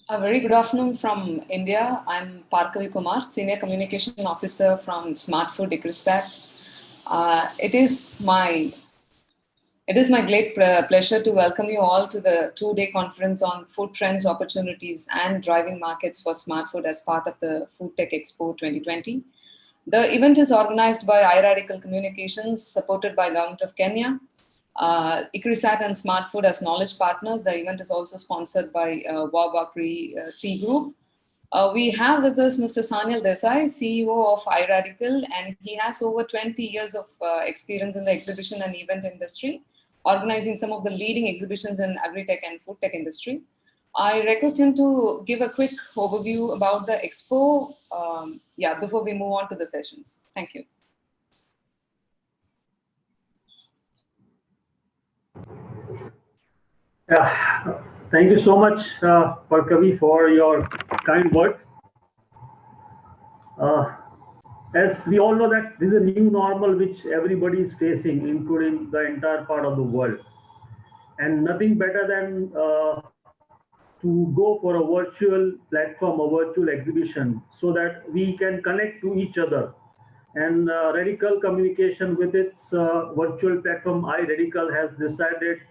A very good afternoon from India. I'm Parkavi Kumar, Senior Communication Officer from Smart Food Ecrisat. It is my great pleasure to welcome you all to the two-day conference on food trends, opportunities, and driving markets for smart food as part of the Foodtec Expo 2020. The event is organized by iRadical Communications, supported by Government of Kenya. Ecrisat and Smart Food as knowledge partners. The event is also sponsored by Wabakri Tea Group. We have with us Mr. Sanyal Desai, CEO of iRadical, and he has over 20 years of experience in the exhibition and event industry, organizing some of the leading exhibitions in agri-tech and food tech industry. I request him to give a quick overview about the Expo, before we move on to the sessions. Thank you. Thank you so much, Parkavi, for your kind words. As we all know that this is a new normal which everybody is facing, including the entire part of the world. And nothing better than to go for a virtual platform, a virtual exhibition, so that we can connect to each other. And Radical Communication with its virtual platform, iRadical, has decided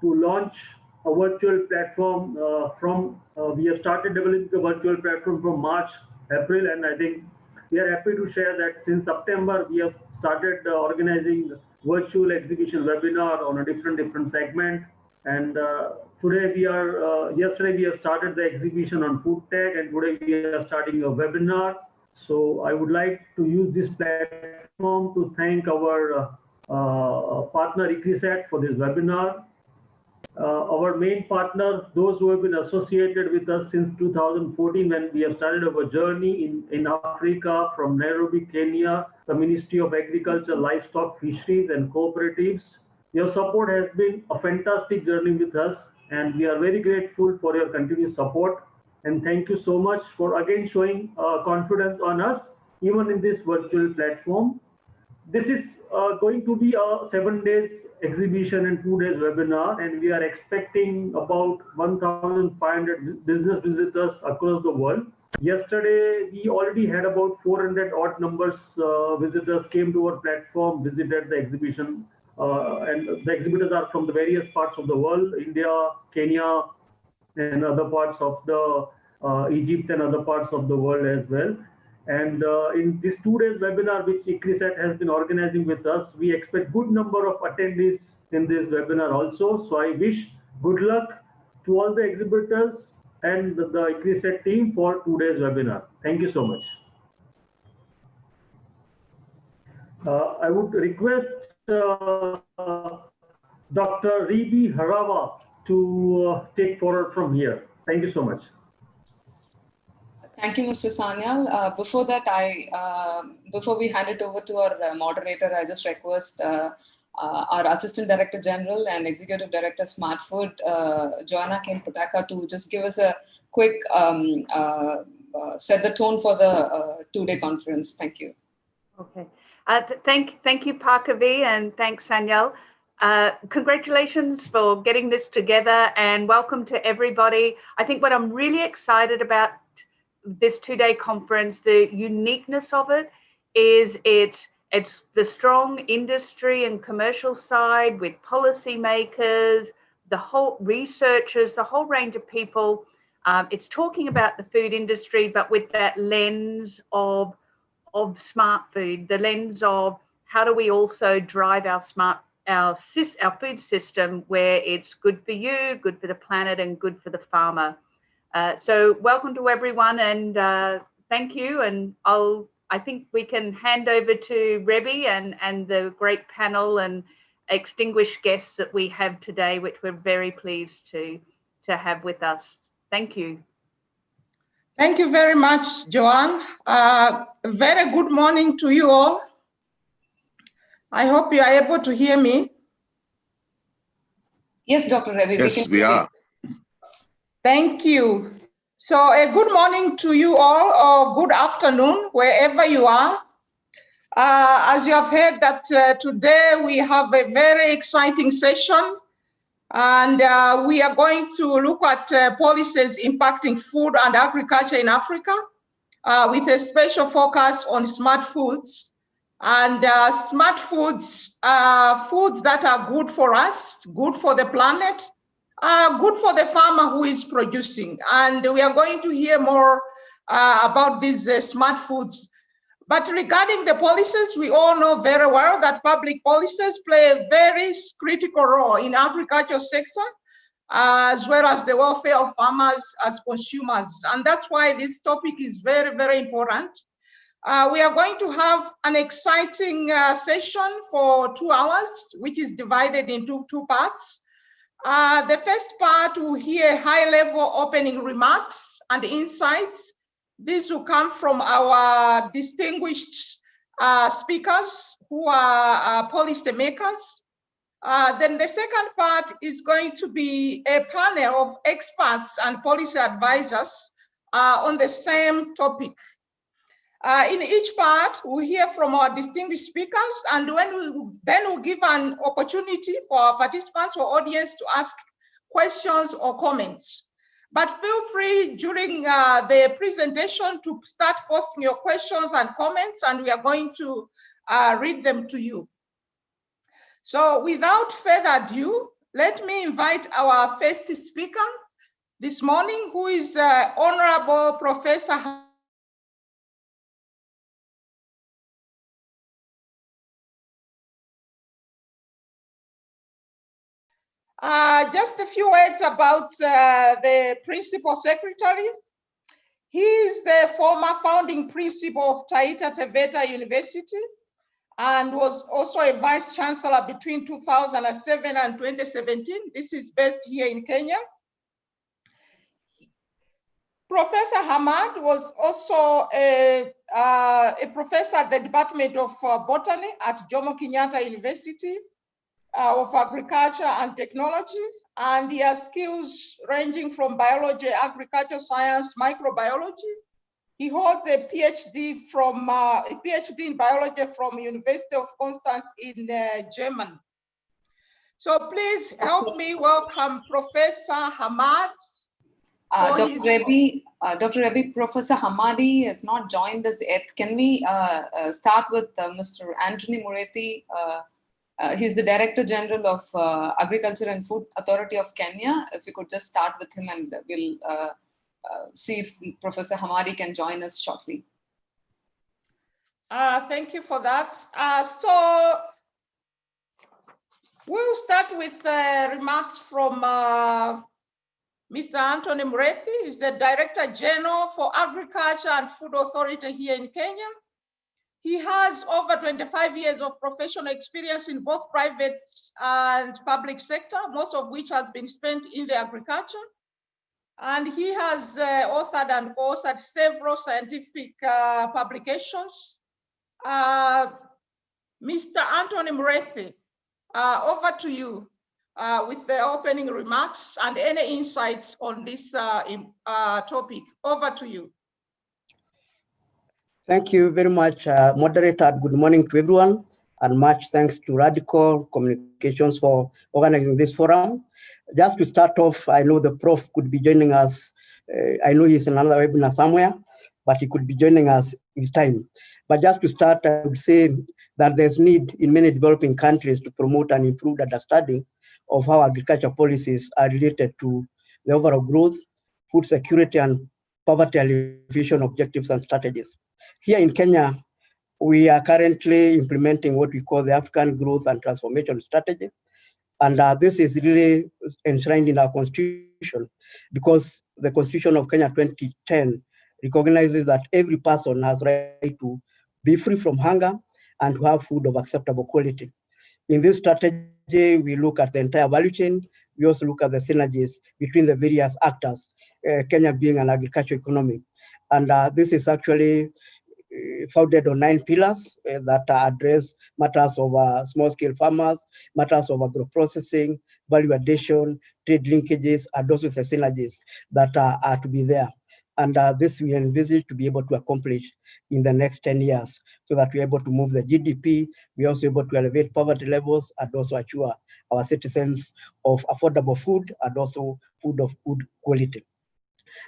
to launch a virtual platform we have started developing the virtual platform from March, April, and I think we are happy to share that since September we have started organizing virtual exhibition webinar on a different segment. And yesterday we have started the exhibition on food tech, and today we are starting a webinar. So I would like to use this platform to thank our partner Ecrisat for this webinar. Our main partners, those who have been associated with us since 2014 when we have started our journey in Africa from Nairobi, Kenya, the Ministry of Agriculture, Livestock, Fisheries and Cooperatives. Your support has been a fantastic journey with us, and we are very grateful for your continued support. And thank you so much for again showing confidence on us, even in this virtual platform. This is going to be a 7 days exhibition and 2 days webinar, and we are expecting about 1,500 business visitors across the world. Yesterday, we already had about 400 odd numbers visitors came to our platform, visited the exhibition, and the exhibitors are from the various parts of the world, India, Kenya, and other parts of the Egypt and other parts of the world as well. And in this 2 days webinar, which Ecrisat has been organizing with us, we expect good number of attendees in this webinar also. So I wish good luck to all the exhibitors and the Ecrisat team for 2 days webinar. Thank you so much. I would request Dr. Ribi Harawa to take forward from here. Thank you so much. Thank you, Mr. Sanyal. Before that, before we hand it over to our moderator, I just request our Assistant Director General and Executive Director Smart Food, Joanna Kane Putaka, to just give us a quick set the tone for the two-day conference. Thank you. Okay. Thank you, Parkavi, and thanks, Sanyal. Congratulations for getting this together, and welcome to everybody. I think what I'm really excited about this two-day conference, the uniqueness of it is it's the strong industry and commercial side with policymakers, the whole researchers, the whole range of people. It's talking about the food industry, but with that lens of smart food, the lens of how do we also drive our food system where it's good for you, good for the planet, and good for the farmer. So welcome to everyone, and thank you. And I think we can hand over to Rebby and the great panel and distinguished guests that we have today, which we're very pleased to have with us. Thank you. Thank you very much, Joanne. Very good morning to you all. I hope you are able to hear me. Yes, Dr. Rebby. Yes, we are. Thank you. So a good morning to you all, or good afternoon, wherever you are. As you have heard that today we have a very exciting session And we are going to look at policies impacting food and agriculture in Africa with a special focus on smart foods. And smart foods are foods that are good for us, good for the planet, good for the farmer who is producing. And we are going to hear more about these smart foods. But regarding the policies, we all know very well that public policies play a very critical role in agriculture sector, as well as the welfare of farmers as consumers. And that's why this topic is very, very important. We are going to have an exciting session for 2 hours, which is divided into 2 parts. The first part will hear high-level opening remarks and insights. These will come from our distinguished speakers who are policymakers. Then the second part is going to be a panel of experts and policy advisors on the same topic. In each part, we'll hear from our distinguished speakers, and then we'll give an opportunity for our participants or audience to ask questions or comments. But feel free during the presentation to start posting your questions and comments, and we are going to read them to you. So without further ado, let me invite our first speaker this morning, who is Honorable Professor just a few words about the Principal Secretary. He is the former founding principal of Taita Taveta University and was also a Vice Chancellor between 2007 and 2017. This is based here in Kenya. Professor Hamad was also a professor at the Department of Botany at Jomo Kenyatta University of Agriculture and Technology, and he has skills ranging from biology, agriculture science, microbiology. He holds a PhD in biology from University of Constance in Germany. So please help me welcome Professor Hamad. Dr. Rabi, Professor Hamadi has not joined us yet. Can we start with Mr. Anthony Murethi? He's the Director General of Agriculture and Food Authority of Kenya. If you could just start with him, and we'll see if Professor Hamadi can join us shortly. Thank you for that. So we'll start with remarks from Mr. Anthony Murethi. He's the Director General for Agriculture and Food Authority here in Kenya. He has over 25 years of professional experience in both private and public sector, most of which has been spent in the agriculture. And he has authored and co-authored several scientific publications. Mr. Anthony Murethi, over to you with the opening remarks and any insights on this topic. Over to you. Thank you very much, moderator. Good morning to everyone, and much thanks to Radical Communications for organizing this forum. Just to start off, I know the Prof could be joining us. I know he's in another webinar somewhere, but he could be joining us with time. But just to start, I would say that there's need in many developing countries to promote an improved understanding of how agriculture policies are related to the overall growth, food security, and poverty alleviation objectives and strategies. Here in Kenya, we are currently implementing what we call the African Growth and Transformation Strategy. And this is really enshrined in our constitution, because the Constitution of Kenya 2010 recognizes that every person has right to be free from hunger and to have food of acceptable quality. In this strategy, we look at the entire value chain. We also look at the synergies between the various actors, Kenya being an agricultural economy. And this is actually founded on 9 pillars that address matters of small-scale farmers, matters of agro-processing, value addition, trade linkages, and also the synergies that are to be there. And this we envisage to be able to accomplish in the next 10 years so that we're able to move the GDP, we're also able to elevate poverty levels and also assure our citizens of affordable food and also food of good quality.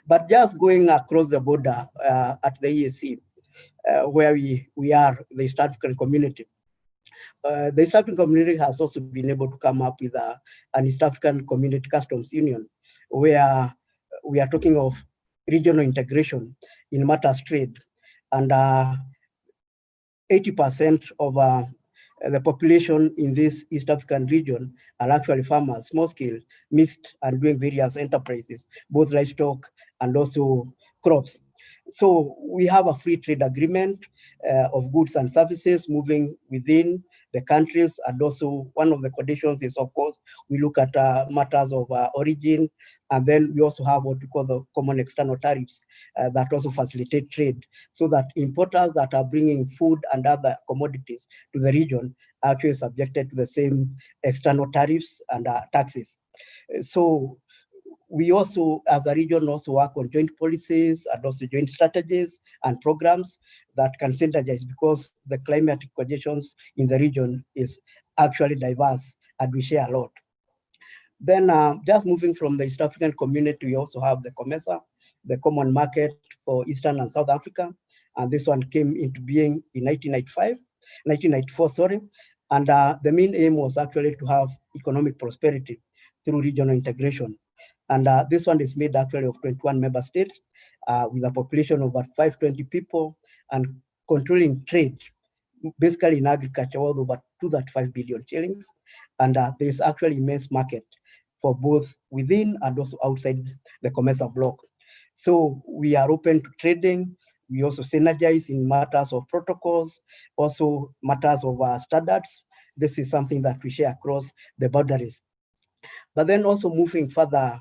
But just going across the border at the EAC, where we are, the East African community, the East African community has also been able to come up with an East African Community Customs Union, where we are talking of regional integration in matters trade. And 80% of the population in this East African region are actually farmers, small scale, mixed, and doing various enterprises, both livestock and also crops. So we have a free trade agreement of goods and services moving within the countries. And also one of the conditions is, of course, we look at matters of origin. And then we also have what we call the common external tariffs that also facilitate trade, so that importers that are bringing food and other commodities to the region are actually subjected to the same external tariffs and taxes. So we also, as a region, also work on joint policies and also joint strategies and programs that can synergize, because the climatic conditions in the region is actually diverse and we share a lot. Then just moving from the East African community, we also have the COMESA, the Common Market for Eastern and South Africa. And this one came into being in 1994, sorry. And the main aim was actually to have economic prosperity through regional integration. And this one is made actually of 21 member states with a population of about 520 people and controlling trade, basically in agriculture, worth over 235 billion shillings. And there's actually immense market for both within and also outside the COMESA block. So we are open to trading. We also synergize in matters of protocols, also matters of standards. This is something that we share across the boundaries. But then also moving further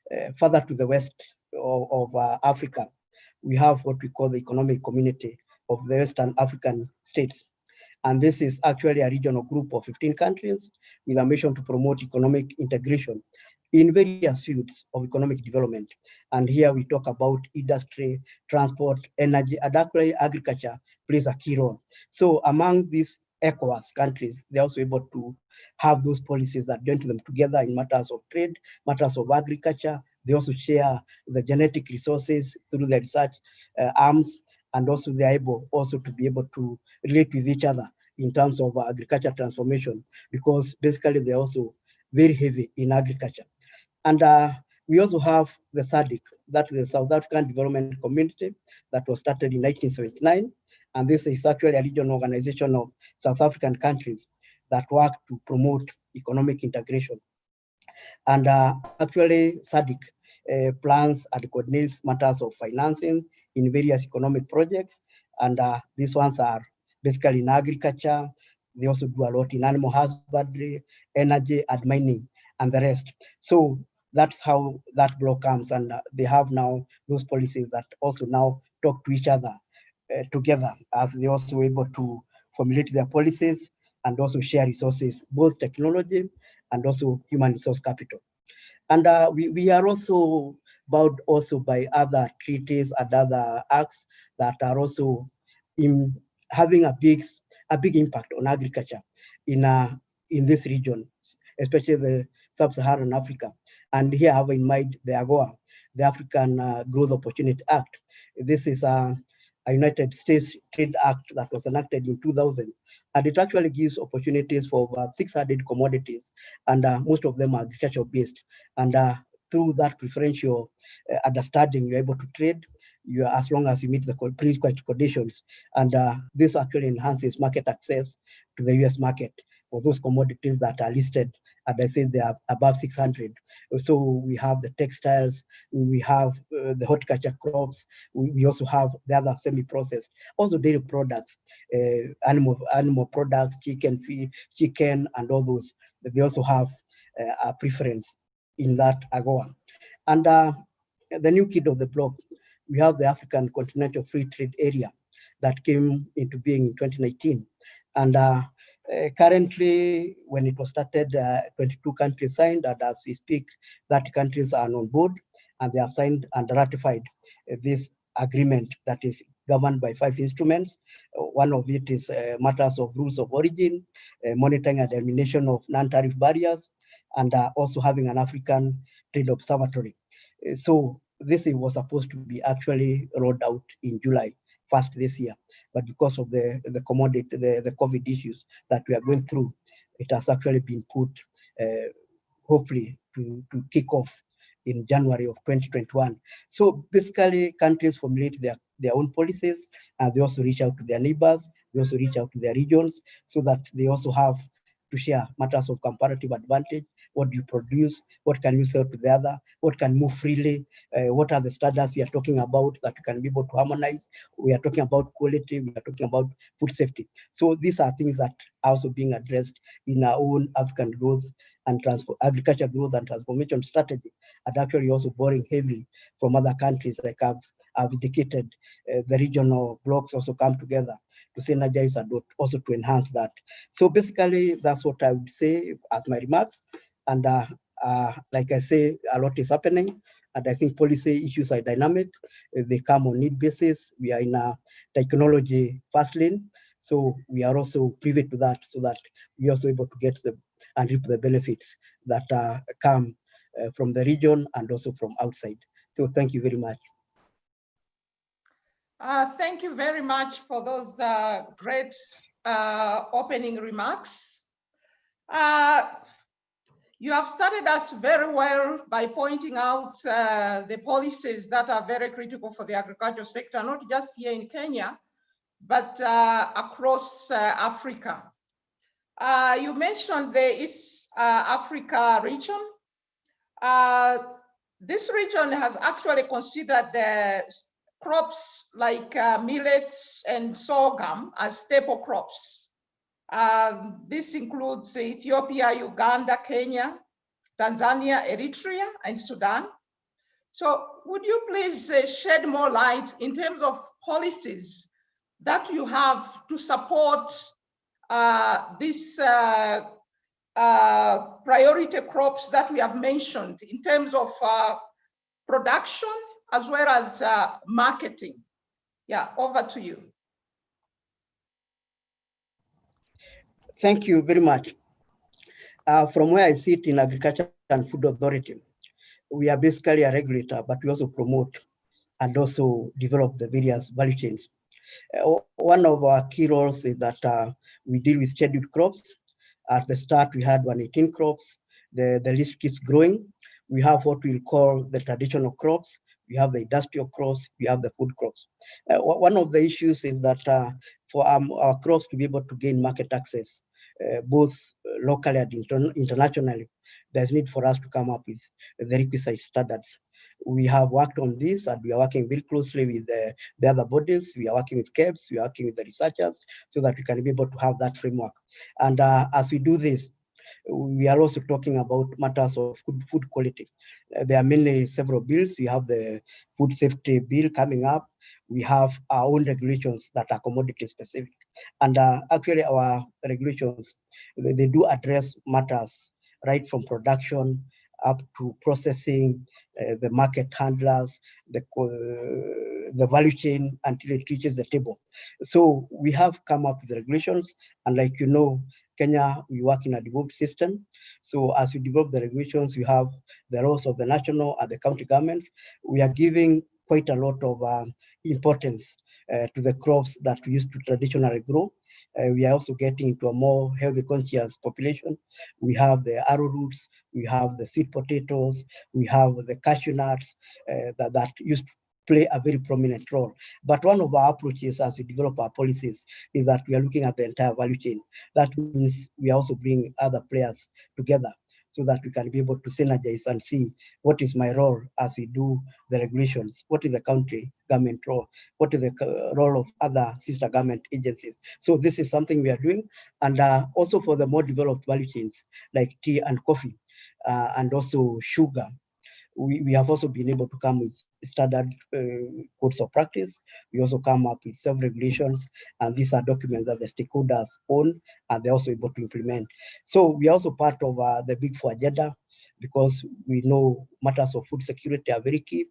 to the west of Africa, we have what we call the Economic Community of the Western African States. And this is actually a regional group of 15 countries with a mission to promote economic integration in various fields of economic development. And here we talk about industry, transport, energy, and actually agriculture plays a key role. So among these ECOWAS countries, they're also able to have those policies that join them together in matters of trade, matters of agriculture. They also share the genetic resources through the research arms, and also they're able also to be able to relate with each other in terms of agriculture transformation, because basically they're also very heavy in agriculture. And we also have the SADC, that's the South African Development Community, that was started in 1979. And this is actually a regional organization of South African countries that work to promote economic integration. And actually SADC plans and coordinates matters of financing in various economic projects. And these ones are basically in agriculture. They also do a lot in animal husbandry, energy, and mining, and the rest. So that's how that block comes. And they have now those policies that also now talk to each other together, as they also able to formulate their policies and also share resources, both technology and also human resource capital. And we are also bound also by other treaties and other acts that are also in having a big impact on agriculture in this region, especially the sub-Saharan Africa. And here I have in mind the AGOA, the African Growth Opportunity Act. This is a United States Trade Act that was enacted in 2000, and it actually gives opportunities for over 600 commodities, and most of them are agricultural based. And through that preferential understanding, you're able to trade as long as you meet the pre-requisite conditions. And this actually enhances market access to the US market for those commodities that are listed. And I say they are above 600. So we have the textiles, we have the horticulture crops, we also have the other semi-processed, also dairy products, animal products, chicken, and all those. They also have a preference in that AGOA. And the new kid of the block, we have the African Continental Free Trade Area that came into being in 2019. And currently, when it was started, 22 countries signed, and as we speak, 30 countries are on board. and they have signed and ratified this agreement that is governed by 5 instruments. One of it is matters of rules of origin, monitoring and elimination of non-tariff barriers, and also having an African trade observatory. So this was supposed to be actually rolled out in July 1st this year, but because of the COVID issues that we are going through, it has actually been put hopefully to kick off in January of 2021. So basically, countries formulate their own policies, and they also reach out to their neighbors, they also reach out to their regions, so that they also have to share matters of comparative advantage. What do you produce? What can you sell to the other? What can move freely? What are the standards we are talking about that can be able to harmonize? We are talking about quality, we are talking about food safety. So these are things that are also being addressed in our own African growth and agriculture growth and transformation strategy, and actually also borrowing heavily from other countries. Like I've indicated, the regional blocks also come together to synergize and also to enhance that. So basically, that's what I would say as my remarks. And like I say, a lot is happening, and I think policy issues are dynamic. They come on need basis. We are in a technology fast lane, so we are also privy to that, so that we are also able to get them and reap the benefits that come from the region and also from outside. So thank you very much. Thank you very much for those great opening remarks. You have started us very well by pointing out the policies that are very critical for the agriculture sector, not just here in Kenya, but across Africa. You mentioned the East Africa region. This region has actually considered the crops like millets and sorghum as staple crops. This includes Ethiopia, Uganda, Kenya, Tanzania, Eritrea, and Sudan. So would you please shed more light in terms of policies that you have to support these priority crops that we have mentioned in terms of production as well as marketing? Yeah, over to you. Thank you very much. From where I sit in Agriculture and Food Authority, we are basically a regulator, but we also promote and also develop the various value chains. One of our key roles is that we deal with scheduled crops. At the start, we had 118 crops. The list keeps growing. We have what we call the traditional crops. We have the industrial crops. We have the food crops. One of the issues is that for our crops to be able to gain market access, both locally and internationally, there's need for us to come up with the requisite standards. We have worked on this, and we are working very closely with the other bodies. We are working with KEBS, we are working with the researchers, so that we can be able to have that framework. And as we do this, we are also talking about matters of food quality. There are mainly several bills. We have the food safety bill coming up. We have our own regulations that are commodity specific. And actually our regulations, they do address matters right from production up to processing, the market handlers, the value chain until it reaches the table. So we have come up with regulations, and like you know, Kenya, we work in a devolved system. So as we develop the regulations, we have the roles of the national and the county governments. We are giving quite a lot of importance to the crops that we used to traditionally grow. We are also getting into a more healthy conscious population. We have the arrowroots, we have the sweet potatoes, we have the cashew nuts that used to play a very prominent role. But one of our approaches as we develop our policies is that we are looking at the entire value chain. That means we also bring other players together so that we can be able to synergize and see what is my role as we do the regulations, what is the country government role, what is the role of other sister government agencies. So this is something we are doing. And also for the more developed value chains like tea and coffee and also sugar, we have also been able to come with standard codes of practice. We also come up with self-regulations, and these are documents that the stakeholders own, and they're also able to implement. So we are also part of the Big Four agenda. because we know matters of food security are very key.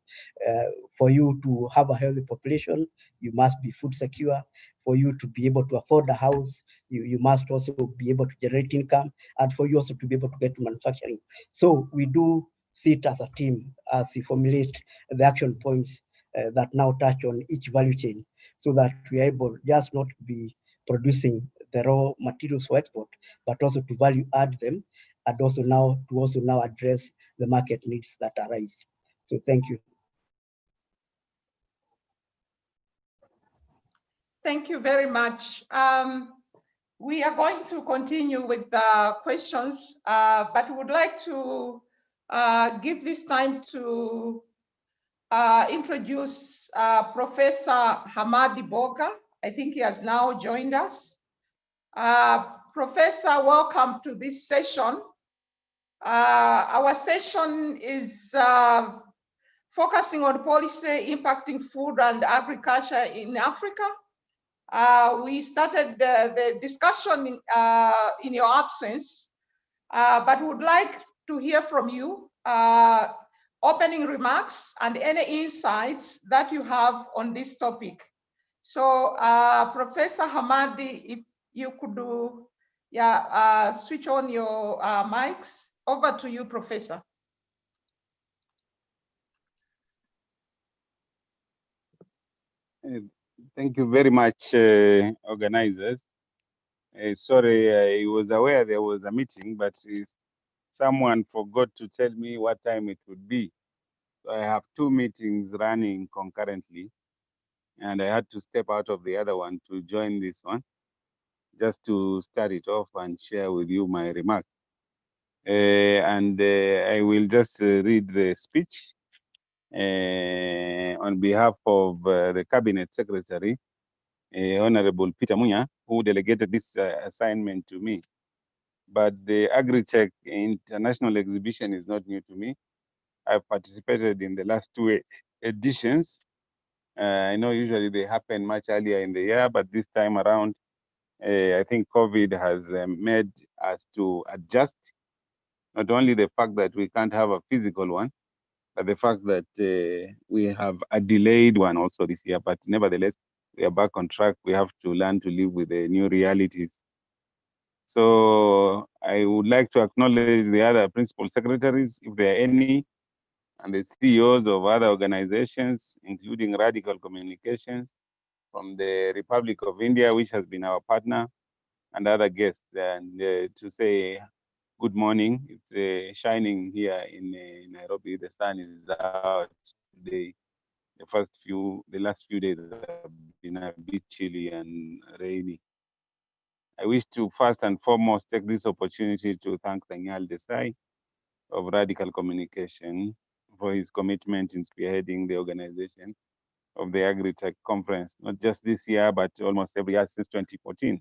For you to have a healthy population, you must be food secure. For you to be able to afford a house, you must also be able to generate income, and for you also to be able to get to manufacturing. So we do sit as a team as we formulate the action points that now touch on each value chain, so that we are able just not to be producing the raw materials for export, but also to value add them, and also now address the market needs that arise. So thank you. Thank you very much. We are going to continue with the questions, but would like to give this time to introduce Professor Hamadi Boga. I think he has now joined us. Professor, welcome to this session. Our session is focusing on policy impacting food and agriculture in Africa. We started the discussion in your absence, but would like to hear from you, opening remarks and any insights that you have on this topic. So Professor Hamadi, if you could do, switch on your mics. Over to you, Professor. Thank you very much, organizers. Sorry, I was aware there was a meeting, but someone forgot to tell me what time it would be. So I have two meetings running concurrently, and I had to step out of the other one to join this one, just to start it off and share with you my remarks. I will just read the speech on behalf of the Cabinet Secretary, Honorable Peter Munya, who delegated this assignment to me. But the Agritech International Exhibition is not new to me. I've participated in the last two editions. I know usually they happen much earlier in the year, but this time around, I think COVID has made us to adjust. Not only the fact that we can't have a physical one, but the fact that we have a delayed one also this year. But nevertheless, we are back on track. We have to learn to live with the new realities. So I would like to acknowledge the other principal secretaries, if there are any, and the CEOs of other organizations, including Radical Communications from the Republic of India, which has been our partner, and other guests, and to say good morning. It's shining here in Nairobi. The sun is out today. The last few days have been a bit chilly and rainy. I wish to first and foremost take this opportunity to thank Daniel Desai of Radical Communication for his commitment in spearheading the organization of the Agritech conference, not just this year, but almost every year since 2014.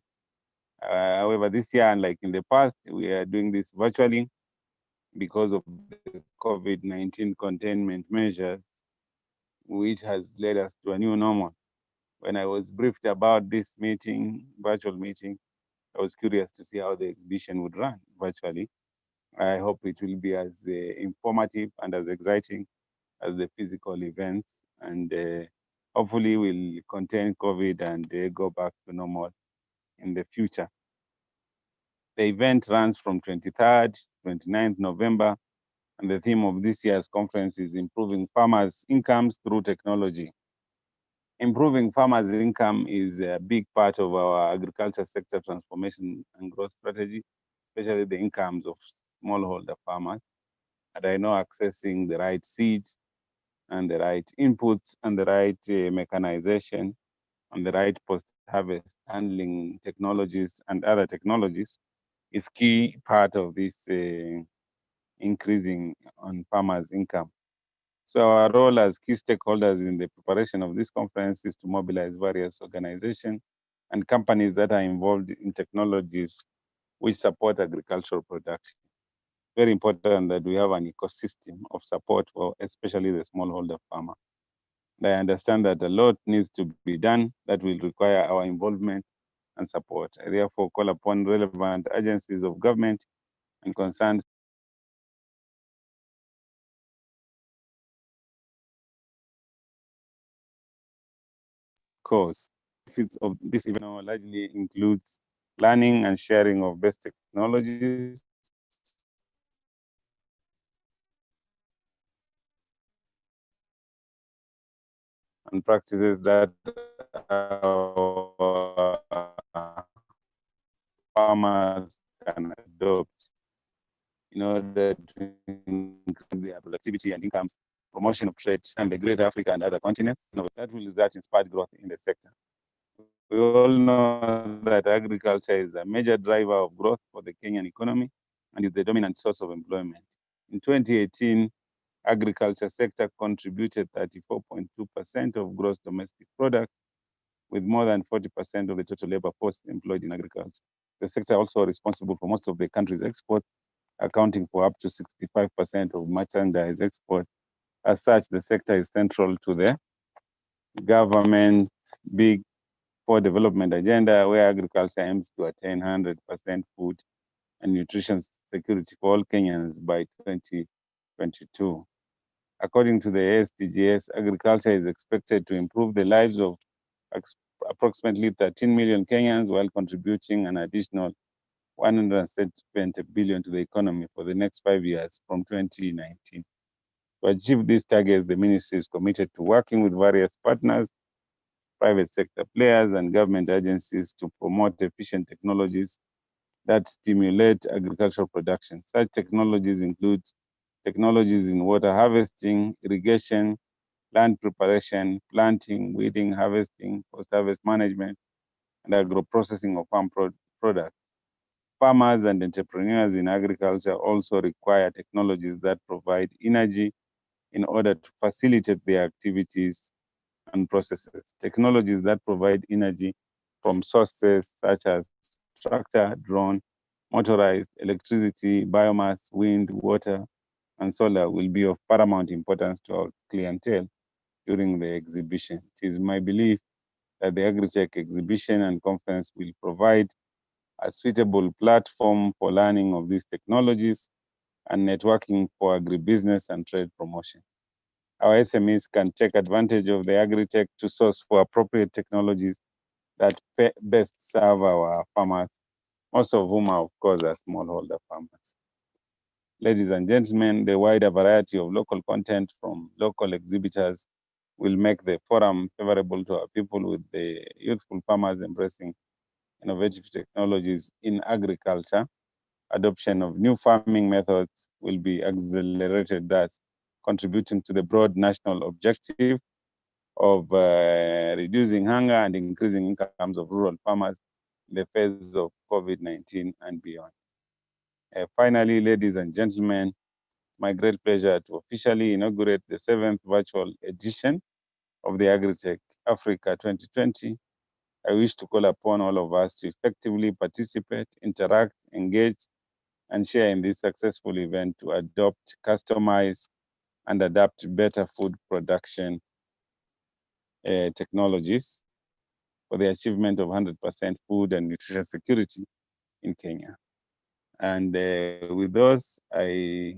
However, this year, unlike in the past, we are doing this virtually because of the COVID-19 containment measures, which has led us to a new normal. When I was briefed about this meeting, virtual meeting, I was curious to see how the exhibition would run virtually. I hope it will be as informative and as exciting as the physical events, and hopefully we'll contain COVID and go back to normal in the future. The event runs from 23rd, 29th November, and the theme of this year's conference is improving farmers' incomes through technology. Improving farmers' income is a big part of our agriculture sector transformation and growth strategy, especially the incomes of smallholder farmers. And I know accessing the right seeds and the right inputs and the right mechanization and the right post-harvest handling technologies and other technologies is key part of this increasing on farmers' income. So our role as key stakeholders in the preparation of this conference is to mobilize various organizations and companies that are involved in technologies which support agricultural production. Very important that we have an ecosystem of support for especially the smallholder farmer. And I understand that a lot needs to be done that will require our involvement and support. I therefore call upon relevant agencies of government and concerned cause. Benefits of this event largely includes learning and sharing of best technologies, and practices that farmers can adopt in order to increase their productivity and incomes, promotion of trade, and the greater Africa and other continents. That will result in spark growth in the sector. We all know that agriculture is a major driver of growth for the Kenyan economy and is the dominant source of employment. In 2018, agriculture sector contributed 34.2% of gross domestic product, with more than 40% of the total labor force employed in agriculture. The sector also responsible for most of the country's exports, accounting for up to 65% of merchandise export. As such, the sector is central to the government's big for development agenda, where agriculture aims to attain 100% food and nutrition security for all Kenyans by 2022. According to the SDGs, agriculture is expected to improve the lives of approximately 13 million Kenyans while contributing an additional 170 billion to the economy for the next 5 years from 2019. To achieve these targets, the ministry is committed to working with various partners, private sector players, and government agencies to promote efficient technologies that stimulate agricultural production. Such technologies include technologies in water harvesting, irrigation, land preparation, planting, weeding, harvesting, post-harvest management, and agro-processing of farm products. Farmers and entrepreneurs in agriculture also require technologies that provide energy in order to facilitate their activities and processes. Technologies that provide energy from sources such as tractor, drone, motorized, electricity, biomass, wind, water, and solar will be of paramount importance to our clientele during the exhibition. It is my belief that the Agritech exhibition and conference will provide a suitable platform for learning of these technologies and networking for agribusiness and trade promotion. Our SMEs can take advantage of the Agritech to source for appropriate technologies that best serve our farmers, most of whom are, of course, are smallholder farmers. Ladies and gentlemen, the wider variety of local content from local exhibitors will make the forum favorable to our people, with the youthful farmers embracing innovative technologies in agriculture. Adoption of new farming methods will be accelerated, thus contributing to the broad national objective of reducing hunger and increasing incomes of rural farmers in the phase of COVID-19 and beyond. Finally, ladies and gentlemen, my great pleasure to officially inaugurate the 7th virtual edition of the Agritech Africa 2020. I wish to call upon all of us to effectively participate, interact, engage, and share in this successful event to adopt, customize, and adapt better food production technologies for the achievement of 100% food and nutrition security in Kenya. And with those, I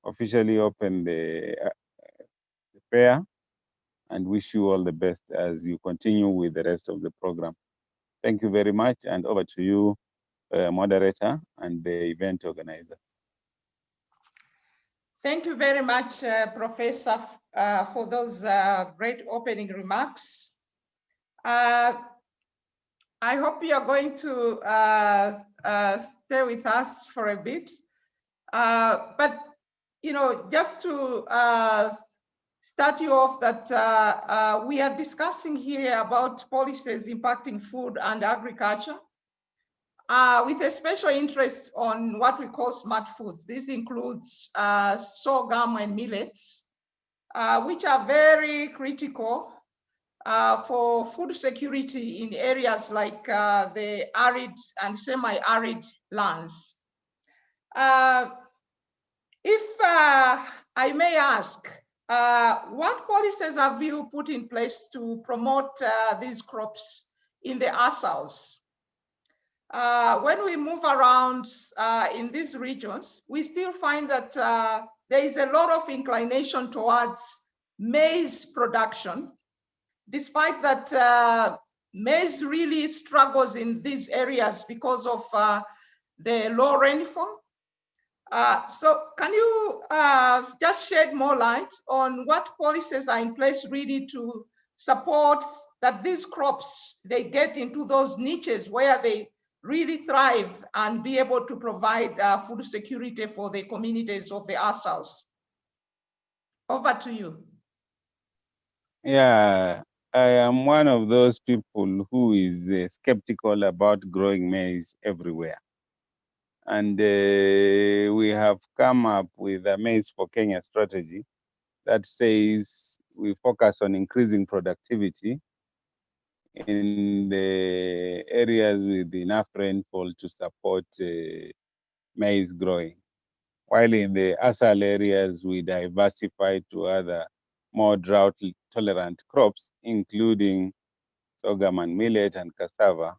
officially open the fair and wish you all the best as you continue with the rest of the program. Thank you very much, and over to you, moderator and the event organizer. Thank you very much, Professor, for those great opening remarks. I hope you are going to stay with us for a bit. But, you know, just to start you off, that we are discussing here about policies impacting food and agriculture, with a special interest on what we call smart foods. This includes sorghum and millets, which are very critical for food security in areas like the arid and semi-arid lands. If I may ask, what policies have you put in place to promote these crops in the ASALs? When we move around in these regions, we still find that there is a lot of inclination towards maize production, despite that maize really struggles in these areas because of the low rainfall. So can you just shed more light on what policies are in place really to support that these crops, they get into those niches where they really thrive and be able to provide food security for the communities of the ourselves? Over to you. Yeah, I am one of those people who is skeptical about growing maize everywhere. And we have come up with a Maize for Kenya strategy that says we focus on increasing productivity in the areas with enough rainfall to support maize growing. While in the ASAL areas, we diversify to other more drought-tolerant crops, including sorghum and millet and cassava,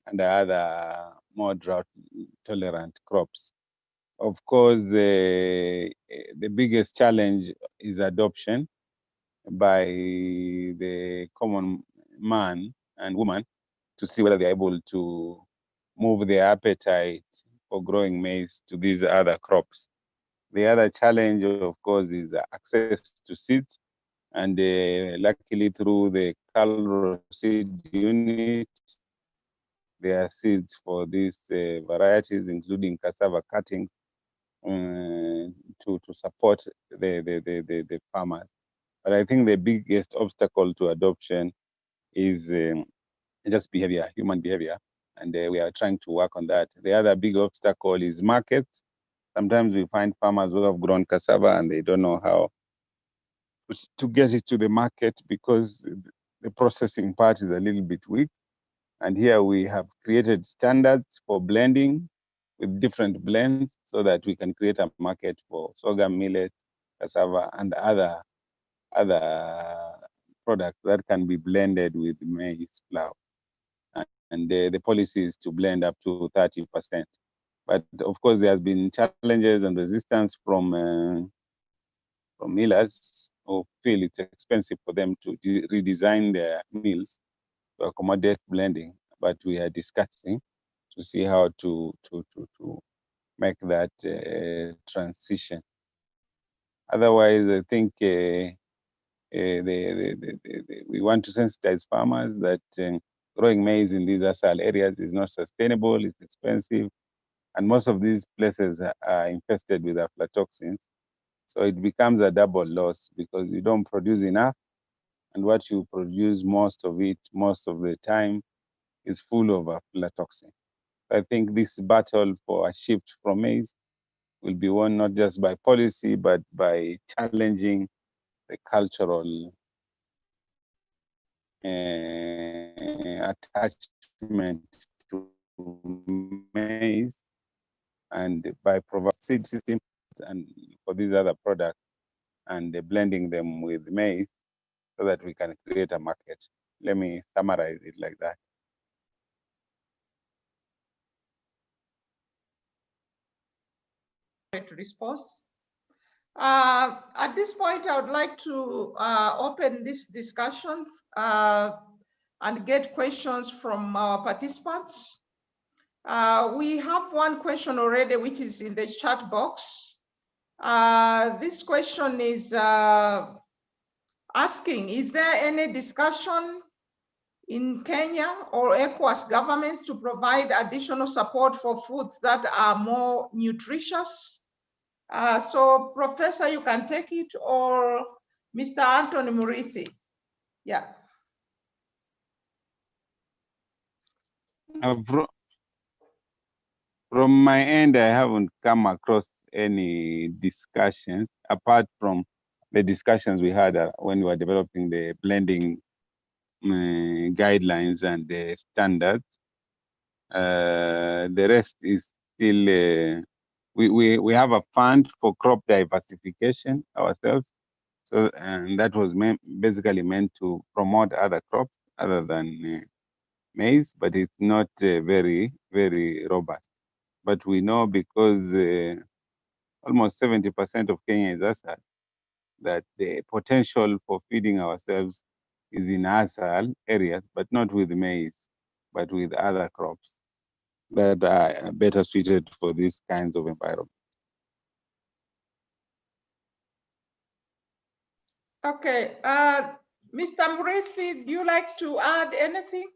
and other more drought-tolerant crops. Of course, the biggest challenge is adoption by the common man and woman to see whether they're able to move their appetite for growing maize to these other crops. The other challenge, of course, is access to seeds. And luckily, through the Calro seed unit, there are seeds for these varieties, including cassava cuttings, to support the farmers. But I think the biggest obstacle to adoption is just behavior, human behavior, and we are trying to work on that. The other big obstacle is markets. Sometimes we find farmers who have grown cassava and they don't know how to get it to the market because the processing part is a little bit weak. And here we have created standards for blending with different blends so that we can create a market for sorghum, millet, cassava, and other products that can be blended with maize flour. And the policy is to blend up to 30%. But of course, there has been challenges and resistance from millers who feel it's expensive for them to redesign their mills to accommodate blending. But we are discussing to see how to make that transition. Otherwise, I think we want to sensitize farmers that growing maize in these ASAL areas is not sustainable, it's expensive, and most of these places are infested with aflatoxins. So it becomes a double loss because you don't produce enough, and what you produce, most of it, most of the time, is full of aflatoxin. I think this battle for a shift from maize will be won not just by policy, but by challenging the cultural attachment to maize, and by providing seed systems and for these other products and blending them with maize so that we can create a market. Let me summarize it like that. Response. At this point, I would like to open this discussion and get questions from our participants. We have one question already, which is in the chat box. This question is asking, is there any discussion in Kenya or ECOWAS governments to provide additional support for foods that are more nutritious? So Professor, you can take it, or Mr. Anthony Murithi. Yeah. From my end, I haven't come across any discussions apart from the discussions we had when we were developing the blending guidelines and the standards. The rest is still, we have a fund for crop diversification ourselves. So, and that was basically meant to promote other crops other than maize, but it's not very, very robust. But we know because almost 70% of Kenya is ASAL, that the potential for feeding ourselves is in ASAL areas, but not with maize, but with other crops that are better suited for these kinds of environment. Okay, Mr. Murithi, do you like to add anything?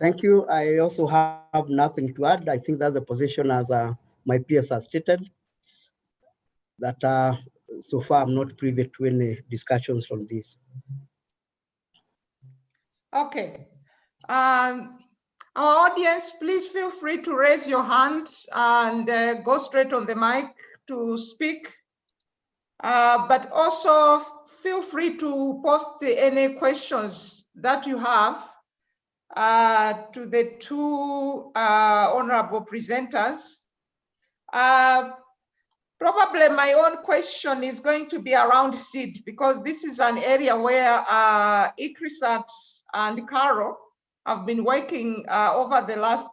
Thank you. I also have nothing to add. I think that's the position as my peers have stated, that so far I'm not privy to any discussions on this. Okay. Our audience, please feel free to raise your hand and go straight on the mic to speak. But also feel free to post any questions that you have to the two honorable presenters. Probably my own question is going to be around seed, because this is an area where ICRISAT and CARO have been working over the last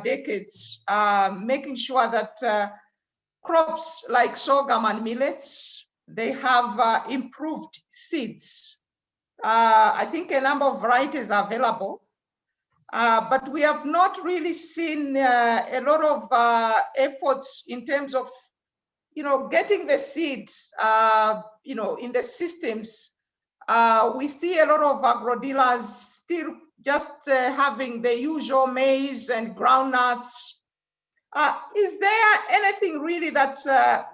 decades, making sure that crops like sorghum and millets, they have improved seeds. I think a number of varieties are available, but we have not really seen a lot of efforts in terms of, getting the seeds, in the systems. We see a lot of agro dealers still just having the usual maize and groundnuts. Is there anything really that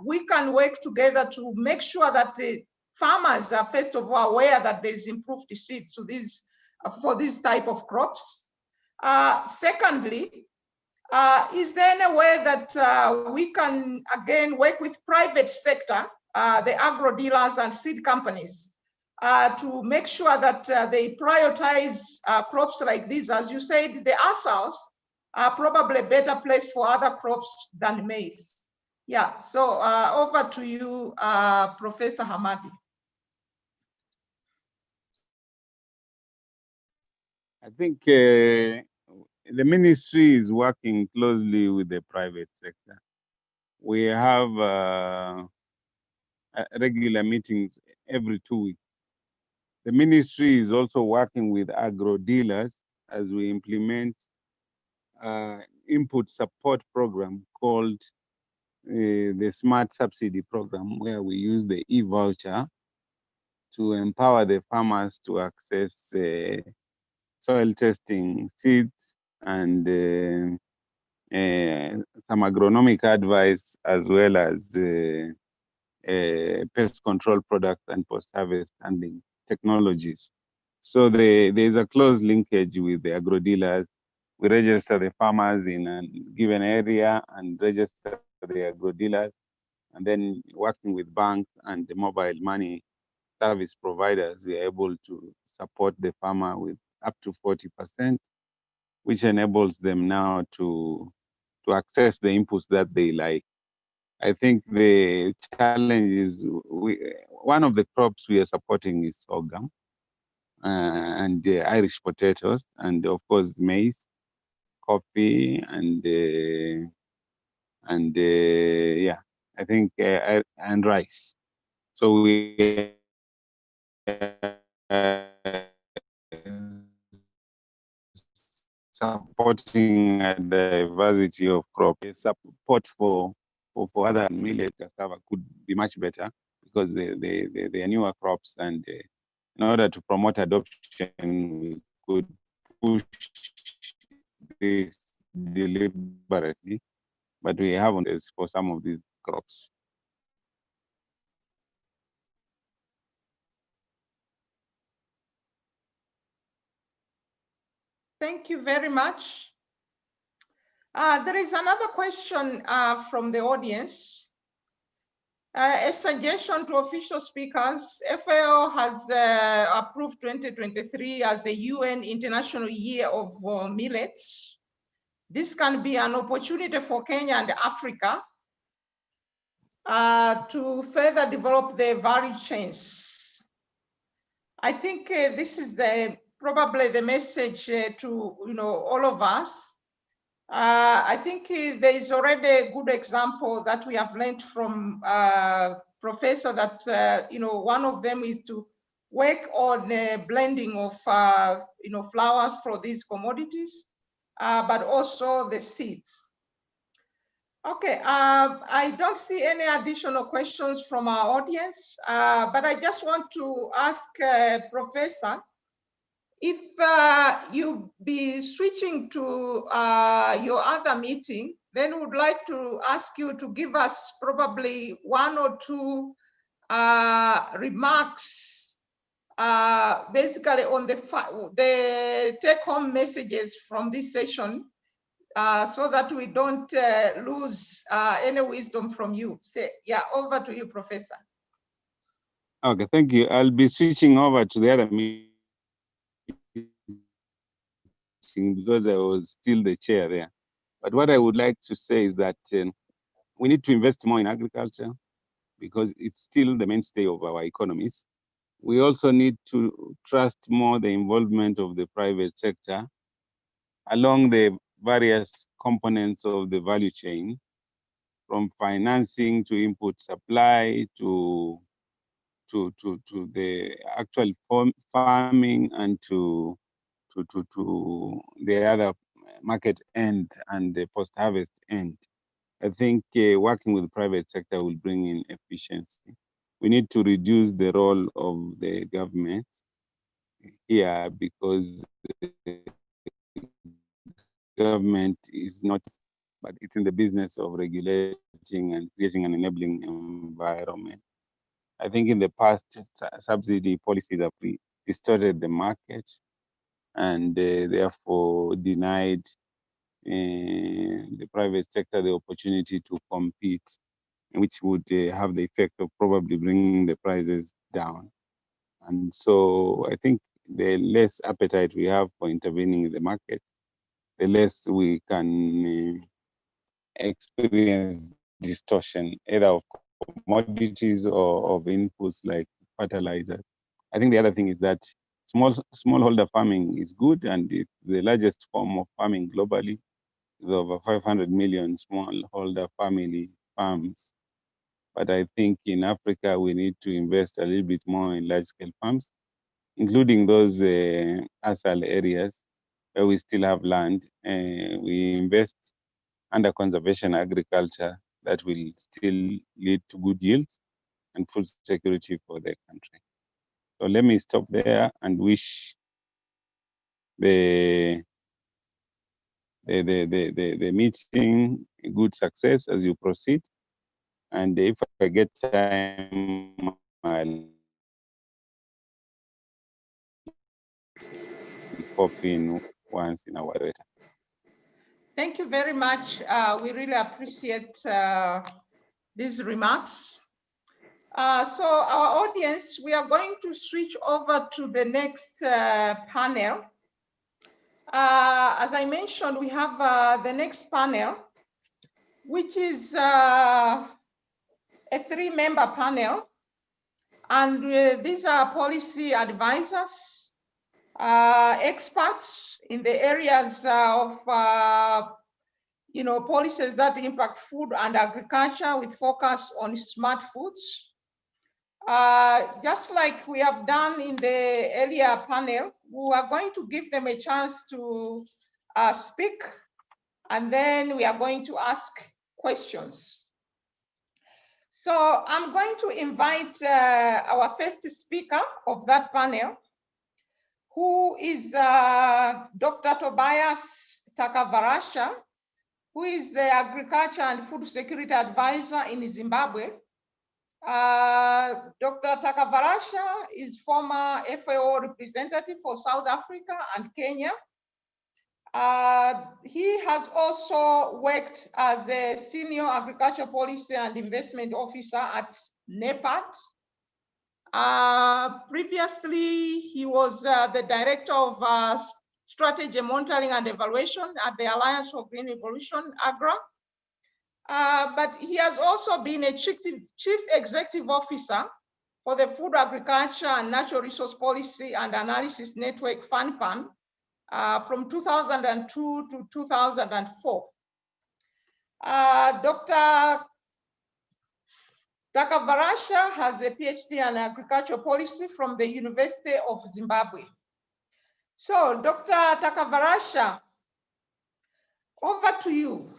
we can work together to make sure that the farmers are first of all aware that there's improved seeds to these for this type of crops? Secondly, is there any way that we can again work with private sector, the agro dealers and seed companies, to make sure that they prioritize crops like these? As you said, the ASALs are probably a better place for other crops than maize. Yeah, so over to you, Professor Hamadi. I think the ministry is working closely with the private sector. We have regular meetings every 2 weeks. The ministry is also working with agro dealers as we implement input support program called the Smart Subsidy Program, where we use the e-voucher to empower the farmers to access soil testing seeds and some agronomic advice, as well as pest control products and post-harvest handling technologies. So there is a close linkage with the agro dealers. We register the farmers in a given area and register the agro dealers, and then working with banks and the mobile money service providers, we are able to support the farmer with up to 40%, which enables them now to access the inputs that they like. I think the challenge is one of the crops we are supporting is sorghum and Irish potatoes, and of course maize, coffee, and yeah, I think and rice. So we supporting a diversity of crops. Support for other millet, cassava could be much better because they are newer crops, and in order to promote adoption, we could push this deliberately, but we haven't for some of these crops. Thank you very much. There is another question from the audience. A suggestion to official speakers: FAO has approved 2023 as a UN International Year of Millets. This can be an opportunity for Kenya and Africa to further develop their value chains. I think this is probably the message to all of us. I think there is already a good example that we have learned from Professor that, one of them is to work on blending of, flour for these commodities, but also the seeds. Okay, I don't see any additional questions from our audience, but I just want to ask Professor, if you be switching to your other meeting, then would like to ask you to give us probably one or two remarks, basically on the take-home messages from this session, so that we don't lose any wisdom from you. Yeah, over to you, Professor. Okay, thank you. I'll be switching over to the other meeting because I was still the chair there. But what I would like to say is that we need to invest more in agriculture because it's still the mainstay of our economies. We also need to trust more the involvement of the private sector along the various components of the value chain, from financing to input supply to the actual farming and to the other market end and the post-harvest end. I think working with the private sector will bring in efficiency. We need to reduce the role of the government here because the government is not, but it's in the business of regulating and creating an enabling environment. I think in the past, subsidy policies have distorted the market and therefore denied the private sector the opportunity to compete, which would have the effect of probably bringing the prices down. And so I think the less appetite we have for intervening in the market, the less we can experience distortion, either of commodities or of inputs like fertilizer. I think the other thing is that smallholder farming is good, and it's the largest form of farming globally, with over 500 million smallholder family farms. But I think in Africa, we need to invest a little bit more in large-scale farms, including those ASAL areas where we still have land. We invest under conservation agriculture that will still lead to good yields and food security for the country. So let me stop there and wish the meeting good success as you proceed. And if I get time, I'll pop in once in a while. Thank you very much. We really appreciate these remarks. So our audience, we are going to switch over to the next panel. As I mentioned, we have the next panel, which is a 3-member panel. And these are policy advisors, experts in the areas of policies that impact food and agriculture with focus on smart foods. Just like we have done in the earlier panel, we are going to give them a chance to speak, and then we are going to ask questions. So I'm going to invite our first speaker of that panel, who is Dr. Tobias Takavarasha, who is the Agriculture and Food Security Advisor in Zimbabwe. Dr. Takavarasha is former FAO representative for South Africa and Kenya. He has also worked as a Senior Agriculture Policy and Investment Officer at NEPAD. Previously, he was the Director of Strategy Monitoring and Evaluation at the Alliance for Green Revolution, AGRA. But he has also been a Chief Executive Officer for the Food, Agriculture and Natural Resource Policy and Analysis Network, FANPAN, from 2002 to 2004. Dr. Takavarasha has a PhD in agricultural policy from the University of Zimbabwe. So, Dr. Takavarasha, over to you.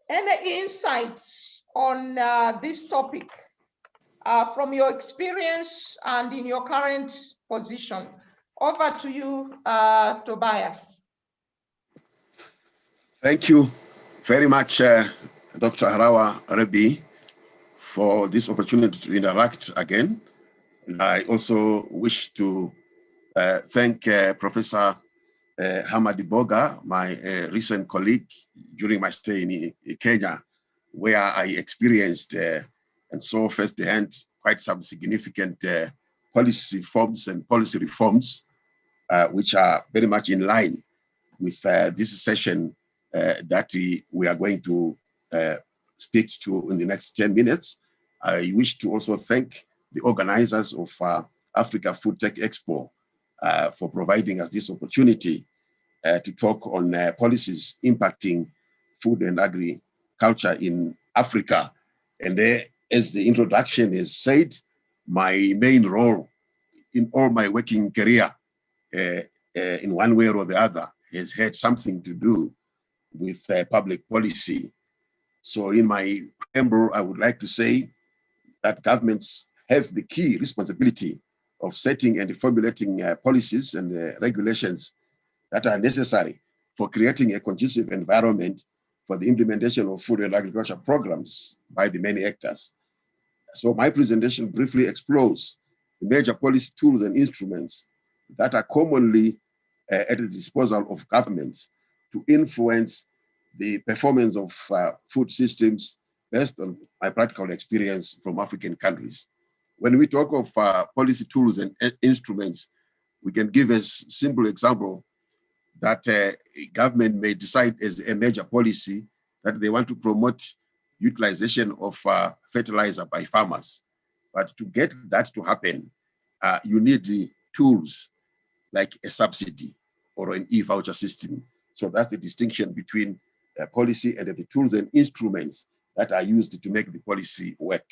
Any insights on this topic from your experience and in your current position? Over to you, Tobias. Thank you very much, Dr. Harawa Rebi, for this opportunity to interact again. And I also wish to thank Professor Hamadi Boga, my recent colleague during my stay in Kenya, where I experienced and saw firsthand quite some significant policy reforms and policy reforms, which are very much in line with this session that we are going to speak to in the next 10 minutes. I wish to also thank the organizers of Africa Foodtec Expo for providing us this opportunity to talk on policies impacting food and agriculture in Africa. And as the introduction is said, my main role in all my working career in one way or the other has had something to do with public policy. So in my preamble, I would like to say that governments have the key responsibility of setting and formulating policies and regulations that are necessary for creating a conducive environment for the implementation of food and agriculture programs by the many actors. So my presentation briefly explores the major policy tools and instruments that are commonly at the disposal of governments to influence the performance of food systems based on my practical experience from African countries. When we talk of policy tools and instruments, we can give a simple example that a government may decide as a major policy that they want to promote utilization of fertilizer by farmers. But to get that to happen, you need the tools like a subsidy or an e-voucher system. So that's the distinction between policy and the tools and instruments that are used to make the policy work.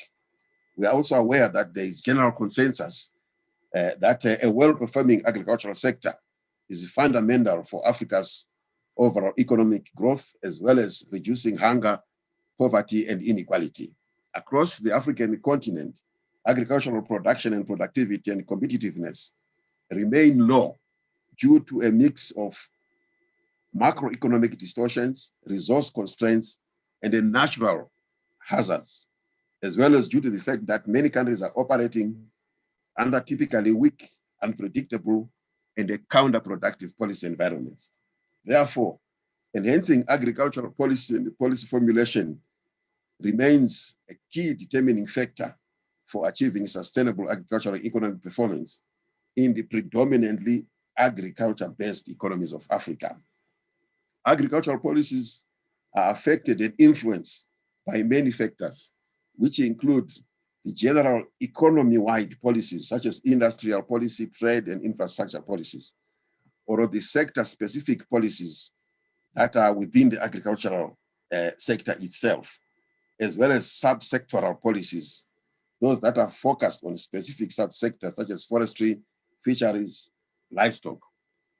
We are also aware that there is general consensus that a well-performing agricultural sector is fundamental for Africa's overall economic growth, as well as reducing hunger, poverty, and inequality. Across the African continent, agricultural production and productivity and competitiveness remain low due to a mix of macroeconomic distortions, resource constraints, and the natural hazards, as well as due to the fact that many countries are operating under typically weak, unpredictable, and a counterproductive policy environments. Therefore, enhancing agricultural policy and policy formulation remains a key determining factor for achieving sustainable agricultural economic performance in the predominantly agriculture-based economies of Africa. Agricultural policies are affected and influenced by many factors, which include the general economy-wide policies, such as industrial policy, trade, and infrastructure policies, or the sector-specific policies that are within the agricultural sector itself, as well as subsectoral policies, those that are focused on specific subsectors such as forestry, fisheries, livestock.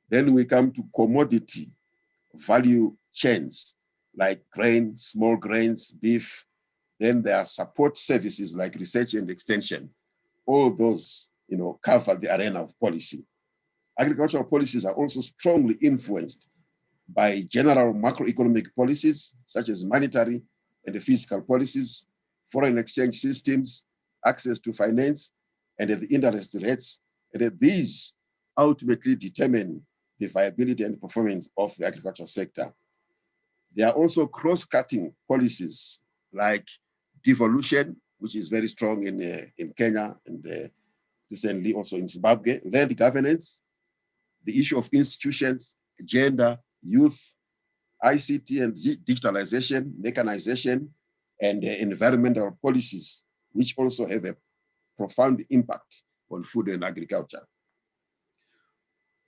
Then we come to commodity value chains like grain, small grains, beef. Then there are support services like research and extension. All those, cover the arena of policy. Agricultural policies are also strongly influenced by general macroeconomic policies, such as monetary and fiscal policies, foreign exchange systems, access to finance, and the interest rates. And these ultimately determine the viability and performance of the agricultural sector. There are also cross-cutting policies like devolution, which is very strong in Kenya and recently also in Zimbabwe, land governance, the issue of institutions, gender, youth, ICT and digitalization, mechanization, and environmental policies, which also have a profound impact on food and agriculture.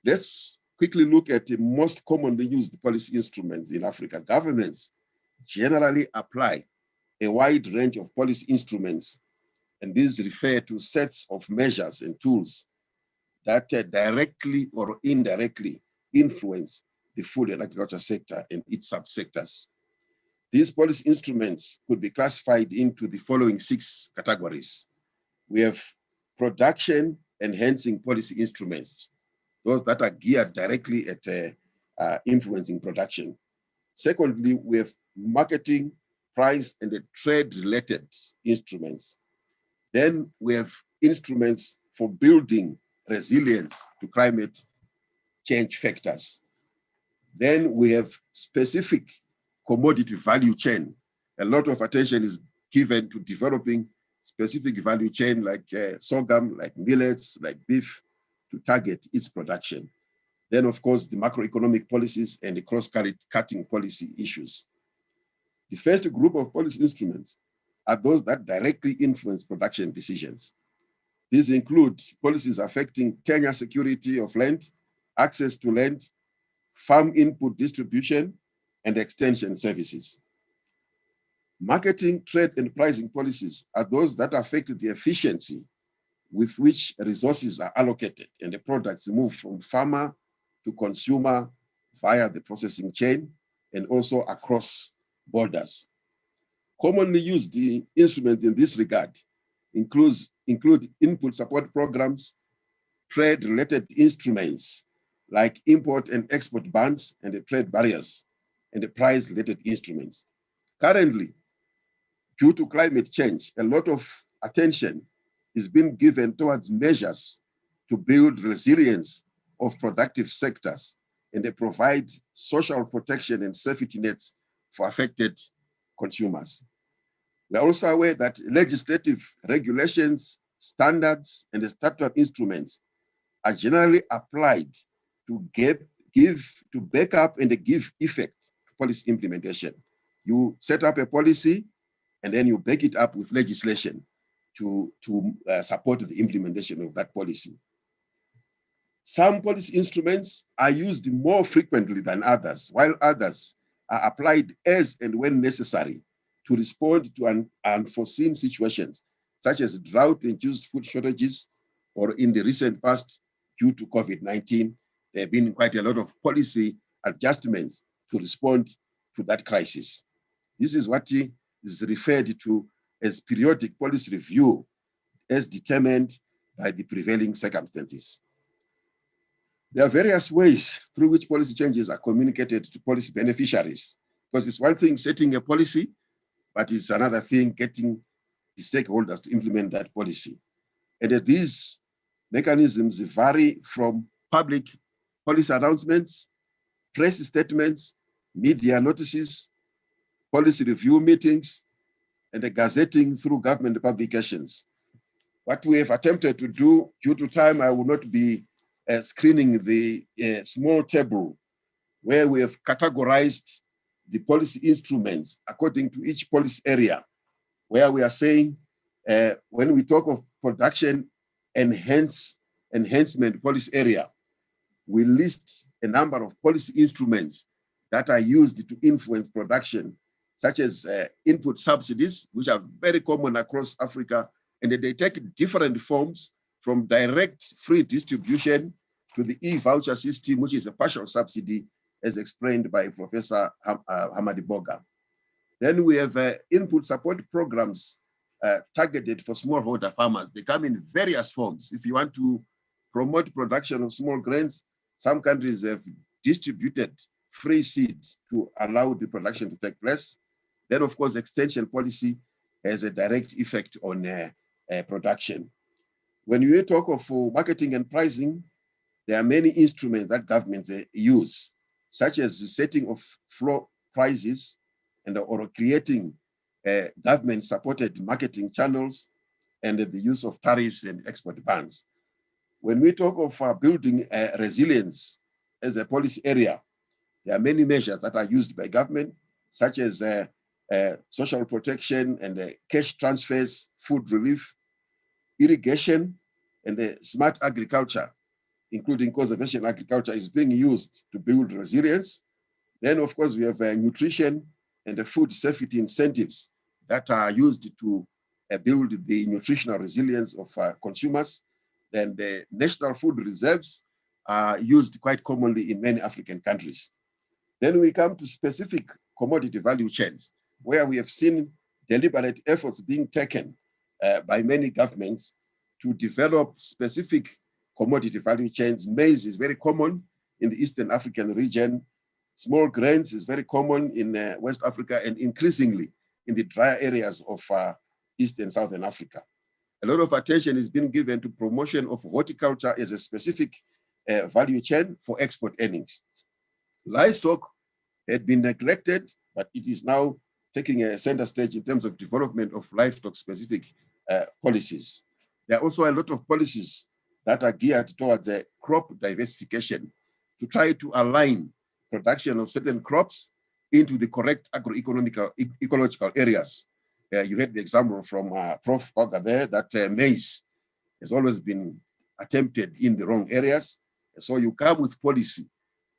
Let's quickly look at the most commonly used policy instruments in Africa, governments generally apply a wide range of policy instruments, and these refer to sets of measures and tools that directly or indirectly influence the food and agriculture sector and its subsectors. These policy instruments could be classified into the following 6 categories. We have production enhancing policy instruments, those that are geared directly at influencing production. Secondly, we have marketing, price, and the trade-related instruments. Then we have instruments for building resilience to climate change factors. Then we have specific commodity value chain. A lot of attention is given to developing specific value chain like sorghum, like millets, like beef, to target its production. Then, of course, the macroeconomic policies and the cross-cutting policy issues. The first group of policy instruments are those that directly influence production decisions. These include policies affecting tenure security of land, access to land, farm input distribution, and extension services. Marketing, trade, and pricing policies are those that affect the efficiency with which resources are allocated and the products move from farmer to consumer via the processing chain and also across borders. Commonly used instruments in this regard include input support programs, trade-related instruments like import and export bans and the trade barriers, and the price-related instruments. Currently, due to climate change, a lot of attention is being given towards measures to build resilience of productive sectors and they provide social protection and safety nets for affected consumers. We are also aware that legislative regulations, standards, and the statutory instruments are generally applied to back up and give effect to policy implementation. You set up a policy and then you back it up with legislation to support the implementation of that policy. Some policy instruments are used more frequently than others, while others are applied as and when necessary to respond to unforeseen situations, such as drought-induced food shortages, or in the recent past, due to COVID-19, there have been quite a lot of policy adjustments to respond to that crisis. This is what is referred to as periodic policy review, as determined by the prevailing circumstances. There are various ways through which policy changes are communicated to policy beneficiaries, because it's one thing setting a policy, but it's another thing getting the stakeholders to implement that policy. And these mechanisms vary from public policy announcements, press statements, media notices, policy review meetings, and the gazetting through government publications. What we have attempted to do, due to time, I will not be screening the small table where we have categorized the policy instruments according to each policy area, where we are saying, when we talk of production enhancement policy area, we list a number of policy instruments that are used to influence production, such as input subsidies, which are very common across Africa, and they take different forms from direct free distribution to the e-voucher system, which is a partial subsidy, as explained by Professor Hamadi Boga. Then we have input support programs targeted for smallholder farmers. They come in various forms. If you want to promote production of small grains, some countries have distributed free seeds to allow the production to take place. Then, of course, extension policy has a direct effect on production. When you talk of marketing and pricing, there are many instruments that governments use, such as the setting of floor prices and or creating government-supported marketing channels and the use of tariffs and export bans. When we talk of building resilience as a policy area, there are many measures that are used by government, such as social protection and cash transfers, food relief, irrigation, and smart agriculture. including conservation agriculture, is being used to build resilience. Then, of course, we have nutrition and the food safety incentives that are used to build the nutritional resilience of consumers. Then the national food reserves are used quite commonly in many African countries. Then we come to specific commodity value chains, where we have seen deliberate efforts being taken by many governments to develop specific commodity value chains. Maize is very common in the Eastern African region. Small grains is very common in West Africa, and increasingly in the drier areas of East and Southern Africa. A lot of attention is being given to promotion of horticulture as a specific value chain for export earnings. Livestock had been neglected, but it is now taking a center stage in terms of development of livestock-specific policies. There are also a lot of policies that are geared towards crop diversification to try to align production of certain crops into the correct ecological areas. You had the example from Prof. Boga there that maize has always been attempted in the wrong areas. So you come with policy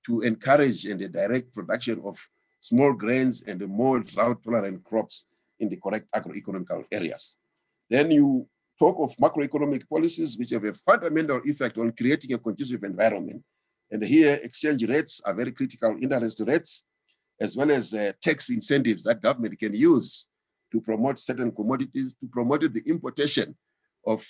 to encourage and direct production of small grains and the more drought-tolerant crops in the correct agroeconomical areas. Then you talk of macroeconomic policies which have a fundamental effect on creating a conducive environment. And here, exchange rates are very critical, interest rates, as well as tax incentives that government can use to promote certain commodities, to promote the importation of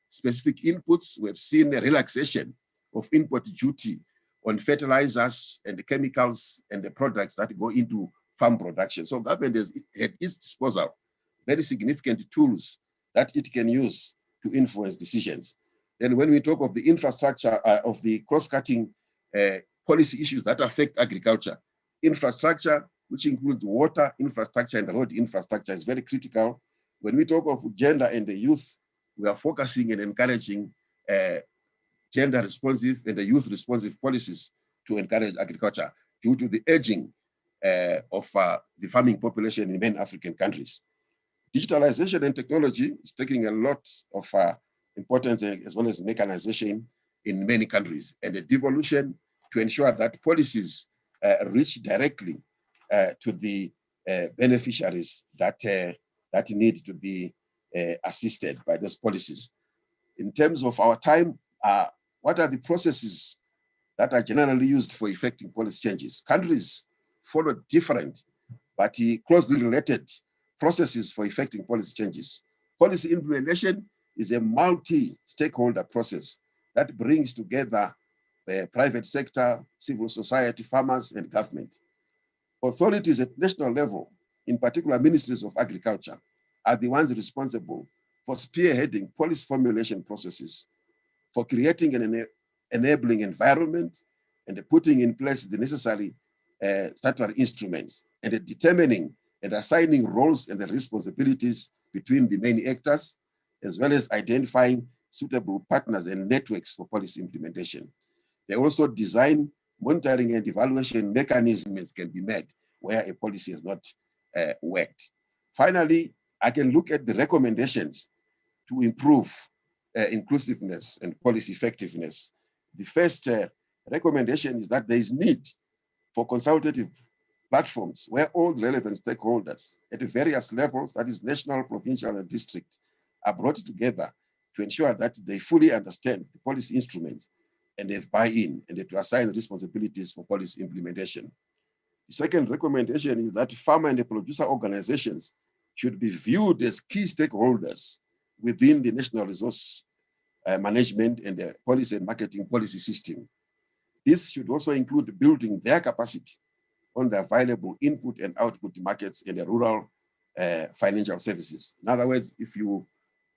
specific inputs. We have seen a relaxation of import duty on fertilizers and the chemicals and the products that go into farm production. So government has at its disposal very significant tools that it can use to influence decisions. Then when we talk of the infrastructure of the cross-cutting policy issues that affect agriculture, infrastructure, which includes water infrastructure and road infrastructure, is very critical. When we talk of gender and the youth, we are focusing and encouraging gender responsive and the youth responsive policies to encourage agriculture due to the aging of the farming population in many African countries. Digitalization and technology is taking a lot of importance, as well as mechanization in many countries, and the devolution to ensure that policies reach directly to the beneficiaries that need to be assisted by those policies. In terms of our time, what are the processes that are generally used for effecting policy changes? Countries follow different but closely related processes for effecting policy changes. Policy implementation is a multi-stakeholder process that brings together the private sector, civil society, farmers, and government. Authorities at national level, in particular ministries of agriculture, are the ones responsible for spearheading policy formulation processes, for creating an enabling environment, and putting in place the necessary statutory instruments, and determining and assigning roles and the responsibilities between the many actors, as well as identifying suitable partners and networks for policy implementation. They also design monitoring and evaluation mechanisms can be made where a policy has not worked. Finally, I can look at the recommendations to improve inclusiveness and policy effectiveness. The first recommendation is that there is need for consultative platforms where all the relevant stakeholders at the various levels, that is national, provincial, and district, are brought together to ensure that they fully understand the policy instruments and they buy-in and to assign responsibilities for policy implementation. The second recommendation is that farmer and the producer organizations should be viewed as key stakeholders within the national resource management and the policy and marketing policy system. This should also include building their capacity on the available input and output markets in the rural financial services. In other words, if you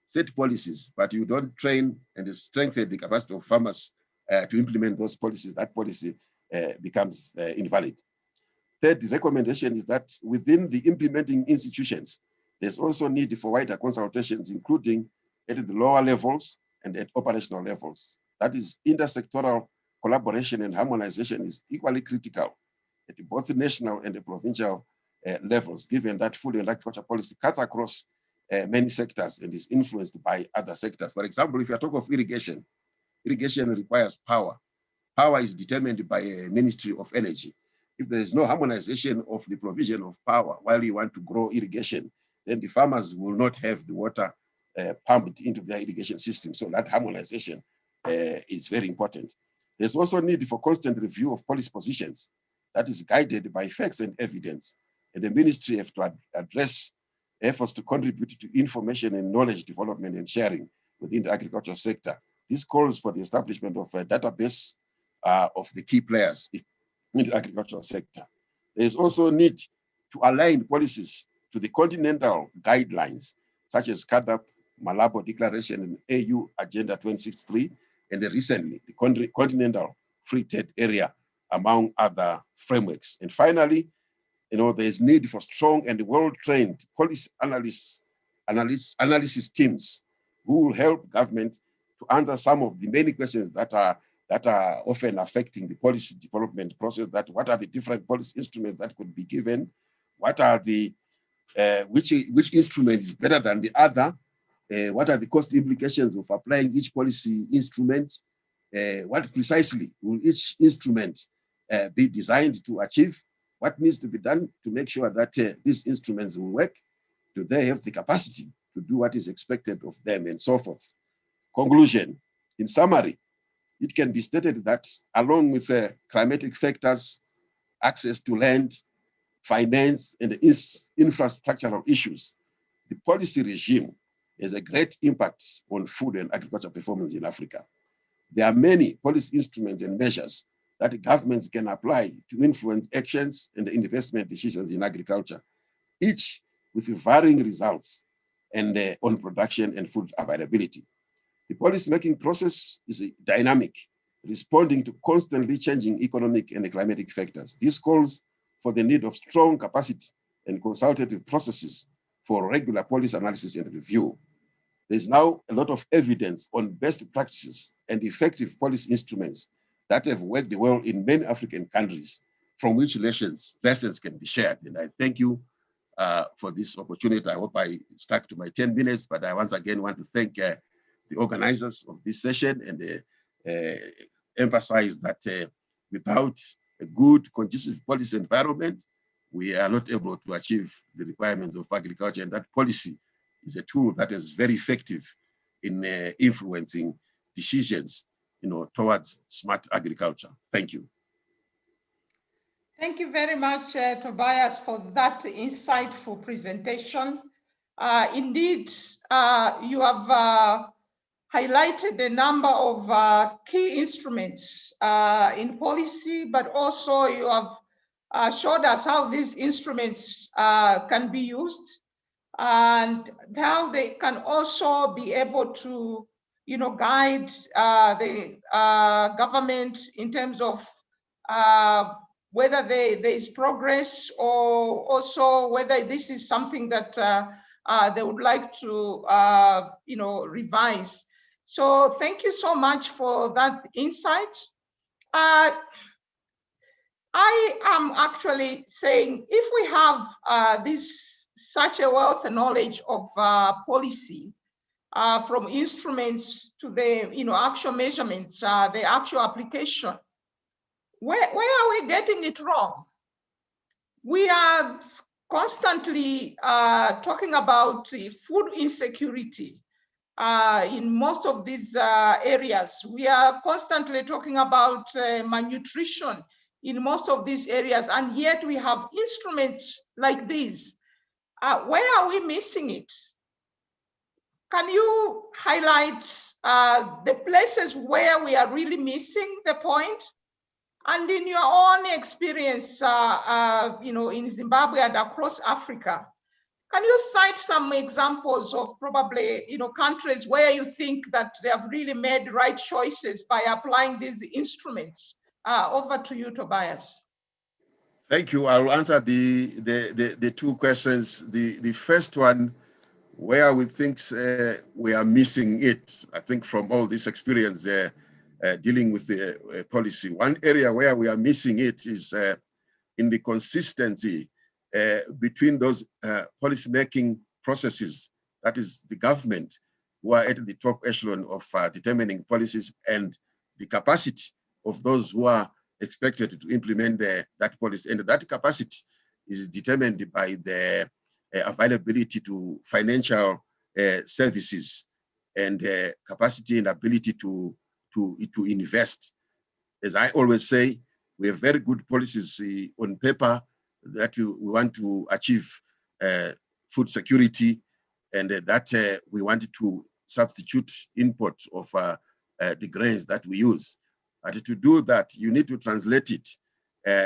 set policies, but you don't train and strengthen the capacity of farmers to implement those policies, that policy becomes invalid. Third recommendation is that within the implementing institutions, there's also need for wider consultations, including at the lower levels and at operational levels. That is, intersectoral collaboration and harmonization is equally critical at both the national and the provincial levels, given that food and agriculture policy cuts across many sectors and is influenced by other sectors. For example, if you talk of irrigation, irrigation requires power. Power is determined by a Ministry of Energy. If there is no harmonization of the provision of power while you want to grow irrigation, then the farmers will not have the water pumped into their irrigation system. So that harmonization is very important. There's also need for constant review of policy positions that is guided by facts and evidence. And the ministry have to address efforts to contribute to information and knowledge development and sharing within the agricultural sector. This calls for the establishment of a database of the key players in the agricultural sector. There is also a need to align policies to the continental guidelines, such as CAADP, Malabo Declaration, and AU Agenda 2063, and recently the Continental Free Trade Area, among other frameworks. And finally, there is need for strong and well-trained policy analysis teams who will help government to answer some of the many questions that are often affecting the policy development process. That what are the different policy instruments that could be given? What are the which instrument is better than the other? What are the cost implications of applying each policy instrument? What precisely will each instrument be designed to achieve? What needs to be done to make sure that these instruments will work? Do they have the capacity to do what is expected of them, and so forth? Conclusion. In summary, it can be stated that along with climatic factors, access to land, finance, and infrastructural issues, the policy regime has a great impact on food and agriculture performance in Africa. There are many policy instruments and measures that governments can apply to influence actions and investment decisions in agriculture, each with varying results and on production and food availability. The policy-making process is dynamic, responding to constantly changing economic and climatic factors. This calls for the need of strong capacity and consultative processes for regular policy analysis and review. There's now a lot of evidence on best practices and effective policy instruments that have worked well in many African countries, from which lessons can be shared. And I thank you for this opportunity. I hope I stuck to my 10 minutes, but I once again want to thank the organizers of this session and emphasize that without a good, conducive policy environment, we are not able to achieve the requirements of agriculture. And that policy is a tool that is very effective in influencing decisions, towards smart agriculture. Thank you. Thank you very much, Tobias, for that insightful presentation. Indeed, you have highlighted a number of key instruments in policy, but also you have showed us how these instruments can be used and how they can also be able to, guide the government in terms of whether there is progress, or also whether this is something that they would like to, revise. So thank you so much for that insight. I am actually saying, if we have such a wealth of knowledge of policy, from instruments to the actual measurements, the actual application, where are we getting it wrong? We are constantly talking about food insecurity in most of these areas. We are constantly talking about malnutrition in most of these areas, and yet we have instruments like these. Where are we missing it? Can you highlight the places where we are really missing the point? And in your own experience, in Zimbabwe and across Africa, can you cite some examples of probably, countries where you think that they have really made right choices by applying these instruments? Over to you, Tobias. Thank you. I'll answer the two questions. The first one, where we think we are missing it, I think from all this experience dealing with the policy. One area where we are missing it is in the consistency between those policy-making processes, that is the government who are at the top echelon of determining policies and the capacity of those who are expected to implement that policy. And that capacity is determined by the availability to financial services and capacity and ability to invest. As I always say, we have very good policies on paper that we want to achieve food security, and that we want to substitute import of the grains that we use. But to do that, you need to translate it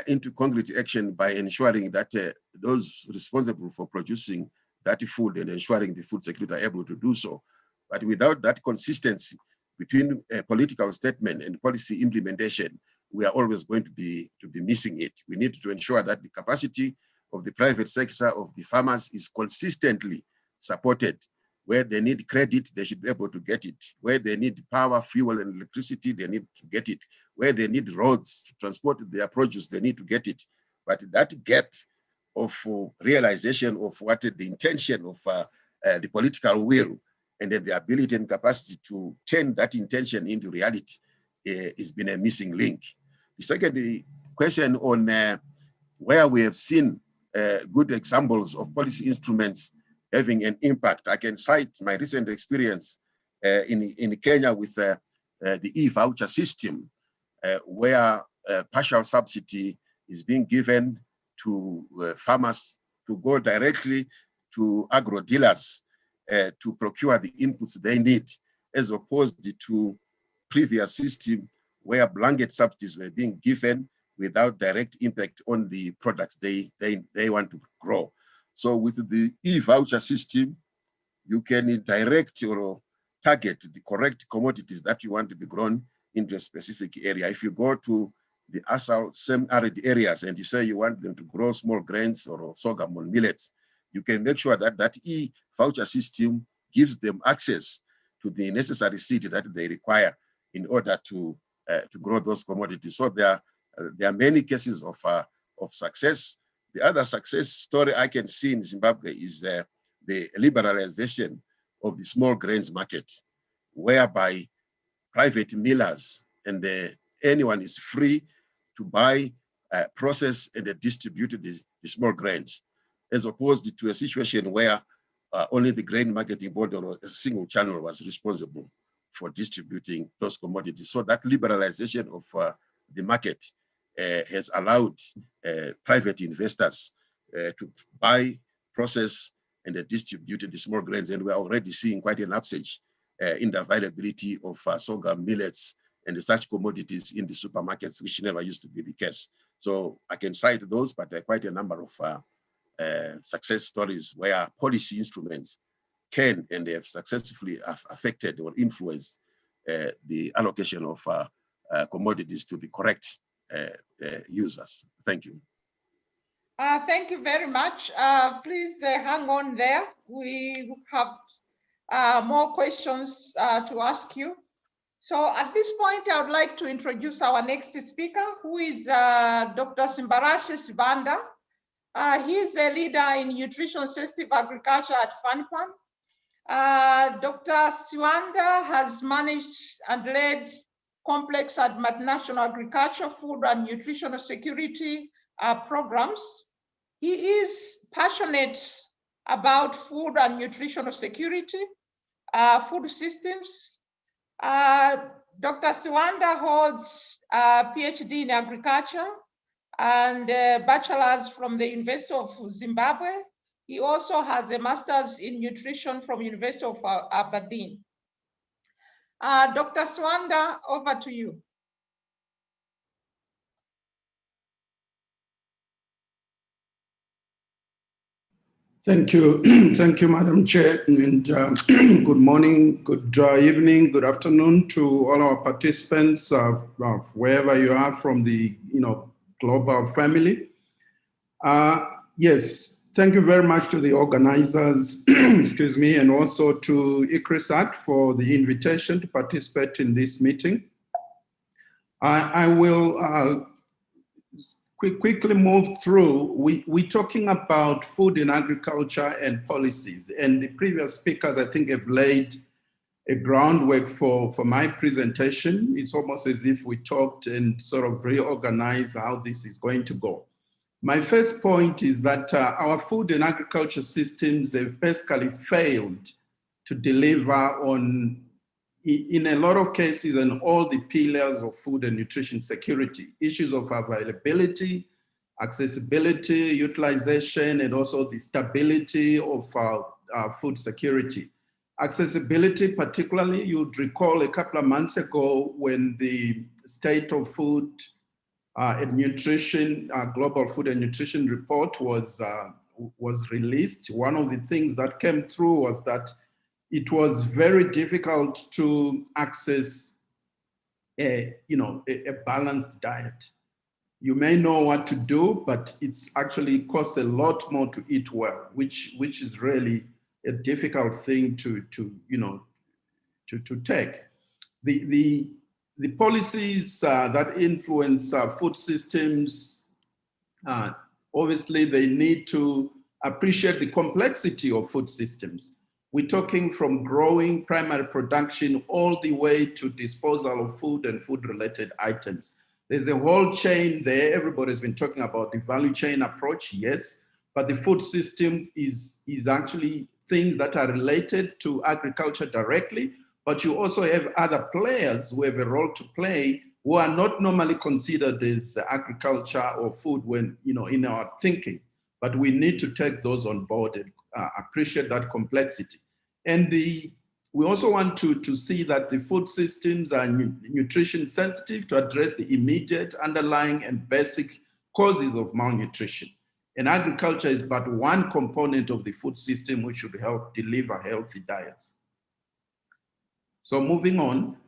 into concrete action by ensuring that those responsible for producing that food and ensuring the food security are able to do so. But without that consistency between political statement and policy implementation, we are always going to be missing it. We need to ensure that the capacity of the private sector, of the farmers, is consistently supported. Where they need credit, they should be able to get it. Where they need power, fuel, and electricity, they need to get it. Where they need roads to transport their produce, they need to get it. But that gap of realization of what the intention of the political will and then the ability and capacity to turn that intention into reality has been a missing link. The second question on where we have seen good examples of policy instruments having an impact, I can cite my recent experience in Kenya with the e-voucher system, where partial subsidy is being given to farmers to go directly to agro dealers to procure the inputs they need, as opposed to previous system where blanket subsidies were being given without direct impact on the products they want to grow. So with the e-voucher system, you can direct or target the correct commodities that you want to be grown into a specific area. If you go to the semi-arid areas and you say you want them to grow small grains or sorghum or millets, you can make sure that that e-voucher system gives them access to the necessary seed that they require in order to grow those commodities. So there are many cases of success. The other success story I can see in Zimbabwe is the liberalization of the small grains market, whereby private millers and anyone is free to buy, process, and distribute the small grains, as opposed to a situation where only the grain marketing board or a single channel was responsible for distributing those commodities. So that liberalization of the market has allowed private investors to buy, process, and distribute the small grains. And we're already seeing quite an upsurge in the availability of sorghum, millets, and such commodities in the supermarkets, which never used to be the case. So I can cite those, but there are quite a number of success stories where policy instruments can and they have successfully affected or influenced the allocation of commodities to the correct users. Thank you. Thank you very much. Please hang on there. We have more questions to ask you. So at this point, I would like to introduce our next speaker, who is Dr. Simbarashe Sibanda. He's a leader in nutrition sensitive agriculture at FANPAN. Dr. Siwanda has managed and led complex and multinational agriculture, food and nutritional security programs. He is passionate about food and nutritional security, food systems. Dr. Siwanda holds a PhD in agriculture and a bachelor's from the University of Zimbabwe. He also has a master's in nutrition from University of Aberdeen. Dr. Siwanda, over to you. Thank you. Thank you, Madam Chair. And good morning, good evening, good afternoon to all our participants wherever you are from the global family. Yes, thank you very much to the organizers, excuse me, and also to ICRISAT for the invitation to participate in this meeting. I will quickly move through. We're talking about food in agriculture and policies, and the previous speakers, I think, have laid groundwork for my presentation. It's almost as if we talked and sort of reorganized how this is going to go. My first point is that our food and agriculture systems have basically failed to deliver on, in a lot of cases, on all the pillars of food and nutrition security, issues of availability, accessibility, utilization, and also the stability of food security. Accessibility, particularly, you'd recall a couple of months ago when the State of Food and Nutrition, Global Food and Nutrition Report was released. One of the things that came through was that it was very difficult to access a balanced diet. You may know what to do, but it's actually costs a lot more to eat well, which is really a difficult thing to take. The policies that influence food systems, obviously they need to appreciate the complexity of food systems. We're talking from growing primary production all the way to disposal of food and food-related items. There's a whole chain there. Everybody's been talking about the value chain approach, yes, but the food system is actually things that are related to agriculture directly, but you also have other players who have a role to play who are not normally considered as agriculture or food when, in our thinking, but we need to take those on board and appreciate that complexity. And we also want to see that the food systems are nutrition sensitive to address the immediate, underlying, and basic causes of malnutrition. And agriculture is but one component of the food system which should help deliver healthy diets. So moving on,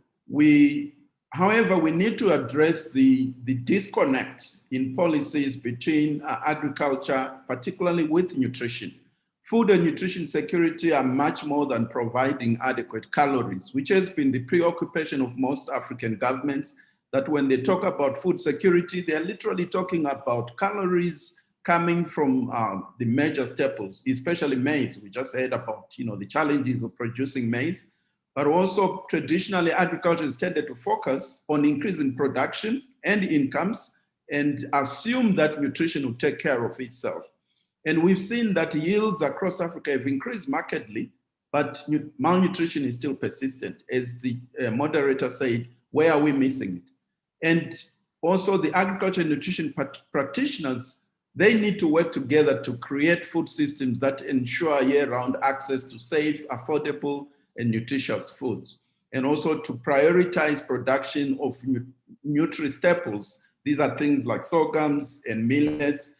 however, we need to address the disconnect in policies between agriculture, particularly with nutrition. Food and nutrition security are much more than providing adequate calories, which has been the preoccupation of most African governments, that when they talk about food security, they're literally talking about calories coming from the major staples, especially maize. We just heard about the challenges of producing maize, but also traditionally agriculture has tended to focus on increasing production and incomes and assume that nutrition will take care of itself. And we've seen that yields across Africa have increased markedly, but malnutrition is still persistent. As the moderator said, where are we missing it? And also the agriculture and nutrition practitioners, they need to work together to create food systems that ensure year-round access to safe, affordable, and nutritious foods, and also to prioritize production of nutri-staples. These are things like sorghums and millets,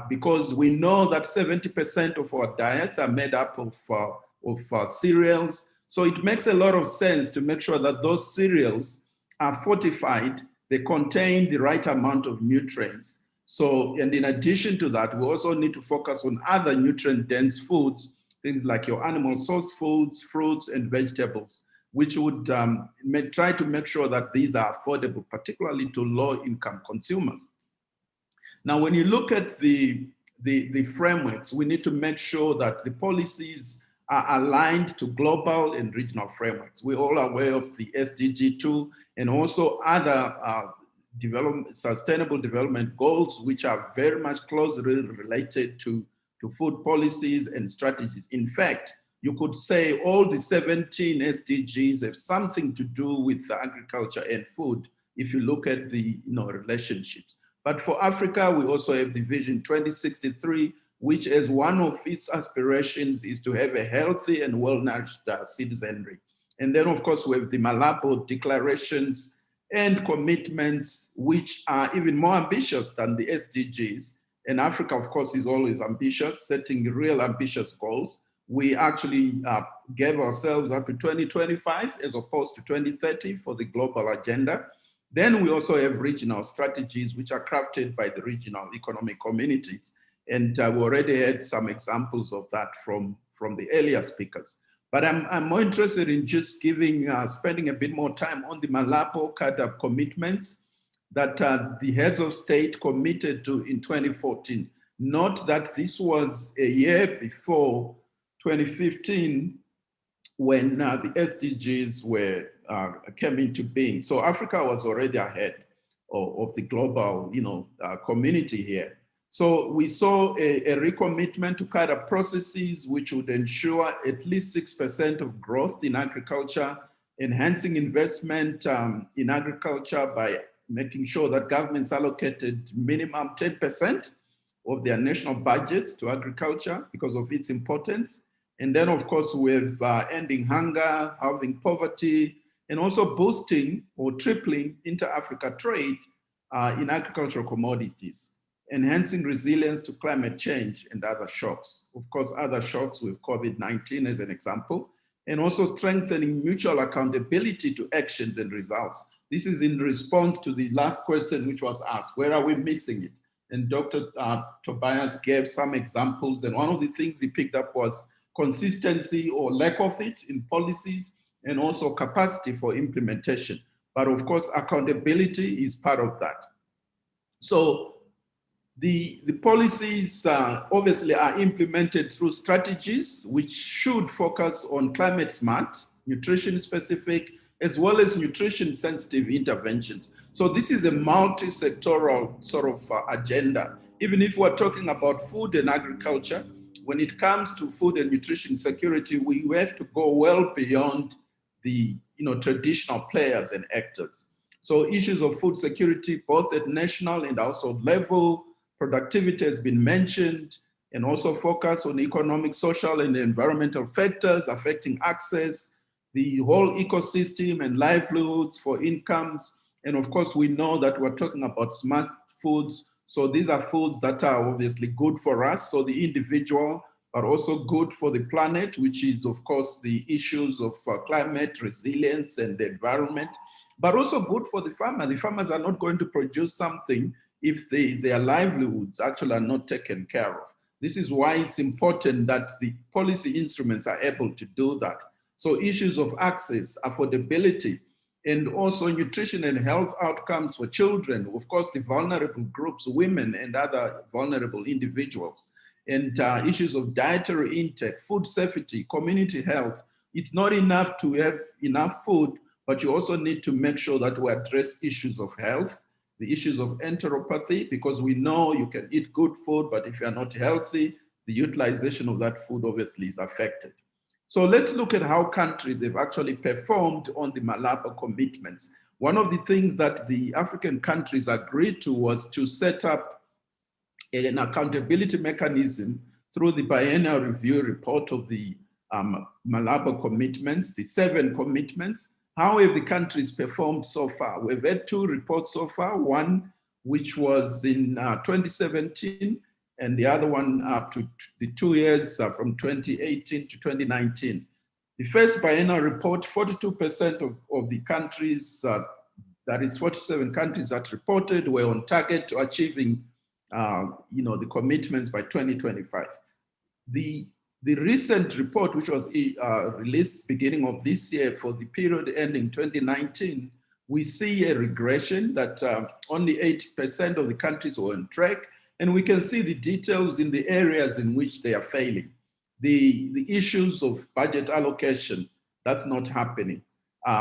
because we know that 70% of our diets are made up of cereals. So it makes a lot of sense to make sure that those cereals are fortified, they contain the right amount of nutrients. So, and in addition to that, we also need to focus on other nutrient-dense foods, things like your animal source foods, fruits, and vegetables, which would try to make sure that these are affordable, particularly to low-income consumers. Now, when you look at the frameworks, we need to make sure that the policies are aligned to global and regional frameworks. We're all aware of the SDG 2 and also other sustainable development goals, which are very much closely related to food policies and strategies. In fact, you could say all the 17 SDGs have something to do with agriculture and food if you look at the relationships. But for Africa, we also have the Vision 2063, which as one of its aspirations is to have a healthy and well-nourished citizenry. And then of course we have the Malabo declarations and commitments, which are even more ambitious than the SDGs. And Africa, of course, is always ambitious, setting real ambitious goals. We actually gave ourselves up to 2025 as opposed to 2030 for the global agenda. Then we also have regional strategies, which are crafted by the regional economic communities. And we already had some examples of that from the earlier speakers. But I'm more interested in just spending a bit more time on the Malabo CAADP commitments that the heads of state committed to in 2014. Note that this was a year before 2015, when the SDGs came into being. So Africa was already ahead of the global, community here. So we saw a recommitment to kind of processes which would ensure at least 6% of growth in agriculture, enhancing investment in agriculture by making sure that governments allocated minimum 10% of their national budgets to agriculture because of its importance. And then, of course, with ending hunger, halving poverty, and also boosting or tripling inter-Africa trade in agricultural commodities, enhancing resilience to climate change and other shocks. Of course, other shocks with COVID-19 as an example, and also strengthening mutual accountability to actions and results. This is in response to the last question which was asked, where are we missing it? And Dr. Tobias gave some examples, and one of the things he picked up was consistency or lack of it in policies, and also capacity for implementation. But of course, accountability is part of that. So the policies obviously are implemented through strategies which should focus on climate smart, nutrition specific, as well as nutrition sensitive interventions. So this is a multi-sectoral sort of agenda. Even if we're talking about food and agriculture, when it comes to food and nutrition security, we have to go well beyond the traditional players and actors. So issues of food security, both at national and household level, productivity has been mentioned, and also focus on economic, social, and environmental factors affecting access, the whole ecosystem and livelihoods for incomes. And of course, we know that we're talking about smart foods. So these are foods that are obviously good for us, so the individual, but also good for the planet, which is of course the issues of climate resilience and the environment, but also good for the farmer. The farmers are not going to produce something if their livelihoods actually are not taken care of. This is why it's important that the policy instruments are able to do that. So issues of access, affordability, and also nutrition and health outcomes for children, of course, the vulnerable groups, women and other vulnerable individuals, and issues of dietary intake, food safety, community health. It's not enough to have enough food, but you also need to make sure that we address issues of health, the issues of enteropathy, because we know you can eat good food, but if you're not healthy, the utilization of that food obviously is affected. So let's look at how countries have actually performed on the Malabo commitments. One of the things that the African countries agreed to was to set up an accountability mechanism through the biennial review report of the Malabo commitments, the 7 commitments. How have the countries performed so far? We've had 2 reports so far, one which was in 2017, and the other one up to the 2 years from 2018 to 2019. The first biennial report, 42% of the countries, that is 47 countries that reported, were on target to achieving the commitments by 2025. The recent report, which was released beginning of this year for the period ending 2019, we see a regression that only 80% of the countries were on track. And we can see the details in the areas in which they are failing. The issues of budget allocation, that's not happening.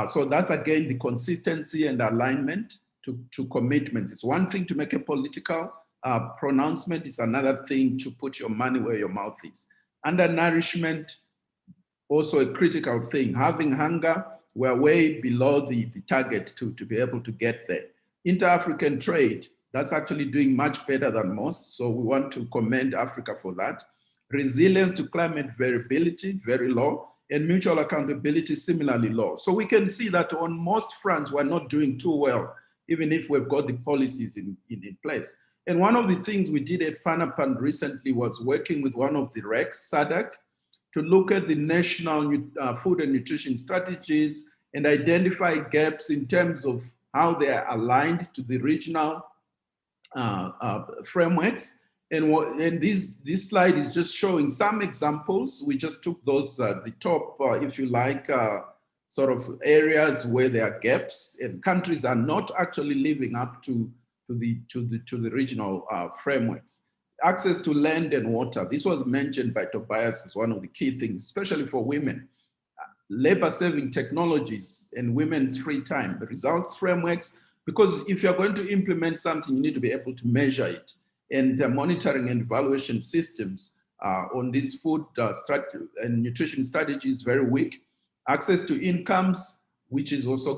So that's again the consistency and alignment to commitments. It's one thing to make a political pronouncement, it's another thing to put your money where your mouth is. Undernourishment, also a critical thing. Having hunger, we're way below the target to be able to get there. Inter-African trade, that's actually doing much better than most. So we want to commend Africa for that. Resilience to climate variability, very low, and mutual accountability, similarly low. So we can see that on most fronts, we're not doing too well, even if we've got the policies in place. And one of the things we did at FANAPAN recently was working with one of the RECs, SADC, to look at the national food and nutrition strategies and identify gaps in terms of how they are aligned to the regional frameworks. And this slide is just showing some examples. We just took those, the top, if you like, sort of areas where there are gaps, and countries are not actually living up to the regional frameworks. Access to land and water. This was mentioned by Tobias as one of the key things, especially for women. labor-saving technologies and women's free time, the results frameworks, because if you're going to implement something, you need to be able to measure it. And the monitoring and evaluation systems on these food and nutrition strategies very weak. Access to incomes, which is also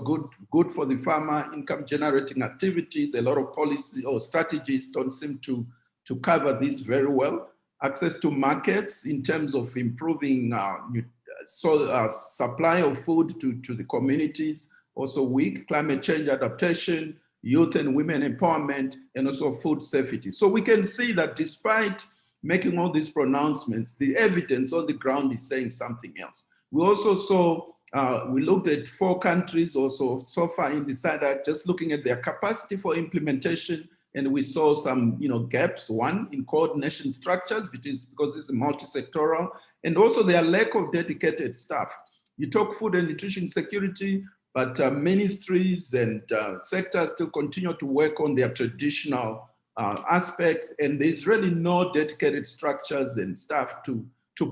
good for the farmer, income generating activities. A lot of policy or strategies don't seem to cover this very well. Access to markets in terms of improving supply of food to the communities, also weak. Climate change adaptation, youth and women empowerment, and also food safety. So we can see that despite making all these pronouncements, the evidence on the ground is saying something else. We also saw, we looked at 4 countries also so far in the SADC, just looking at their capacity for implementation, and we saw some gaps. One, in coordination structures, because it's multi-sectoral, and also their lack of dedicated staff. You talk food and nutrition security, but ministries and sectors still continue to work on their traditional aspects, and there's really no dedicated structures and staff to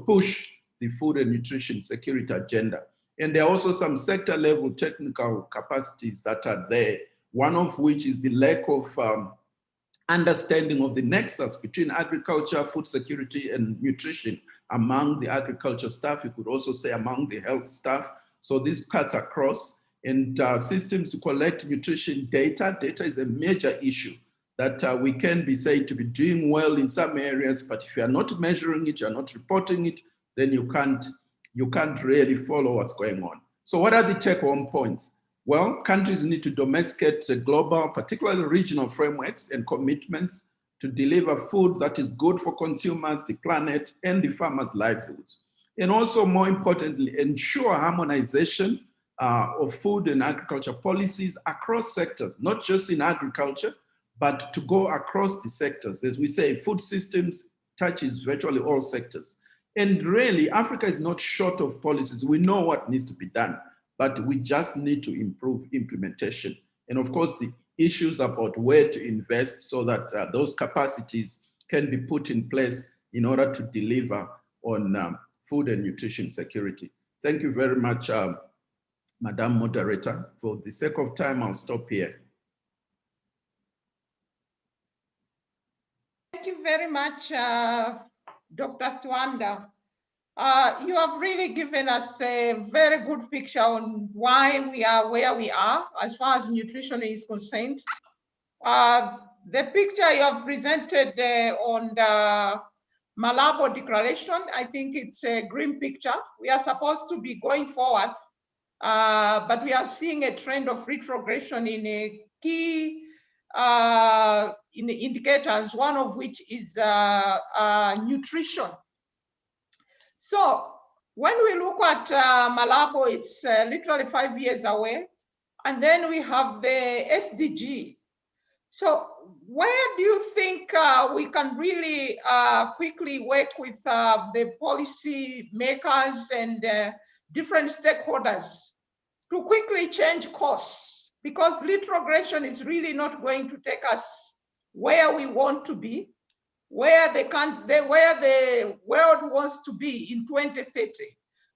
push the food and nutrition security agenda. And there are also some sector level technical capacities that are there, one of which is the lack of understanding of the nexus between agriculture, food security, and nutrition among the agriculture staff. You could also say among the health staff. So this cuts across, and systems to collect nutrition data. Data is a major issue that we can be said to be doing well in some areas, but if you are not measuring it, you're not reporting it, then you can't really follow what's going on. So what are the take-home points? Well, countries need to domesticate the global, particularly regional frameworks and commitments to deliver food that is good for consumers, the planet, and the farmers' livelihoods. And also, more importantly, ensure harmonization of food and agriculture policies across sectors, not just in agriculture, but to go across the sectors. As we say, food systems touches virtually all sectors. And really, Africa is not short of policies. We know what needs to be done, but we just need to improve implementation. And of course, the issues about where to invest so that those capacities can be put in place in order to deliver on food and nutrition security. Thank you very much, Madam Moderator. For the sake of time, I'll stop here. Thank you very much, Dr. Swanda. You have really given us a very good picture on why we are where we are as far as nutrition is concerned. The picture you have presented on the Malabo Declaration, I think it's a grim picture. We are supposed to be going forward, but we are seeing a trend of retrogression in a key in the indicators, one of which is nutrition. So when we look at Malabo, it's literally 5 years away. And then we have the SDG. So where do you think we can really quickly work with the policy makers and different stakeholders to quickly change course? Because retrogression is really not going to take us where we want to be, where the world wants to be in 2030.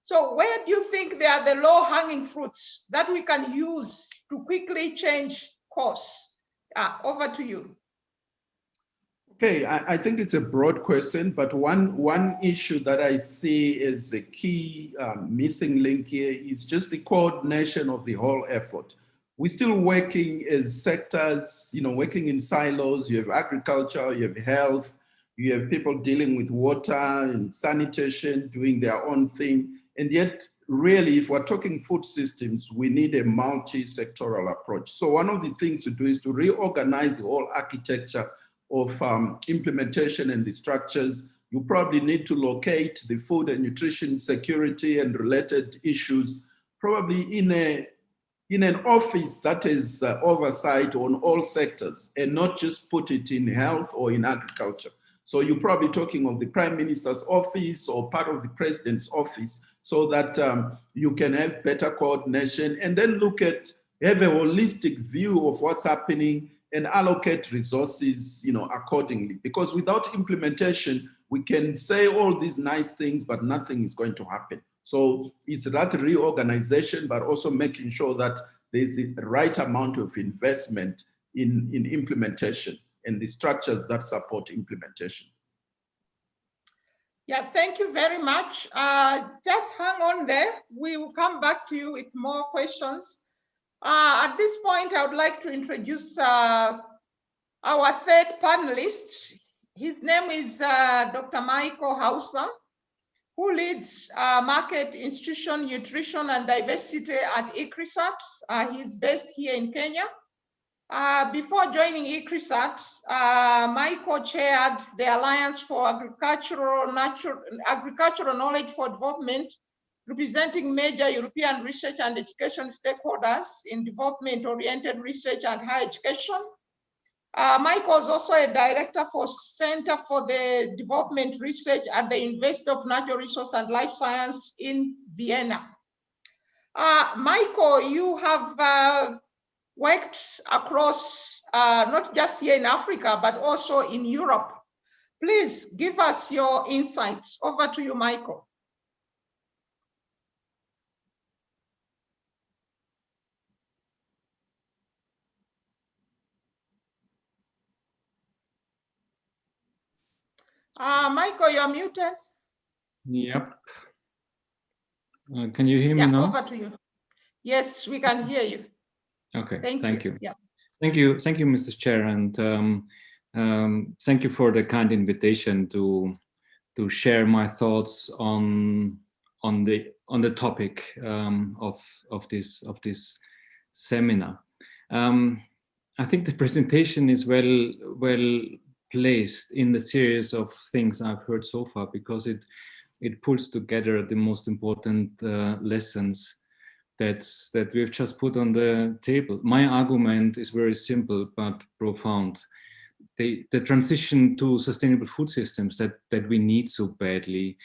So where do you think there are the low-hanging fruits that we can use to quickly change course? Over to you. Okay, I think it's a broad question, but one issue that I see as a key missing link here is just the coordination of the whole effort. We're still working as sectors, working in silos. You have agriculture, you have health, you have people dealing with water and sanitation, doing their own thing. And yet, really, if we're talking food systems, we need a multi-sectoral approach. So one of the things to do is to reorganize the whole architecture of implementation and the structures. You probably need to locate the food and nutrition security and related issues, probably in an office that is oversight on all sectors and not just put it in health or in agriculture. So you're probably talking of the Prime Minister's office or part of the President's office so that you can have better coordination and then have a holistic view of what's happening and allocate resources, accordingly. Because without implementation, we can say all these nice things, but nothing is going to happen. So it's that reorganization, but also making sure that there's the right amount of investment in implementation and the structures that support implementation. Yeah, thank you very much. Just hang on there. We will come back to you with more questions. At this point, I would like to introduce our third panelist. His name is Dr. Michael Hauser, who leads Market Institution Nutrition and Diversity at ICRISAT. He's based here in Kenya. Before joining ICRISAT, Michael chaired the Alliance for Agricultural Knowledge for Development, representing major European research and education stakeholders in development-oriented research and higher education. Michael is also a director for Center for the Development Research at the University of Natural Resource and Life Science in Vienna. Michael, you have worked across, not just here in Africa, but also in Europe. Please give us your insights. Over to you, Michael. Michael, you're muted. Yep. Can you hear me now? Over to you. Yes, we can hear you. Okay, thank you. Yeah. Thank you, Mr. Chair, and thank you for the kind invitation to share my thoughts on the topic of this seminar. I think the presentation is well placed in the series of things I've heard so far, because it pulls together the most important lessons that we've just put on the table. My argument is very simple but profound. The transition to sustainable food systems that we need so badly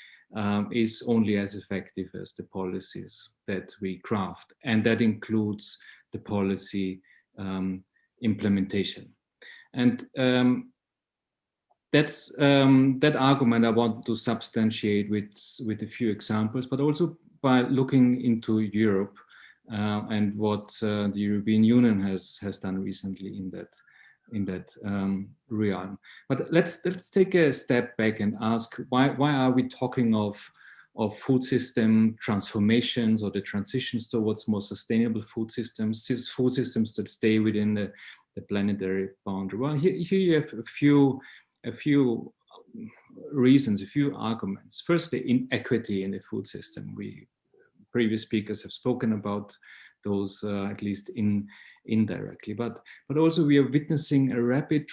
is only as effective as the policies that we craft, and that includes the policy implementation. And that's that argument I want to substantiate with a few examples, but also by looking into Europe and what the European Union has done recently in that realm. But let's take a step back and ask why are we talking of food system transformations or the transitions towards more sustainable food systems that stay within the planetary boundary? Well, here you have a few reasons, a few arguments. First, the inequity in the food system. Previous speakers have spoken about those, at least indirectly, but also we are witnessing a rapid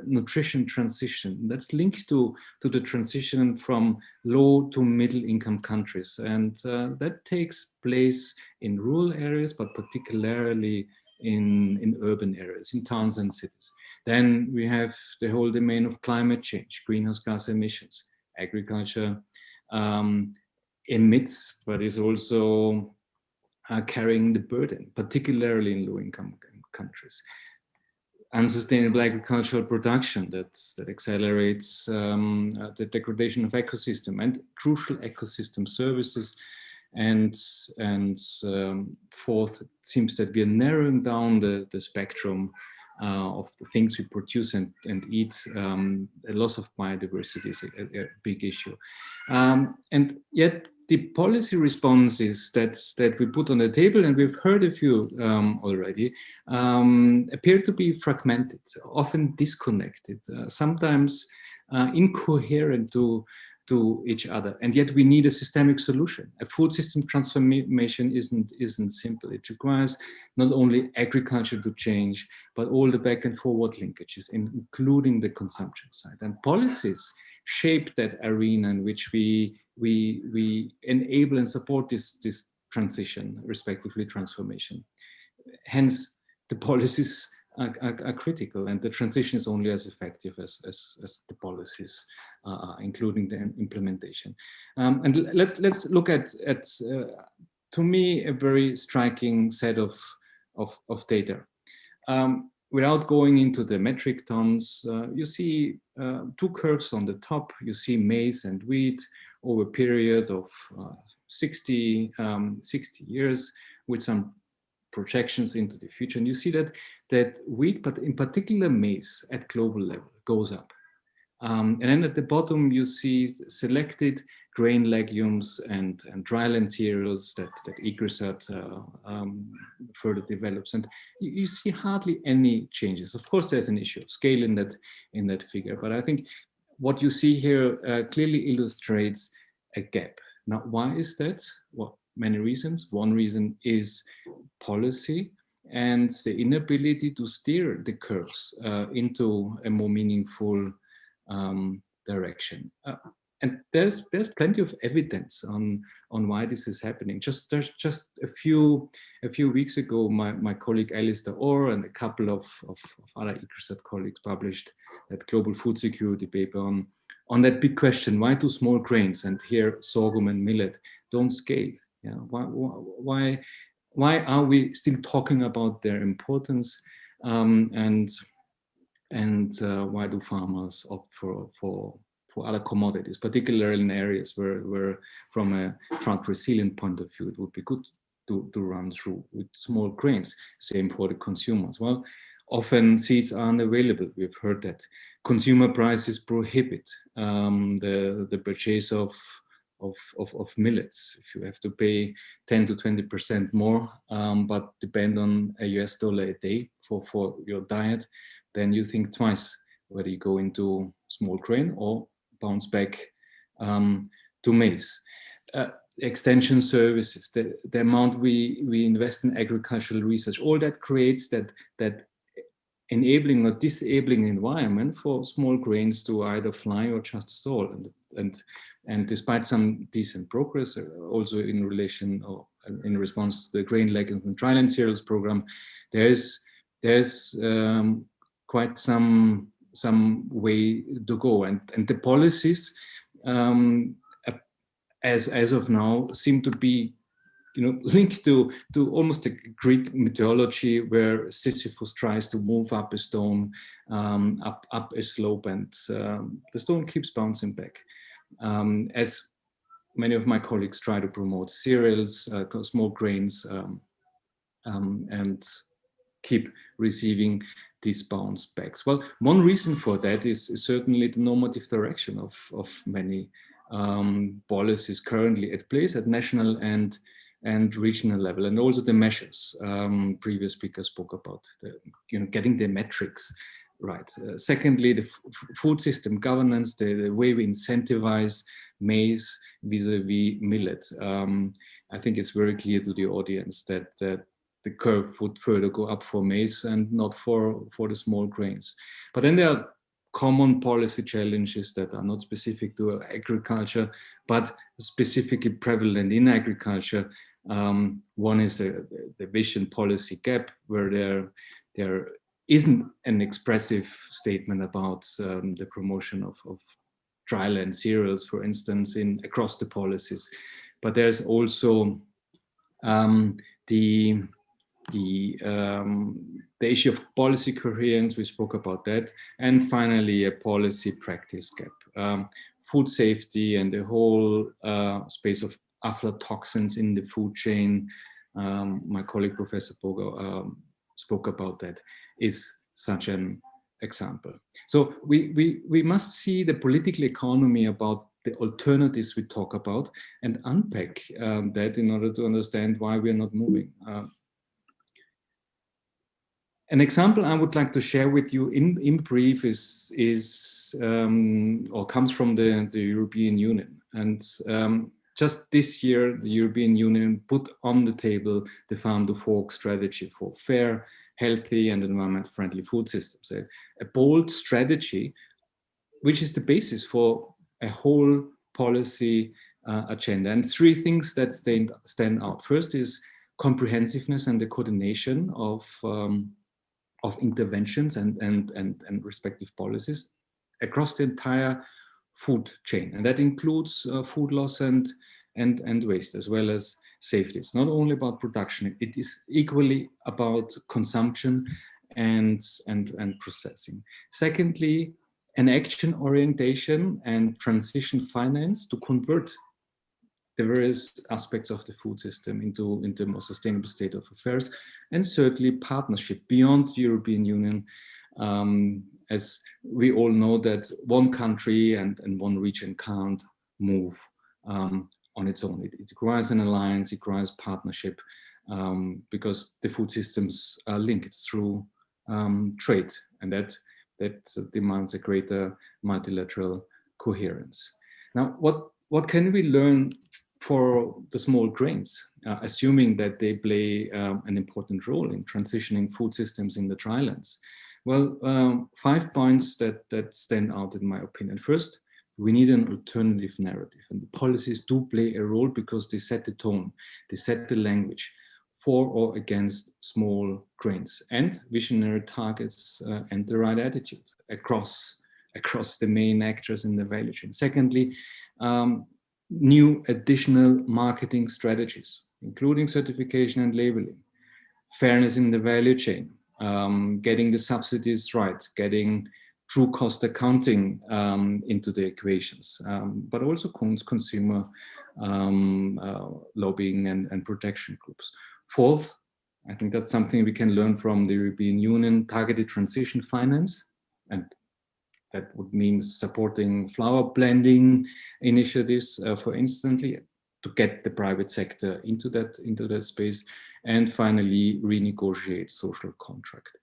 nutrition transition that's linked to the transition from low to middle income countries, and that takes place in rural areas, but particularly in urban areas, in towns and cities. Then we have the whole domain of climate change, greenhouse gas emissions. Agriculture emits, but is also carrying the burden, particularly in low-income countries. Unsustainable agricultural production that accelerates the degradation of ecosystem and crucial ecosystem services. And fourth, it seems that we are narrowing down the spectrum of the things we produce and eat. A loss of biodiversity is a big issue. And yet the policy responses that we put on the table, and we've heard a few already, appear to be fragmented, often disconnected, sometimes incoherent to each other, and yet we need a systemic solution. A food system transformation isn't simple. It requires not only agriculture to change, but all the back and forward linkages, including the consumption side. And policies shape that arena in which we enable and support this transition, respectively transformation. Hence, the policies are critical, and the transition is only as effective as the policies, including the implementation. And let's look at to me, a very striking set of data. Without going into the metric tons, you see two curves on the top. You see maize and wheat over a period of 60 years with some projections into the future. And you see that wheat, but in particular maize at global level, goes up. And then at the bottom, you see selected grain legumes and dryland cereals that ICRISAT further develops. And you see hardly any changes. Of course, there's an issue of scale in that figure. But I think what you see here clearly illustrates a gap. Now, why is that? Well, many reasons. One reason is policy and the inability to steer the curves into a more meaningful direction. And there's plenty of evidence on why this is happening. Just a few weeks ago, my colleague Alistair Orr and a couple of other ICRISAT colleagues published that global food security paper on that big question: why do small grains, and here sorghum and millet, don't scale? Yeah, why are we still talking about their importance? And why do farmers opt for other commodities, particularly in areas where from a drought resilient point of view, it would be good to run through with small grains. Same for the consumers. Well, often seeds aren't available. We've heard that. Consumer prices prohibit the purchase of millets. If you have to pay 10 to 20% more, but depend on a US dollar a day for your diet, then you think twice whether you go into small grain or bounce back to maize. Extension services, the amount we invest in agricultural research, all that creates that enabling or disabling environment for small grains to either fly or just stall. And despite some decent progress, also in relation or in response to the grain legumes and dryland cereals program, there's quite some way to go, and the policies as of now seem to be linked to almost a Greek mythology where Sisyphus tries to move up a stone up a slope, and the stone keeps bouncing back. As many of my colleagues try to promote cereals, small grains, and keep receiving these bounce backs. Well, one reason for that is certainly the normative direction of many policies currently at place at national and regional level, and also the measures previous speakers spoke about, getting the metrics right. Secondly, the food system governance, the way we incentivize maize vis-a-vis millet. I think it's very clear to the audience that the curve would further go up for maize and not for the small grains. But then there are common policy challenges that are not specific to agriculture, but specifically prevalent in agriculture. One is the vision policy gap, where there isn't an expressive statement about the promotion of dryland cereals, for instance, across the policies. But there's also the issue of policy coherence, we spoke about that, and finally a policy practice gap. Food safety and the whole space of aflatoxins in the food chain, my colleague Professor Boger spoke about that, is such an example. So we must see the political economy about the alternatives we talk about and unpack that in order to understand why we are not moving. An example I would like to share with you in brief is or comes from the European Union. And just this year, the European Union put on the table the Farm to Fork strategy for fair, healthy and environment-friendly food systems. A bold strategy, which is the basis for a whole policy agenda. And three things that stand out. First is comprehensiveness and the coordination of interventions and respective policies across the entire food chain. And that includes food loss and waste, as well as safety. It's not only about production, it is equally about consumption and processing. Secondly, an action orientation and transition finance to convert the various aspects of the food system into a more sustainable state of affairs, and certainly partnership beyond the European Union. As we all know that one country and one region can't move on its own. It requires an alliance, it requires partnership, because the food systems are linked through trade, and that demands a greater multilateral coherence. Now, what can we learn for the small grains, assuming that they play an important role in transitioning food systems in the drylands? Well, 5 points that stand out in my opinion. First, we need an alternative narrative, and the policies do play a role because they set the tone, they set the language for or against small grains, and visionary targets and the right attitude across the main actors in the value chain. Secondly, new additional marketing strategies, including certification and labeling, fairness in the value chain, getting the subsidies right, getting true cost accounting into the equations, but also consumer lobbying and protection groups. Fourth, I think that's something we can learn from the European Union, targeted transition finance, and that would mean supporting flour blending initiatives, for instance, to get the private sector into that space. And finally, renegotiate social contracts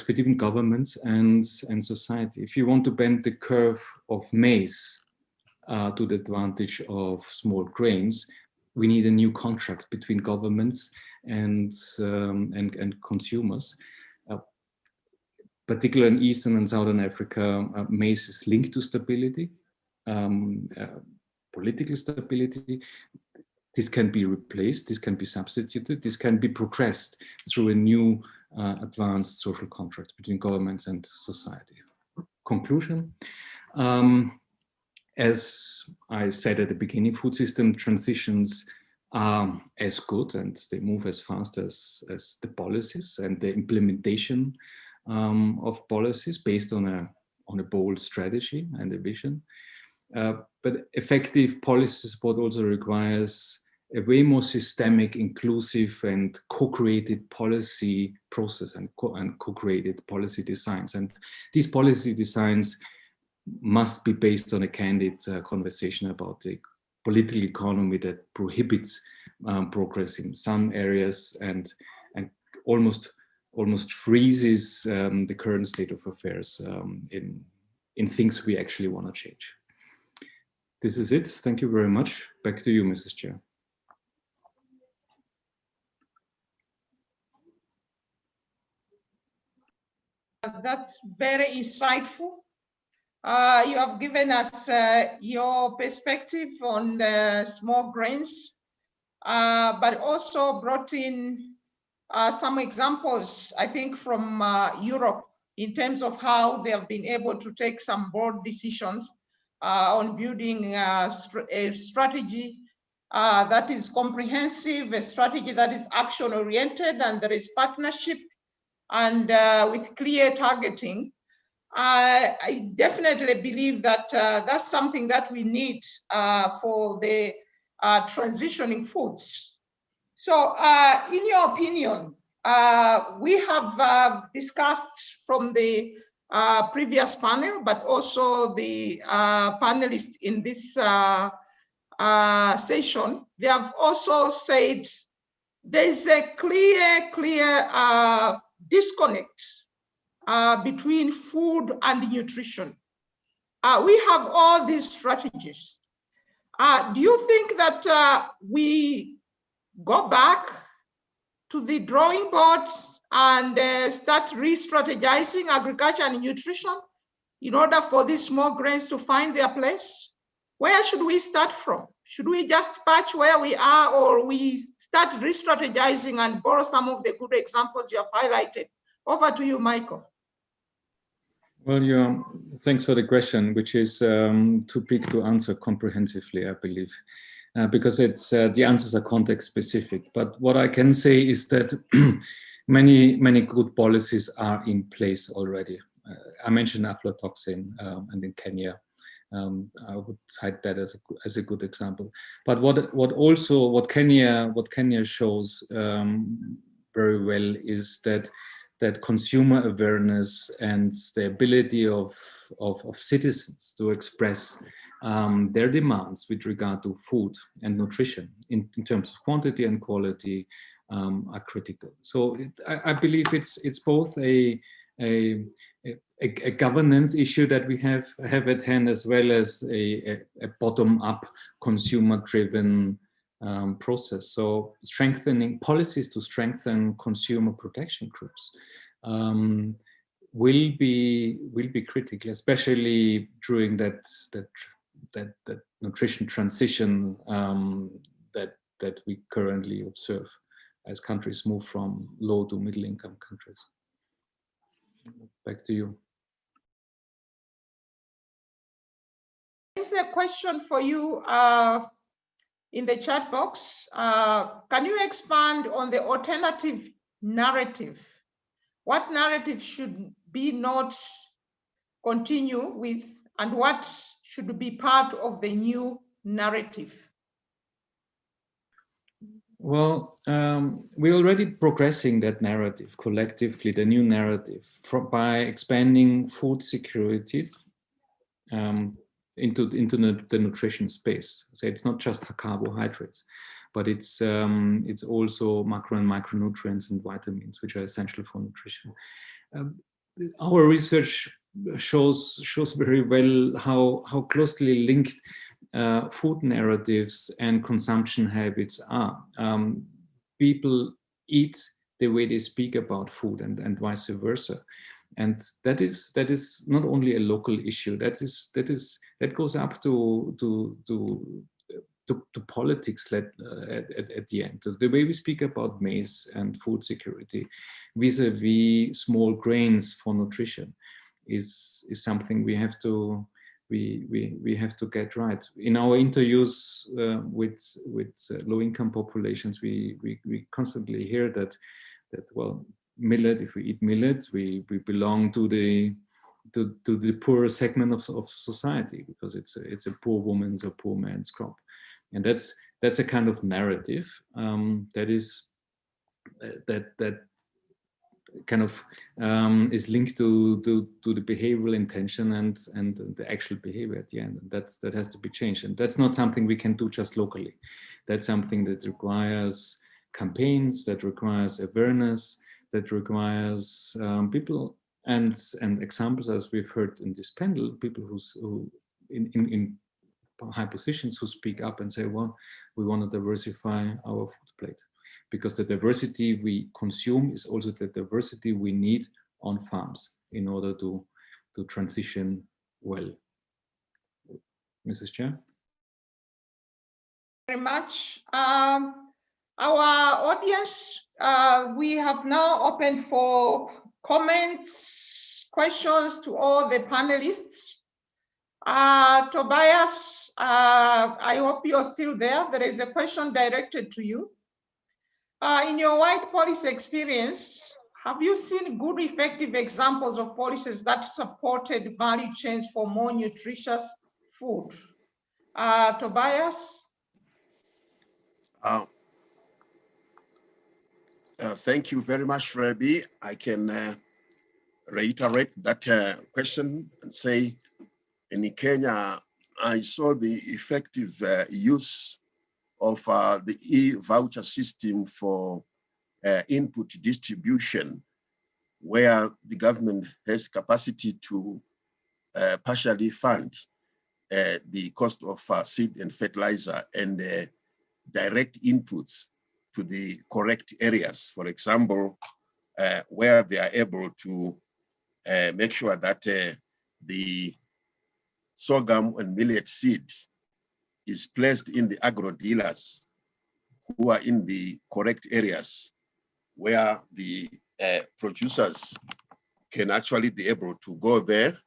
between governments and society. If you want to bend the curve of maize to the advantage of small grains, we need a new contract between governments and consumers. Particularly in Eastern and Southern Africa, maize is linked to stability, political stability. This can be replaced, this can be substituted, this can be progressed through a new advanced social contract between governments and society. Conclusion. As I said at the beginning, food system transitions are as good and they move as fast as the policies and the implementation of policies based on a bold strategy and a vision. But effective policy support also requires a way more systemic, inclusive, and co-created policy process and co-created policy designs. And these policy designs must be based on a candid conversation about the political economy that prohibits progress in some areas and almost freezes the current state of affairs in things we actually want to change. This is it. Thank you very much. Back to you, Mrs. Chair. That's very insightful. You have given us your perspective on small grains, but also brought in some examples, I think, from Europe in terms of how they have been able to take some bold decisions on building a strategy that is comprehensive, a strategy that is action-oriented, and there is partnership and with clear targeting. I definitely believe that that's something that we need for the transitioning foods. So in your opinion, we have discussed from the previous panel, but also the panelists in this session, they have also said there's a clear disconnect between food and nutrition. We have all these strategies. Do you think that we go back to the drawing board and start re-strategizing agriculture and nutrition in order for these small grains to find their place? Where should we start from? Should we just patch where we are, or we start re-strategizing and borrow some of the good examples you have highlighted? Over to you, Michael. Well, thanks for the question, which is too big to answer comprehensively, I believe, because it's the answers are context specific. But what I can say is that many good policies are in place already. I mentioned aflatoxin, and in Kenya, I would cite that as a good example. But what Kenya shows very well is that consumer awareness and the ability of citizens to express their demands with regard to food and nutrition in terms of quantity and quality are critical. So I believe it's both a governance issue that we have at hand, as well as a bottom-up consumer-driven process. So strengthening policies to strengthen consumer protection groups will be critical, especially during that nutrition transition that we currently observe as countries move from low to middle income countries. Back to you. There's a question for you in the chat box. Can you expand on the alternative narrative? What narrative should be not continue with, and what should be part of the new narrative? Well, we're already progressing that narrative collectively, the new narrative, by expanding food security into the nutrition space. So it's not just carbohydrates, but it's also macro and micronutrients and vitamins, which are essential for nutrition. Our research shows very well how closely linked food narratives and consumption habits are. People eat the way they speak about food, and vice versa. And that is not only a local issue. That goes up to politics at the end. The way we speak about maize and food security vis-a-vis small grains for nutrition is something we have to get right. In our interviews with low-income populations, we constantly hear that well, millet, if we eat millet, we belong to the poorer segment of society, because it's a poor woman's or poor man's crop. And that's a kind of narrative that kind of is linked to the behavioral intention and the actual behavior at the end. And that has to be changed. And that's not something we can do just locally. That's something that requires campaigns, that requires awareness, that requires people and examples, as we've heard in this panel, people who in high positions who speak up and say, well, we want to diversify our food plate, because the diversity we consume is also the diversity we need on farms in order to transition well. Mrs. Chair? Very much. Our audience, we have now opened for comments, questions to all the panelists. Tobias, I hope you're still there. There is a question directed to you. In your wide policy experience, have you seen good, effective examples of policies that supported value chains for more nutritious food? Tobias? Thank you very much, Rabi. I can reiterate that question and say, in Kenya, I saw the effective use of the e-voucher system for input distribution, where the government has capacity to partially fund the cost of seed and fertilizer and direct inputs to the correct areas. For example, where they are able to make sure that the sorghum and millet seed is placed in the agro dealers who are in the correct areas, where the producers can actually be able to go there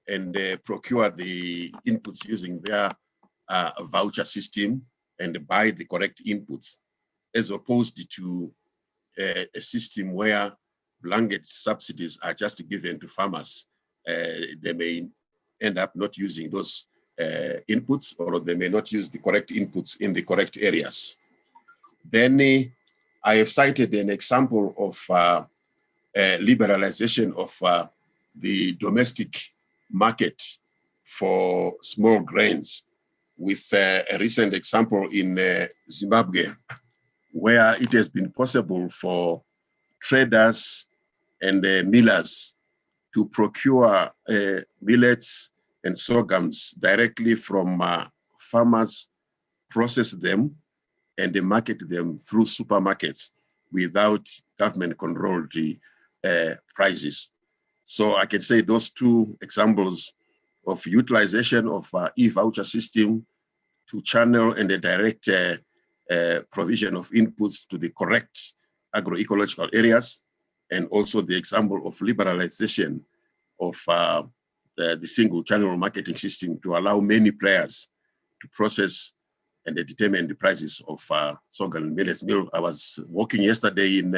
and procure the inputs using their voucher system and buy the correct inputs, as opposed to a system where blanket subsidies are just given to farmers. They may end up not using those inputs, or they may not use the correct inputs in the correct areas. Then I have cited an example of liberalization of the domestic market for small grains, with a recent example in Zimbabwe, where it has been possible for traders and millers to procure millets and sorghums directly from farmers, process them, and they market them through supermarkets without government-controlled prices. So I can say those two examples of utilization of e-voucher system to channel and the direct provision of inputs to the correct agroecological areas, and also the example of liberalization of the single channel marketing system to allow many players to process and determine the prices of sorghum and millets meal. I was walking yesterday in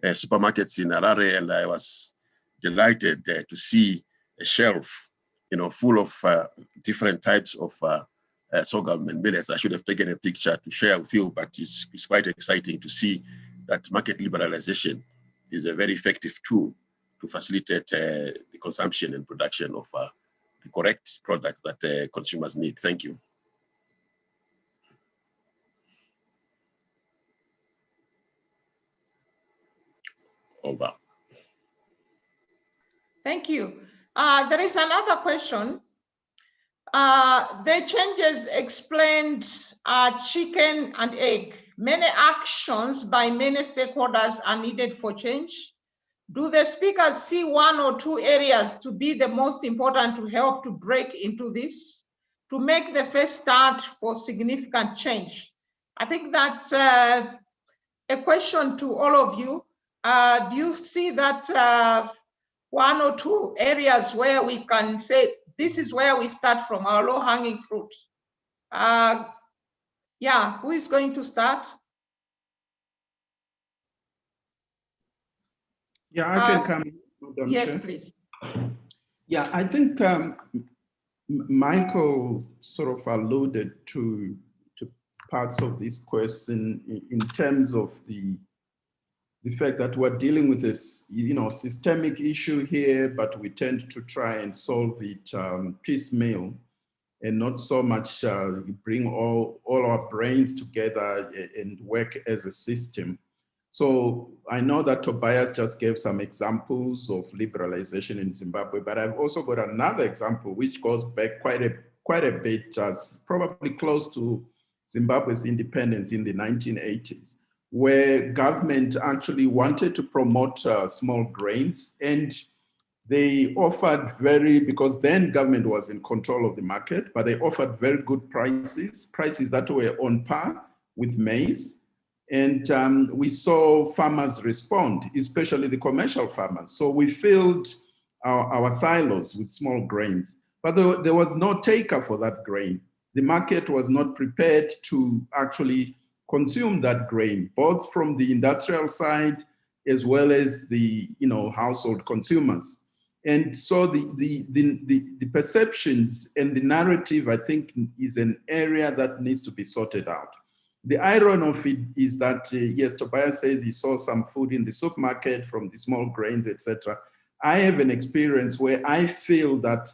supermarkets in Harare, and I was delighted to see a shelf, full of different types of sorghum and millets. I should have taken a picture to share with you, but it's quite exciting to see that market liberalization is a very effective tool to facilitate the consumption and production of the correct products that consumers need. Thank you. Over. Thank you. There is another question. The changes explained are chicken and egg. Many actions by many stakeholders are needed for change. Do the speakers see one or two areas to be the most important to help to break into this, to make the first start for significant change? I think that's a question to all of you. Do you see that one or two areas where we can say, this is where we start from, our low-hanging fruit? Yeah, who is going to start? Yeah, I can come in, Madam Yes, Chair. please. Yeah, I think Michael sort of alluded to parts of this question in terms of the fact that we're dealing with this, systemic issue here, but we tend to try and solve it piecemeal and not so much bring all our brains together and work as a system. So I know that Tobias just gave some examples of liberalization in Zimbabwe, but I've also got another example which goes back quite a bit, probably close to Zimbabwe's independence in the 1980s, where government actually wanted to promote small grains, and they offered because then government was in control of the market, but they offered very good prices that were on par with maize. And we saw farmers respond, especially the commercial farmers. So we filled our silos with small grains, but there was no taker for that grain. The market was not prepared to actually consume that grain, both from the industrial side as well as the household consumers. And so the perceptions and the narrative, I think, is an area that needs to be sorted out. The irony of it is that, yes, Tobias says he saw some food in the supermarket from the small grains, etc. I have an experience where I feel that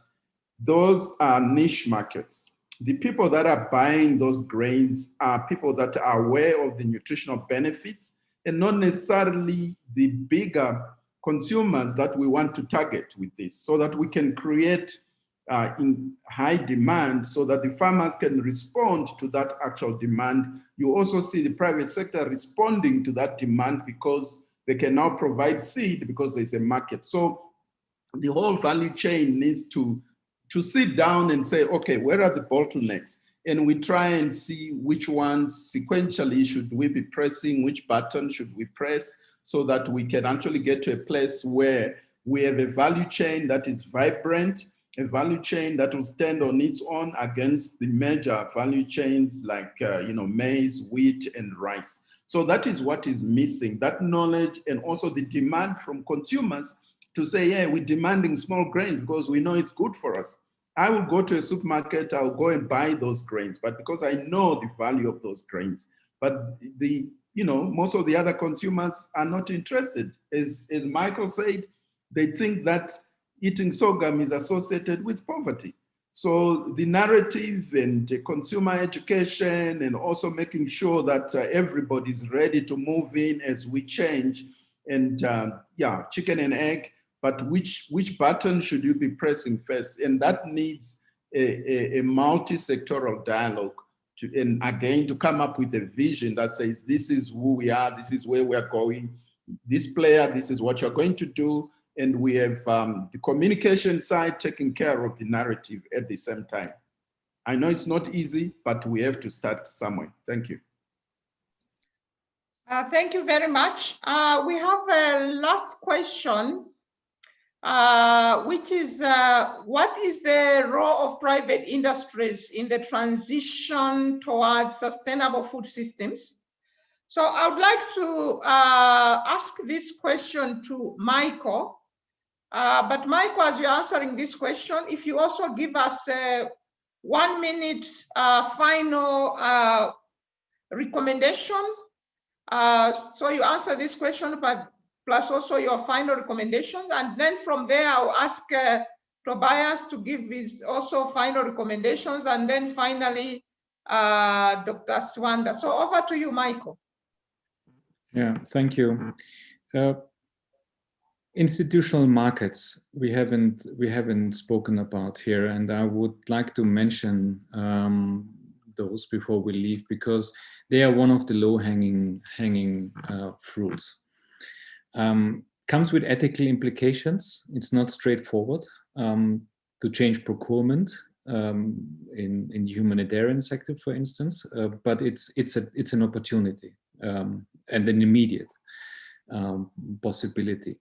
those are niche markets. The people that are buying those grains are people that are aware of the nutritional benefits and not necessarily the bigger consumers that we want to target with this, so that we can create in high demand so that the farmers can respond to that actual demand. You also see the private sector responding to that demand because they can now provide seed because there's a market. So the whole value chain needs to sit down and say, okay, where are the bottlenecks? And we try and see which ones sequentially should we be pressing, which button should we press, so that we can actually get to a place where we have a value chain that is vibrant, a value chain that will stand on its own against the major value chains like maize, wheat, and rice. So that is what is missing, that knowledge, and also the demand from consumers to say, yeah, we're demanding small grains because we know it's good for us. I will go to a supermarket, I'll go and buy those grains, but because I know the value of those grains. But most of the other consumers are not interested. As Michael said, they think that eating sorghum is associated with poverty. So the narrative and consumer education and also making sure that everybody's ready to move in as we change and chicken and egg, but which button should you be pressing first? And that needs a multi-sectoral dialogue and again, to come up with a vision that says, this is who we are, this is where we're going, this player, this is what you're going to do. And we have the communication side taking care of the narrative at the same time. I know it's not easy, but we have to start somewhere. Thank you. Thank you very much. We have a last question, which is, what is the role of private industries in the transition towards sustainable food systems? So I would like to ask this question to Michael. But Michael, as you're answering this question, if you also give us a 1 minute final recommendation. So you answer this question, but plus also your final recommendation. And then from there, I'll ask Tobias to give his also final recommendations. And then finally, Dr. Swanda. So over to you, Michael. Yeah, thank you. Institutional markets we haven't spoken about here, and I would like to mention those before we leave, because they are one of the low-hanging fruits. Comes with ethical implications. It's not straightforward to change procurement in the humanitarian sector, for instance, but it's an opportunity and an immediate possibility.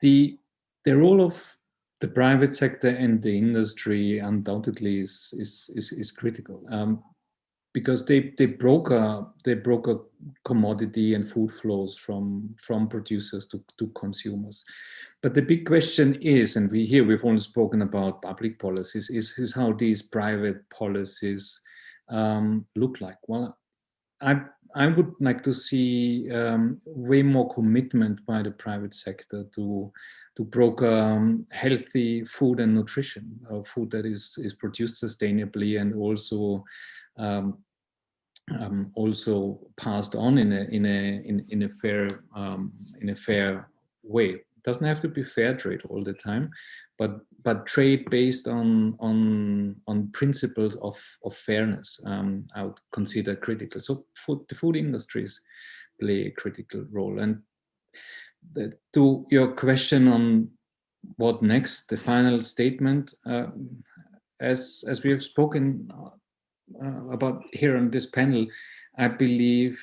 The role of the private sector and the industry undoubtedly is critical, because they broker commodity and food flows from producers to consumers. But the big question is, and we've only spoken about public policies, is how these private policies look like. Well, I would like to see way more commitment by the private sector to broker healthy food and nutrition, food that is produced sustainably and also passed on in a fair way. It doesn't have to be fair trade all the time, but trade based on principles of fairness, I would consider critical. So the food industries play a critical role. And to your question on what next, the final statement, as we have spoken about here on this panel, I believe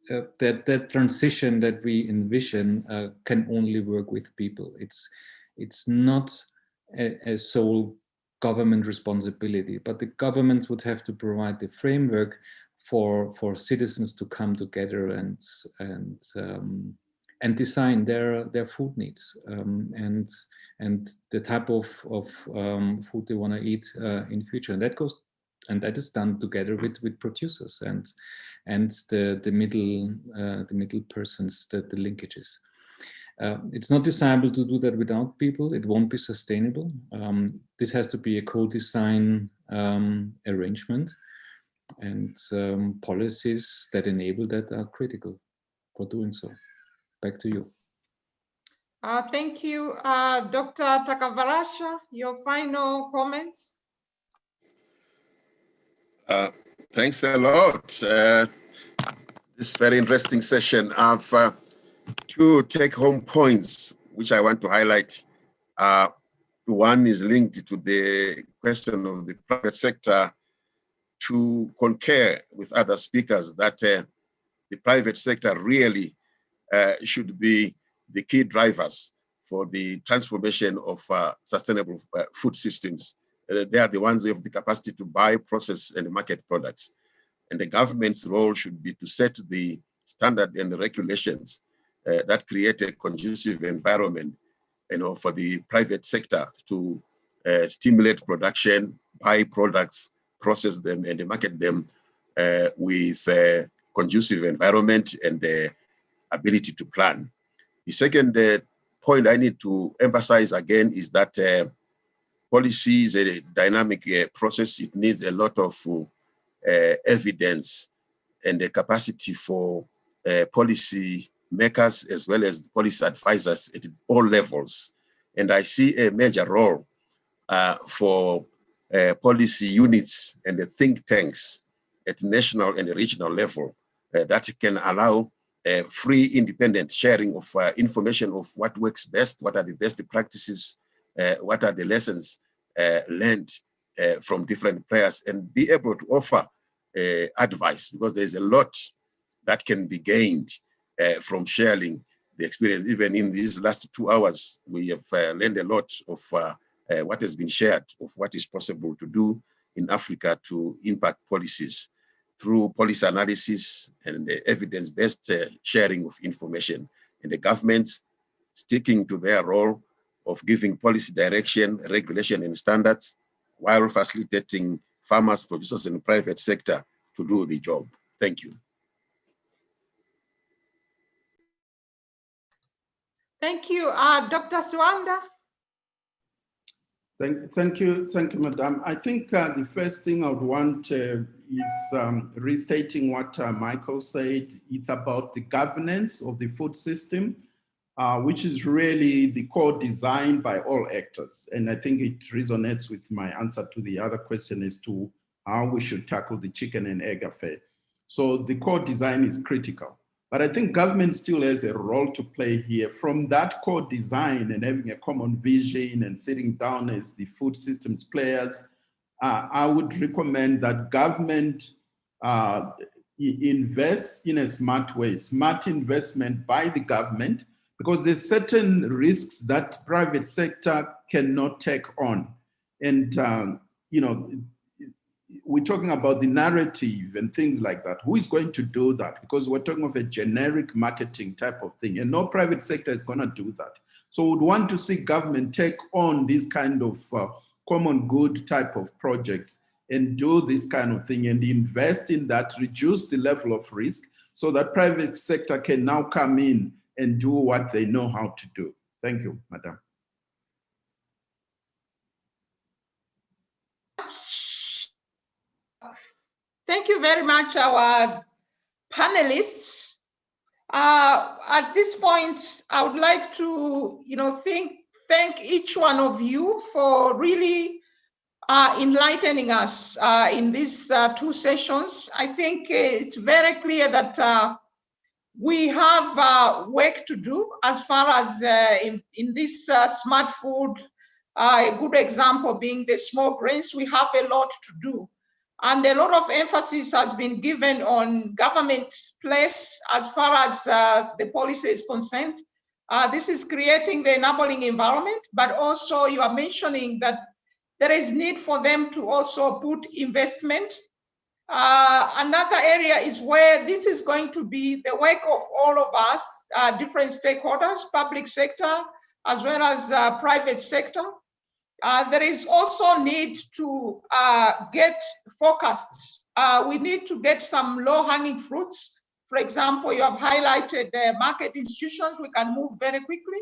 that transition that we envision can only work with people. It's not a sole government responsibility, but the governments would have to provide the framework for citizens to come together and design their food needs and the type of food they want to eat in future. And that is done together with producers and the middle persons, the linkages. It's not desirable to do that without people. It won't be sustainable. This has to be a co-design arrangement, and policies that enable that are critical for doing so. Back to you. Thank you. Dr. Takavarasha, your final comments? Thanks a lot. This very interesting session. I have two take-home points which I want to highlight. One is linked to the question of the private sector, to concur with other speakers that the private sector really should be the key drivers for the transformation of sustainable food systems. They are the ones who have the capacity to buy, process, and market products. And the government's role should be to set the standard and the regulations that create a conducive environment, for the private sector to stimulate production, buy products, process them, and market them with a conducive environment and the ability to plan. The second point I need to emphasize again is that policy is a dynamic process. It needs a lot of evidence and the capacity for policy makers as well as policy advisors at all levels. And I see a major role for policy units and the think tanks at national and regional level that can allow free, independent sharing of information of what works best, what are the best practices, what are the lessons learned from different players, and be able to offer advice, because there's a lot that can be gained from sharing the experience. Even in these last 2 hours, we have learned a lot of what has been shared, of what is possible to do in Africa to impact policies through policy analysis and evidence-based sharing of information. And the governments sticking to their role of giving policy direction, regulation, and standards, while facilitating farmers, producers, and the private sector to do the job. Thank you. Thank you. Dr. Swanda. Thank you, Madam. I think the first thing I would want is restating what Michael said. It's about the governance of the food system, which is really the core design by all actors. And I think it resonates with my answer to the other question as to how we should tackle the chicken and egg affair. So the core design is critical. But I think government still has a role to play here. From that core design and having a common vision and sitting down as the food systems players, I would recommend that government invest in a smart way, smart investment by the government, because there's certain risks that private sector cannot take on. And, you know, we're talking about the narrative and things like that. Who is going to do that? Because we're talking of a generic marketing type of thing, and no private sector is going to do that. So we'd want to see government take on this kind of common good type of projects and do this kind of thing and invest in that, reduce the level of risk so that private sector can now come in and do what they know how to do. Thank you, Madam. Thank you very much, our panelists. At this point, I would like to, thank each one of you for really enlightening us in these 2 sessions. I think it's very clear that we have work to do as far as in this smart food, a good example being the small grains. We have a lot to do. And a lot of emphasis has been given on government place as far as the policy is concerned. This is creating the enabling environment, but also you are mentioning that there is need for them to also put investment. Another area is where this is going to be the work of all of us, different stakeholders, public sector, as well as private sector. There is also need to get focused. We need to get some low-hanging fruits. For example, you have highlighted the market institutions. We can move very quickly,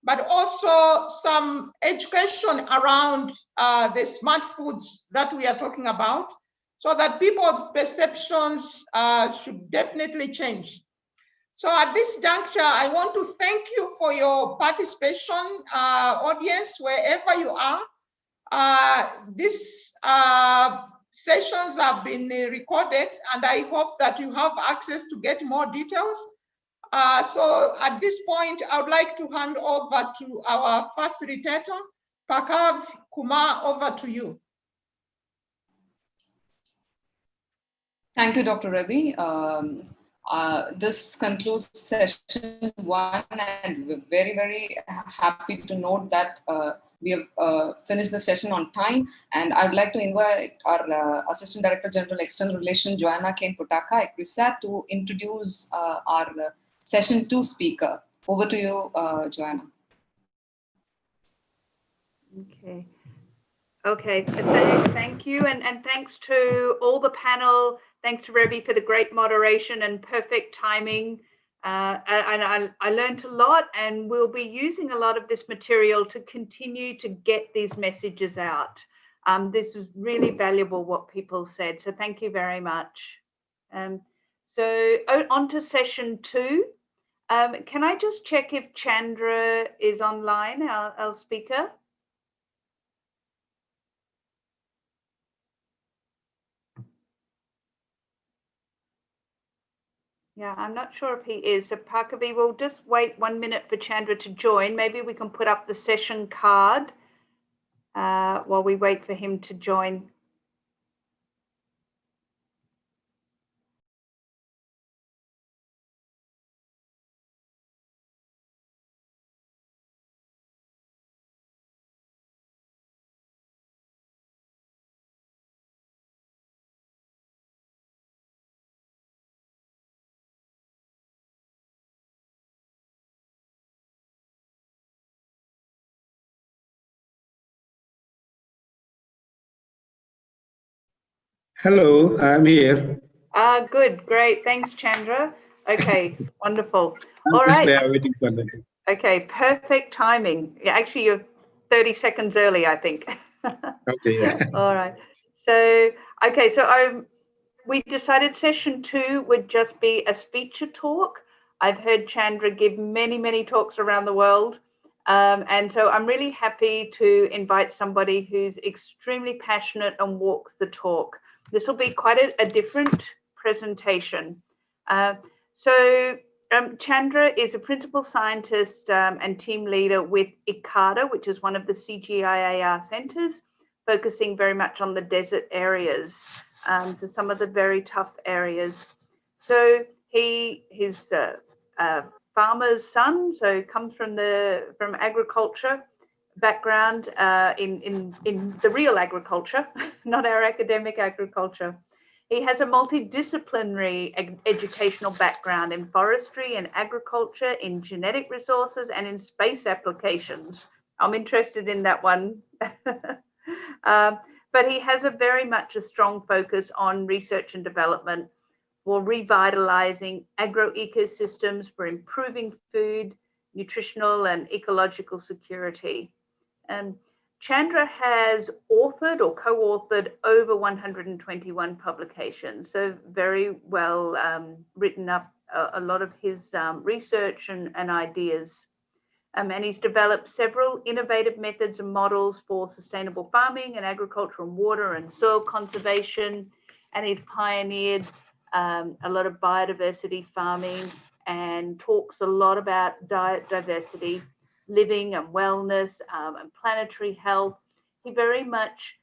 but also some education around the smart foods that we are talking about, so that people's perceptions should definitely change. So at this juncture, I want to thank you for your participation, audience, wherever you are. These sessions have been recorded, and I hope that you have access to get more details. So at this point, I would like to hand over to our facilitator, Pakav Kumar, over to you. Thank you, Dr. Ravi. This concludes session 1, and we're very, very happy to note that we have finished the session on time. And I would like to invite our Assistant Director General External Relations, Joanna Kane Putaka, ECRISAT, to introduce our session 2 speaker. Over to you, Joanna. Okay. Okay, thank you, and thanks to all the panel. Thanks to Rebi for the great moderation and perfect timing. And I learned a lot, and we'll be using a lot of this material to continue to get these messages out. This was really valuable what people said, so thank you very much. So on to session 2. Can I just check if Chandra is online, our speaker? Yeah, I'm not sure if he is. So Parkavi, we'll just wait 1 minute for Chandra to join. Maybe we can put up the session card while we wait for him to join. Hello, I'm here. Good, great. Thanks, Chandra. Okay, wonderful. I'm All right. waiting for that. Okay, perfect timing. Yeah, actually, you're 30 seconds early, I think. Okay, yeah. All right. So, okay, so we decided session 2 would just be a speecher talk. I've heard Chandra give many, many talks around the world. And so I'm really happy to invite somebody who's extremely passionate and walks the talk. This will be quite a different presentation. Chandra is a principal scientist and team leader with ICADA, which is one of the CGIAR centers, focusing very much on the desert areas. So some of the very tough areas. So he's a farmer's son, so comes from agriculture background in the real agriculture, not our academic agriculture. He has a multidisciplinary educational background in forestry and agriculture, in genetic resources, and in space applications. I'm interested in that one. But he has a very much a strong focus on research and development for revitalizing agroecosystems, for improving food, nutritional and ecological security. Chandra has authored or co-authored over 121 publications, so very well written up a lot of his research and ideas. And he's developed several innovative methods and models for sustainable farming and agriculture and water and soil conservation. And he's pioneered a lot of biodiversity farming and talks a lot about diet diversity, living and wellness and planetary health. He very much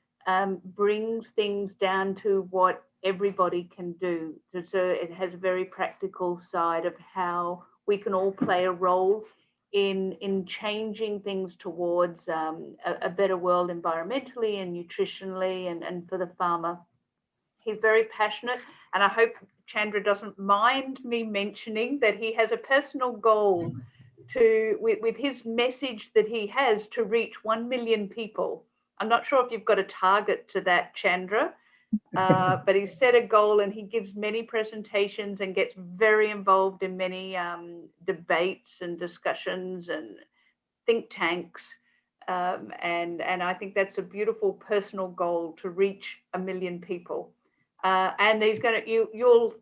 brings things down to what everybody can do. So it has a very practical side of how we can all play a role in changing things towards a better world environmentally and nutritionally and for the farmer. He's very passionate, and I hope Chandra doesn't mind me mentioning that he has a personal goal with his message that he has to reach 1 million people. I'm not sure if you've got a target to that, Chandra, but he's set a goal and he gives many presentations and gets very involved in many debates and discussions and think tanks. And I think that's a beautiful personal goal to reach 1 million people. And he's going to, you'll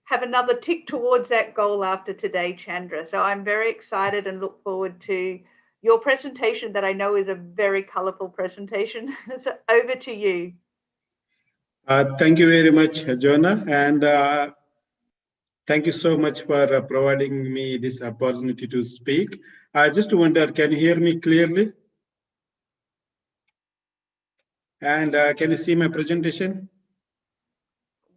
have another tick towards that goal after today, Chandra. So I'm very excited and look forward to your presentation that I know is a very colorful presentation. So over to you. Thank you very much, Jonah. And thank you so much for providing me this opportunity to speak. I just wonder, can you hear me clearly? And can you see my presentation?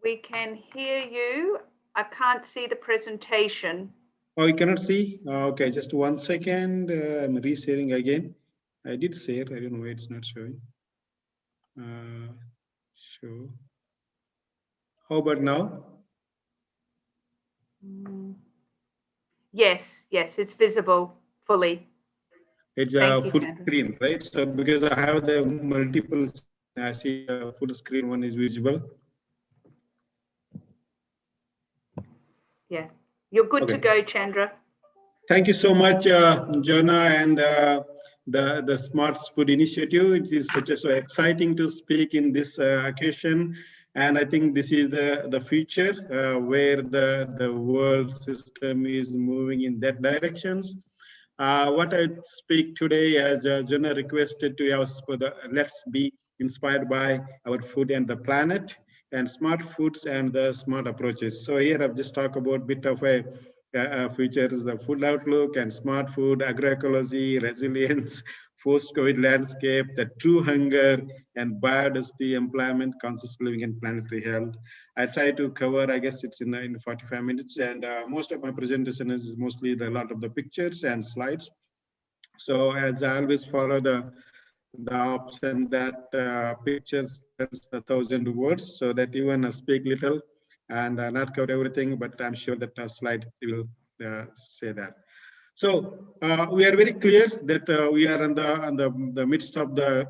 We can hear you. I can't see the presentation. Oh, you cannot see? Okay, just 1 second. I'm resharing again. I did share. I don't know why it's not showing. Show. How about now? Yes, it's visible fully. It's Thank a you, full Chandra. screen, right? So because I have the multiple, I see the full screen one is visible. Yeah, you're good to Okay. go, Chandra. Thank you so much, Jonah, and the Smart Food Initiative. It is such a so exciting to speak in this occasion, and I think this is the future where the world system is moving in that directions. What I speak today, as Jonah requested to us for the let's be inspired by our food and the planet, and smart foods and the smart approaches. So here I've just talked about a bit of a features, the food outlook and smart food, agroecology, resilience, post-COVID landscape, the true hunger and biodiversity, employment, conscious living and planetary health. I try to cover, I guess it's in 45 minutes, and most of my presentation is mostly a lot of the pictures and slides. So as I always follow the option that pictures tells 1,000 words, so that even speak little and not cover everything, but I'm sure that a slide will say that. So we are very clear that we are on the midst of the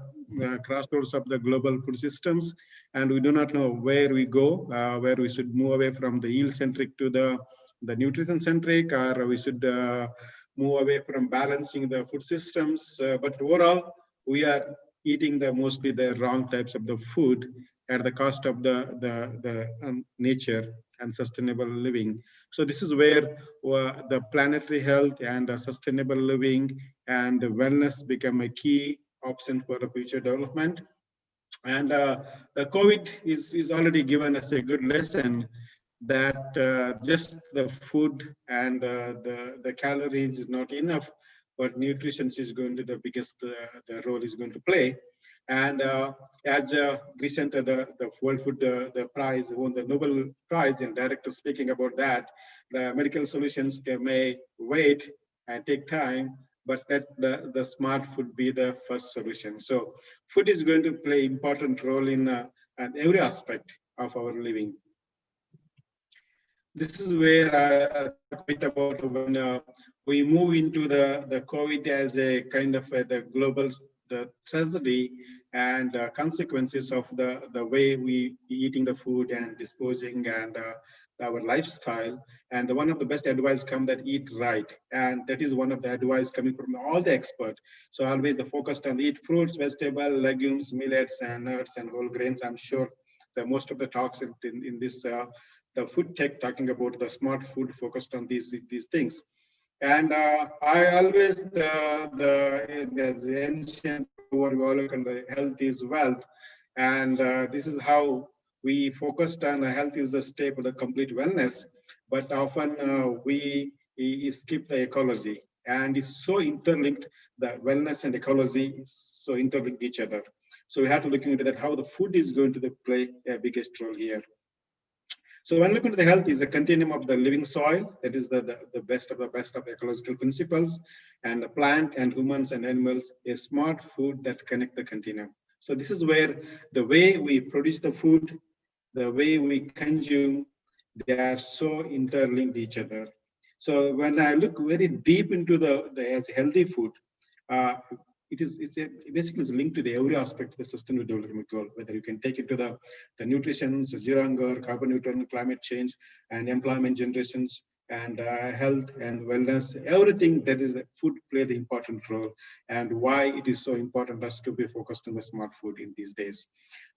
crossroads of the global food systems, and we do not know where we go, where we should move away from the yield-centric to the nutrition-centric, or we should move away from balancing the food systems. But overall, we are eating mostly the wrong types of the food at the cost of the nature and sustainable living. So this is where the planetary health and sustainable living and wellness become a key option for the future development. And the COVID is already given us a good lesson that just the food and the calories is not enough, but nutrition is going to the biggest the role is going to play. And as recent the World Food the prize won the Nobel Prize, and director speaking about that, the medical solutions may wait and take time, but let the smart food be the first solution. So food is going to play important role in every aspect of our living. This is where I talk a bit about when we move into the COVID as a kind of the global the tragedy and consequences of the way we eating the food and disposing and our lifestyle. And one of the best advice come that eat right, and that is one of the advice coming from all the experts. So always the focus on eat fruits, vegetables, legumes, millets, and nuts and whole grains. I'm sure that most of the talks in this the Foodtec talking about the smart food focused on these things. And I always the ancient word health is wealth, and this is how we focused on health is the step of the complete wellness. But often we skip the ecology, and it's so interlinked. The wellness and ecology is so interlinked each other. So we have to look into that how the food is going to play a biggest role here. So when looking at the health is a continuum of the living soil, that is the best of the ecological principles, and the plant and humans and animals, a smart food that connect the continuum. So this is where the way we produce the food, the way we consume, they are so interlinked each other. So when I look very deep into as healthy food, basically is linked to the every aspect of the sustainable development goal, whether you can take it to the nutrition, zero hunger, carbon neutral, climate change, and employment generations, and health and wellness, everything that is food play the important role, and why it is so important us to be focused on the smart food in these days.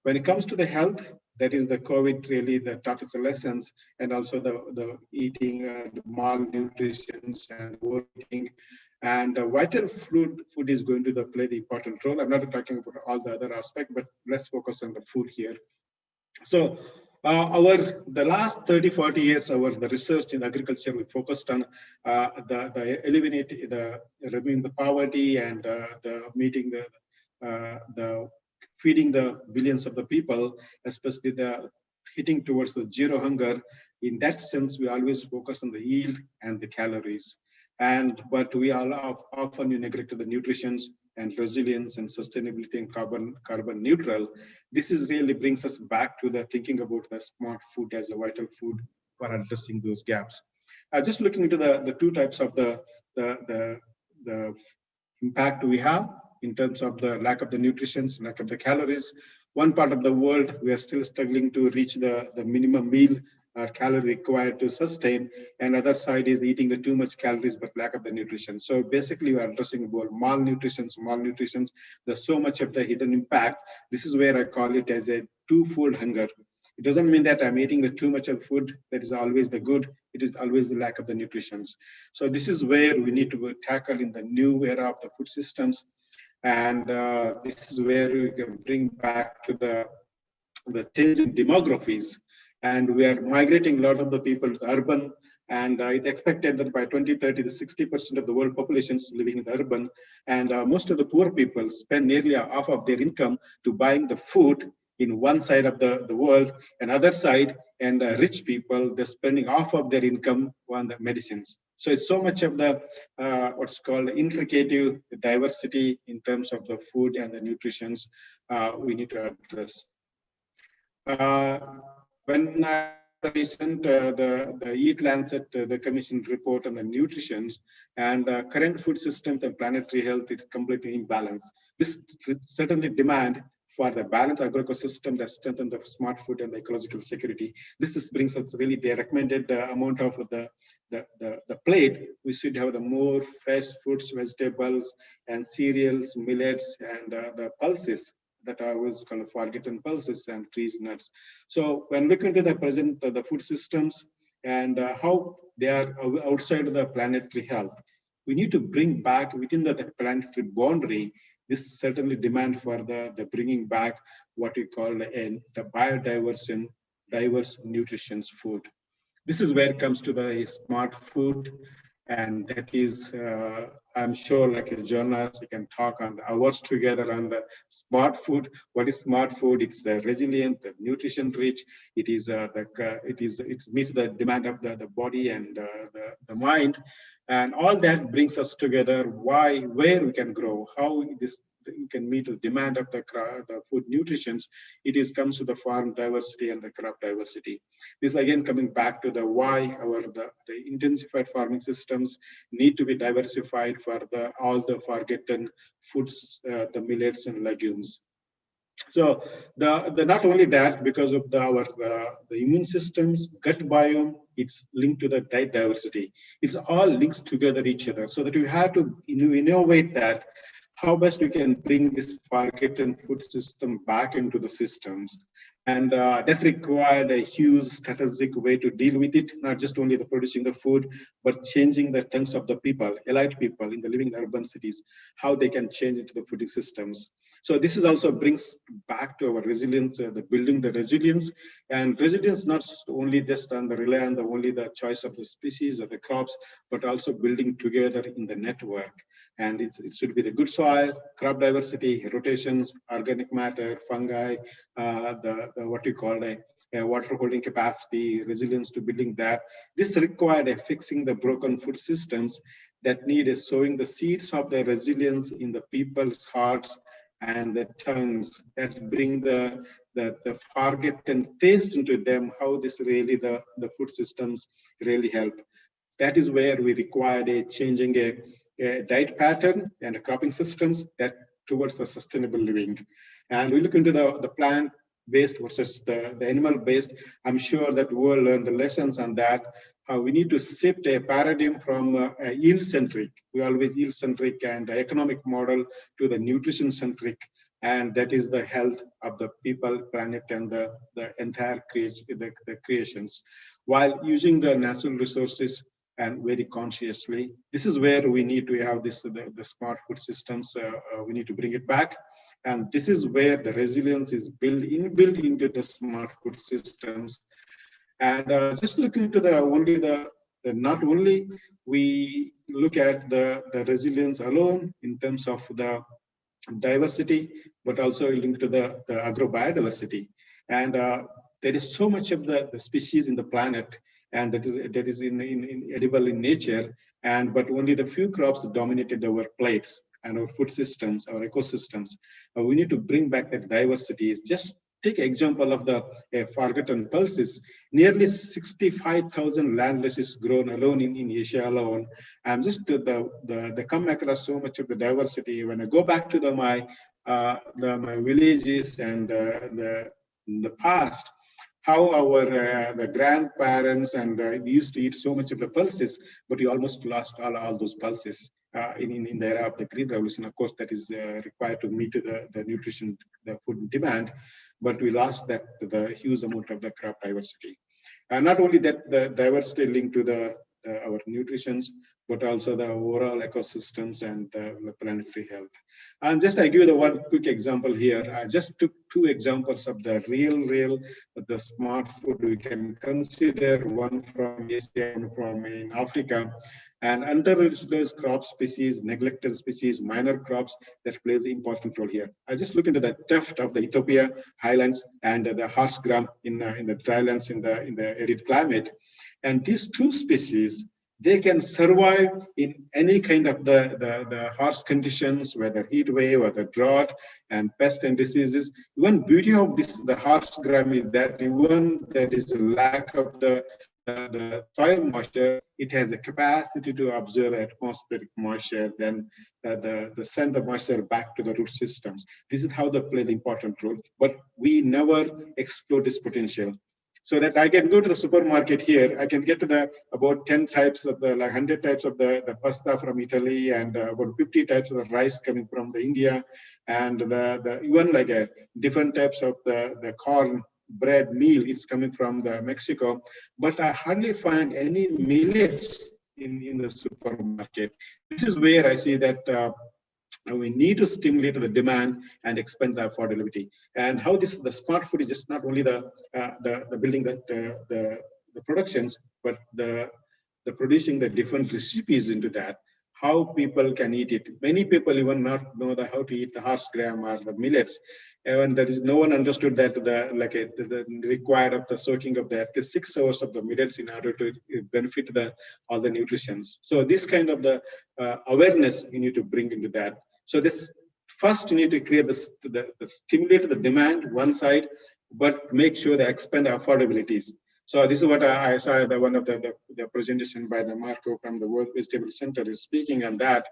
When it comes to the health, that is the COVID really that taught us the lessons, and also the eating, the malnutrition and overeating, and vital food is going to play the important role. I'm not talking about all the other aspects, but let's focus on the food here. So the last 30, 40 years, the research in agriculture, we focused on removing the poverty and meeting the feeding the billions of the people, especially the hitting towards the zero hunger. In that sense, we always focus on the yield and the calories. But we are often neglect the nutrition and resilience and sustainability and carbon neutral. This is really brings us back to the thinking about the smart food as a vital food for addressing those gaps. Just looking into the two types of the impact we have in terms of the lack of the nutrition, lack of the calories. One part of the world, we are still struggling to reach the minimum meal calorie required to sustain, and other side is eating the too much calories but lack of the nutrition. So basically we are addressing about malnutrition. There's so much of the hidden impact. This is where I call it as a twofold hunger. It doesn't mean that I'm eating the too much of food that is always the good. It is always the lack of the nutrition. So this is where we need to tackle in the new era of the food systems. And this is where we can bring back to the changing demographies. And we are migrating a lot of the people to urban. And it's expected that by 2030, the 60% of the world population is living in the urban. And most of the poor people spend nearly half of their income to buying the food in one side of the world, and other side, and rich people, they're spending half of their income on the medicines. So it's so much of the what's called intricate diversity in terms of the food and the nutrition we need to address. When I saw the recent the Eat Lancet, the Commission report on the nutrition and current food systems and planetary health is completely imbalanced. This certainly demand for the balanced agro-ecosystem that strengthens the smart food and the ecological security. This brings us really the recommended amount of the plate. We should have the more fresh fruits, vegetables, and cereals, millets, and the pulses that are always called forgotten pulses and trees, nuts. So when looking into the present the food systems and how they are outside of the planetary health, we need to bring back within the planetary boundary. This certainly demand for the bringing back what we call the biodiverse diverse nutrition food. This is where it comes to the smart food, and that is I'm sure like a journalist, you can talk on the hours together on the smart food. What is smart food? It's resilient, nutrition rich. It is it meets the demand of the body and the mind, and all that brings us together. Where we can grow, how this you can meet the demand of the food nutrition. It comes to the farm diversity and the crop diversity. This again coming back to the why the intensified farming systems need to be diversified for all the forgotten foods, the millets and legumes. So not only that, because of the immune systems, gut biome, it's linked to the diet diversity. It's all links together each other, so that you have to innovate that how best we can bring this forgotten food system back into the systems. And that required a huge strategic way to deal with it, not just only the producing the food, but changing the tongues of the people, elite people in the living urban cities, how they can change into the food systems. So this is also brings back to our resilience, the building the resilience, and resilience not only just on the rely on only the choice of the species or the crops, but also building together in the network. And it should be the good soil, crop diversity, rotations, organic matter, fungi, what you call a water holding capacity, resilience to building that. This required a fixing the broken food systems that need a sowing the seeds of the resilience in the people's hearts and the tongues that bring the forgotten taste into them, how this really the food systems really help. That is where we required a changing a diet pattern and a cropping systems that towards the sustainable living. And we look into the plant-based versus the animal-based. I'm sure that we'll learn the lessons on that. We need to shift a paradigm from a yield-centric, we always yield-centric and economic model to the nutrition-centric, and that is the health of the people, planet, and the entire creations, while using the natural resources and very consciously. This is where we need to have this the smart food systems. We need to bring it back, and this is where the resilience is built into the smart food systems. And just looking into not only we look at the resilience alone in terms of the diversity, but also linked to the agrobiodiversity. And there is so much of the species in the planet, and that is in edible in nature, but only the few crops dominated our plates and our food systems, our ecosystems. We need to bring back that diversity. It's just take example of the forgotten pulses. Nearly 65,000 landless is grown alone in Asia alone. I'm just the come across so much of the diversity. When I go back to my villages and the past, how our the grandparents and we used to eat so much of the pulses, but we almost lost all those pulses in the era of the Green Revolution. Of course, that is required to meet the nutrition, the food demand, but we lost the huge amount of the crop diversity. And not only that, the diversity linked to our nutrition, but also the overall ecosystems and the planetary health. And just I give you the one quick example here. I just took two examples of the the smart food we can consider, one from Asia, one from in Africa. And underutilized crop species, neglected species, minor crops that plays an important role here. I just look into the theft of the Ethiopia highlands and the horse gram in the drylands in the arid climate. And these two species, they can survive in any kind of the harsh conditions, whether heat wave or the drought and pests and diseases. One beauty of the horse gram is that even there is a lack of the soil moisture, it has a capacity to absorb atmospheric moisture, then send the moisture back to the root systems. This is how they play the important role, but we never explore this potential. So that I can go to the supermarket here, I can get to about 10 types of like 100 types of the pasta from Italy, and about 50 types of the rice coming from the India, and even like different types of the corn, bread, meal, it's coming from the Mexico, but I hardly find any millets in the supermarket. This is where I see that we need to stimulate the demand and expand the affordability. And how the smart food is just not only the building the productions, but the producing the different recipes into that, how people can eat it. Many people even not know how to eat the horse gram or the millets. And there is no one understood that the required of the soaking of at least 6 hours of the millets in order to benefit all the nutritions. So this kind of the awareness you need to bring into that. So this first you need to create the stimulate the demand one side, but make sure they expand the affordabilities. So this is what I saw one of the presentation by the Marco from the World Vegetable Center is speaking on that.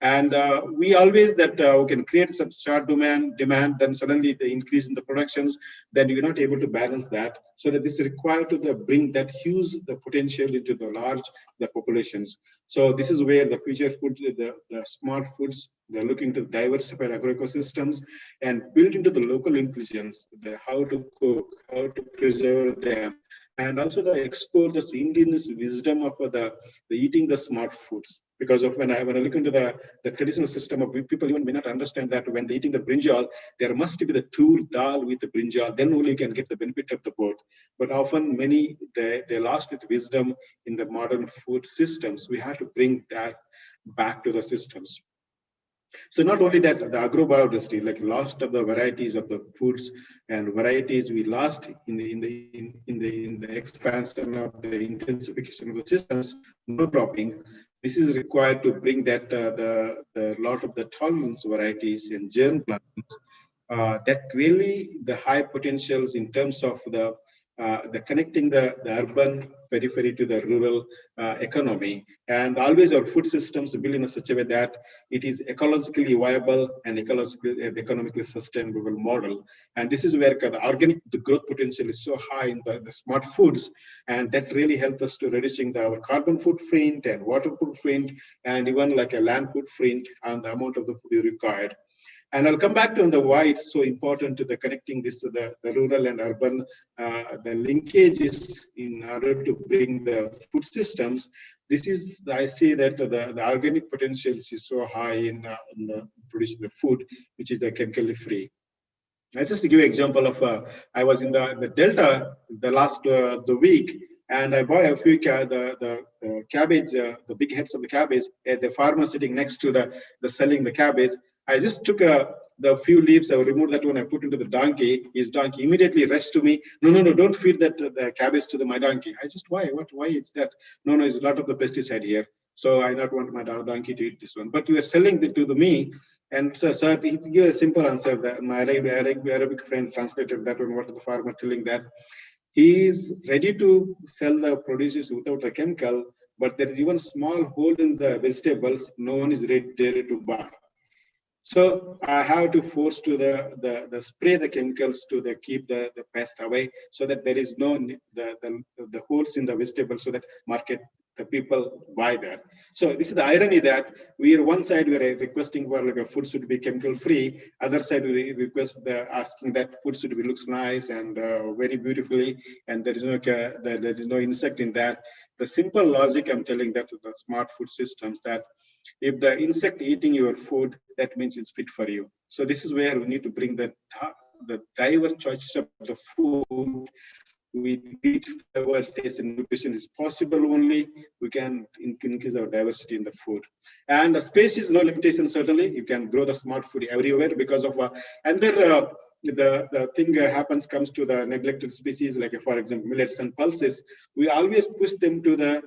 And we always we can create some short demand, then suddenly the increase in the productions, then you're not able to balance that. So that this is required to bring that huge the potential into the populations. So this is where the future food, the smart foods, they're looking to diversified agroecosystems and build into the local intelligence, how to cook, how to preserve them, and also to explore this indigenous wisdom of the eating the smart foods. Because of when I look into the traditional system of people even may not understand that when they're eating the brinjal, there must be the tur dal with the brinjal, then only you can get the benefit of the both. But often many, they lost the wisdom in the modern food systems. We have to bring that back to the systems. So not only that, the agrobiodiversity, like lost of the varieties of the foods and varieties we lost in the expansion of the intensification of the systems, no cropping. This is required to bring that the lot of the tolerance varieties and germ plants that really the high potentials in terms of the connecting the urban periphery to the rural economy, and always our food systems built in such a way that it is ecologically viable and economically sustainable model. And this is where the growth potential is so high in the smart foods, and that really helps us to reducing our carbon footprint and water footprint, and even like a land footprint and the amount of the food required. And I'll come back to why it's so important to the connecting this to the rural and urban, the linkages in order to bring the food systems. This is, I say that the organic potential is so high in the producing the food, which is the chemically free. I just to give you an example of, I was in the Delta the last the week, and I bought a few the cabbage, the big heads of the cabbage, at the farmer sitting next to the selling the cabbage. I just took the few leaves, I removed that one, I put into the donkey. His donkey immediately rushed to me. No, don't feed that the cabbage to my donkey. I just, why it's that? No, it's a lot of the pesticide here. So I not want my donkey to eat this one. But you are selling it to me, and so, sir, he gave a simple answer. That my Arabic friend translated that one. What the farmer telling that he is ready to sell the produces without the chemical, but there is even small hole in the vegetables. No one is ready to buy. So I have to force to the spray the chemicals to keep the pest away, so that there is no the holes in the vegetables, so that the people buy that. So this is the irony that we are one side we are requesting for like a food should be chemical free, other side we request asking that food should be looks nice and very beautifully, and there is no insect in that. The simple logic I'm telling that to the smart food systems, that if the insect eating your food, that means it's fit for you. So this is where we need to bring the diverse choices of the food with meat, flavor, taste, and nutrition is possible only. We can increase our diversity in the food. And the space is no limitation, certainly. You can grow the smart food everywhere because of, and then the thing comes to the neglected species, like for example, millets and pulses. We always push them to the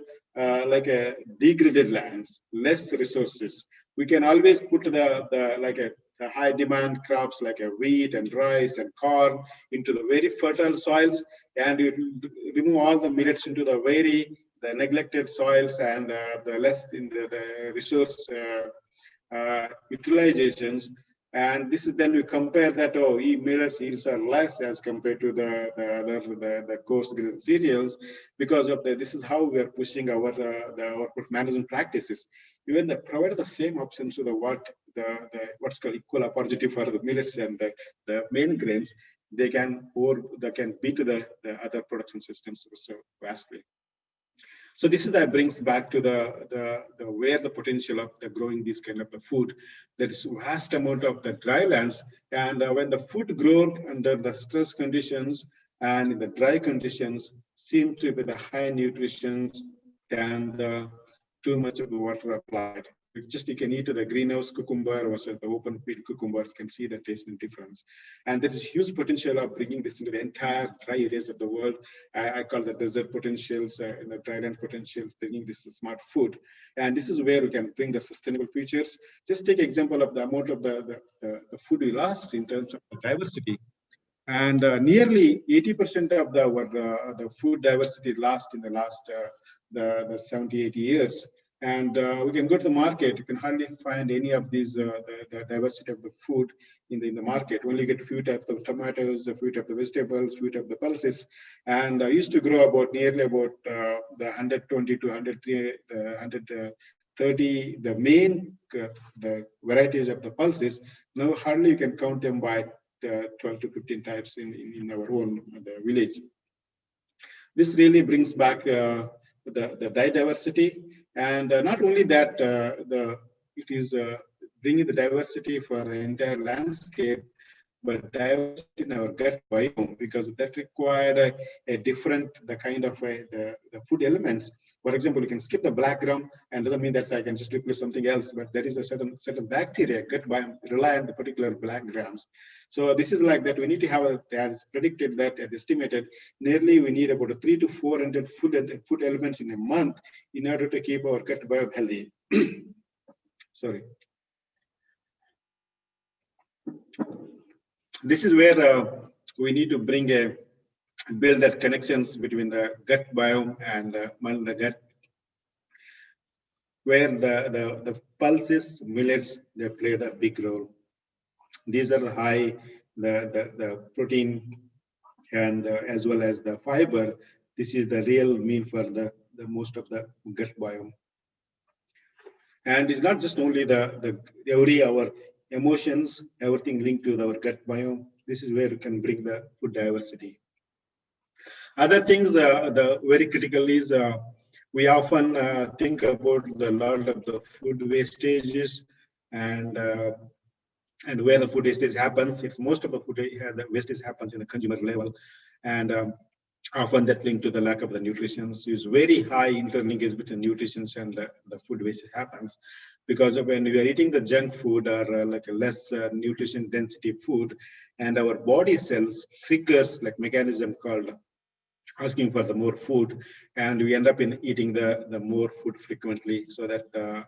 like a degraded lands, less resources. We can always put the high demand crops like a wheat and rice and corn into the very fertile soils, and you remove all the millets into the neglected soils and the less in the resource utilizations. And this is then we compare that, oh, millets yields are less as compared to the coarse grain cereals, because of this is how we are pushing our management practices. Even they provide the same options to what's called equal opportunity for the millets and the main grains. They can beat the other production systems so vastly. So this is that brings back to the where the potential of the growing these kind of the food. There is vast amount of the dry lands, and when the food grown under the stress conditions and in the dry conditions seem to be the high nutrition than the too much of the water applied. You can eat the greenhouse cucumber versus the open field cucumber, you can see the taste and difference. And there is huge potential of bringing this into the entire dry areas of the world. I call the desert potentials in the dryland potential, bringing this smart food. And this is where we can bring the sustainable futures. Just take example of the amount of the food we lost in terms of the diversity. And nearly 80% of the food diversity lost in the last the 70, 80 years. And we can go to the market. You can hardly find any of these the diversity of the food in the market. Only get a few types of tomatoes, a few types of vegetables, a few types of pulses. And used to grow nearly about the 120 to 130 the main the varieties of the pulses. Now hardly you can count them by 12 to 15 types in our own village. This really brings back the diversity. And not only that, it is bringing the diversity for the entire landscape, but diversity in our gut biome, because that required a different kind of the food elements. For example, you can skip the black gram, and doesn't mean that I can just replace something else, but there is a certain bacteria gut biome rely on the particular black grams. So this is like that. We need to have as predicted that as estimated, nearly we need about 300 to 400 food elements in a month in order to keep our gut biome healthy. Sorry. This is where we need to build that connections between the gut biome and the gut, where the pulses, millets, they play the big role. These are the high, the protein and as well as the fiber. This is the real meal for the most of the gut biome. And it's not just only our emotions, everything linked to our gut biome. This is where we can bring the food diversity. Other things, the very critical is we often think about the lot of the food wastages and where the food wastage happens. It's most of the food the wastage happens in the consumer level, and often that linked to the lack of the nutrition. So it's very high interlinkage between nutrition and the food waste happens, because of when we are eating the junk food or like a less nutrition density food, and our body cells triggers like mechanism called asking for the more food, and we end up in eating the more food frequently, so that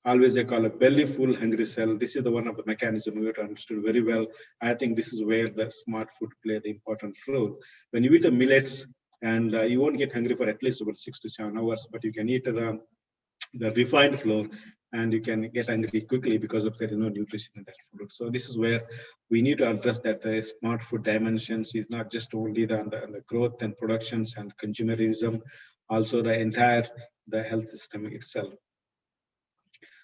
always they call a belly full, hungry cell. This is the one of the mechanism we have understood very well. I think this is where the smart food play the important role. When you eat the millets, and you won't get hungry for at least about 6 to 7 hours, but you can eat the refined flour, and you can get hungry quickly because of there is no nutrition in that food. So this is where we need to address that the smart food dimensions is not just only the growth and productions and consumerism, also the entire the health system itself.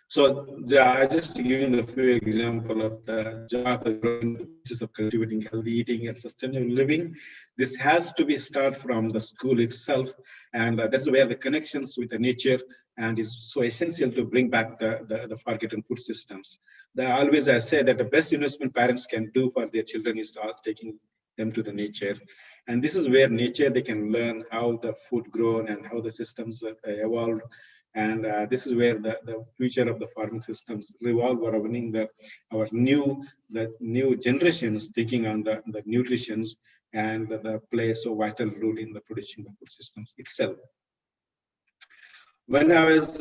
So I just giving the few example of the job, the growing the basis of cultivating healthy eating and sustainable living. This has to be start from the school itself, and that's where the connections with the nature and is so essential to bring back the forgotten food systems. Always I say that the best investment parents can do for their children is start taking them to the nature, and this is where nature they can learn how the food grown and how the systems evolved. And this is where the future of the farming systems revolve around our new generations taking on the nutritions and the play so vital role in the producing the food systems itself. When I was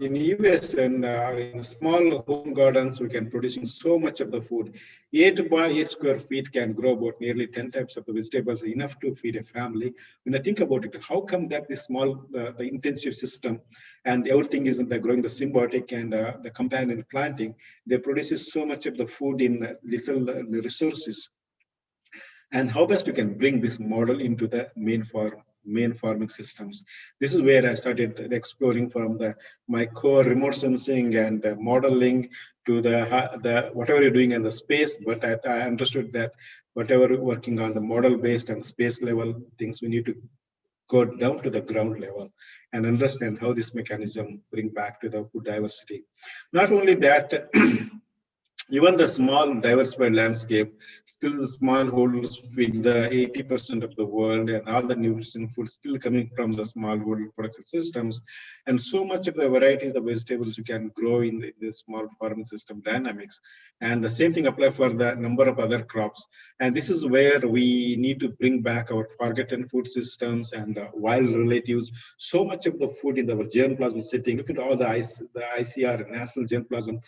in US and in small home gardens, we can producing so much of the food. 8 by 8 square feet can grow about nearly 10 types of the vegetables, enough to feed a family. When I think about it, how come that this small, the intensive system and everything is growing the symbiotic and the companion planting, they produces so much of the food in little resources. And how best you can bring this model into the main farming systems. This is where I started exploring from my core remote sensing and modeling to the whatever you're doing in the space. But I understood that whatever working on the model based and space level things, we need to go down to the ground level and understand how this mechanism bring back to the food diversity. Not only that, even the small diversified landscape, still the smallholders feed the 80% of the world, and all the nutrition food still coming from the smallholder production systems. And so much of the varieties of vegetables you can grow in the small farming system dynamics. And the same thing apply for the number of other crops. And this is where we need to bring back our forgotten food systems and wild relatives. So much of the food in our germplasm setting, look at all the ICR, National Germplasm,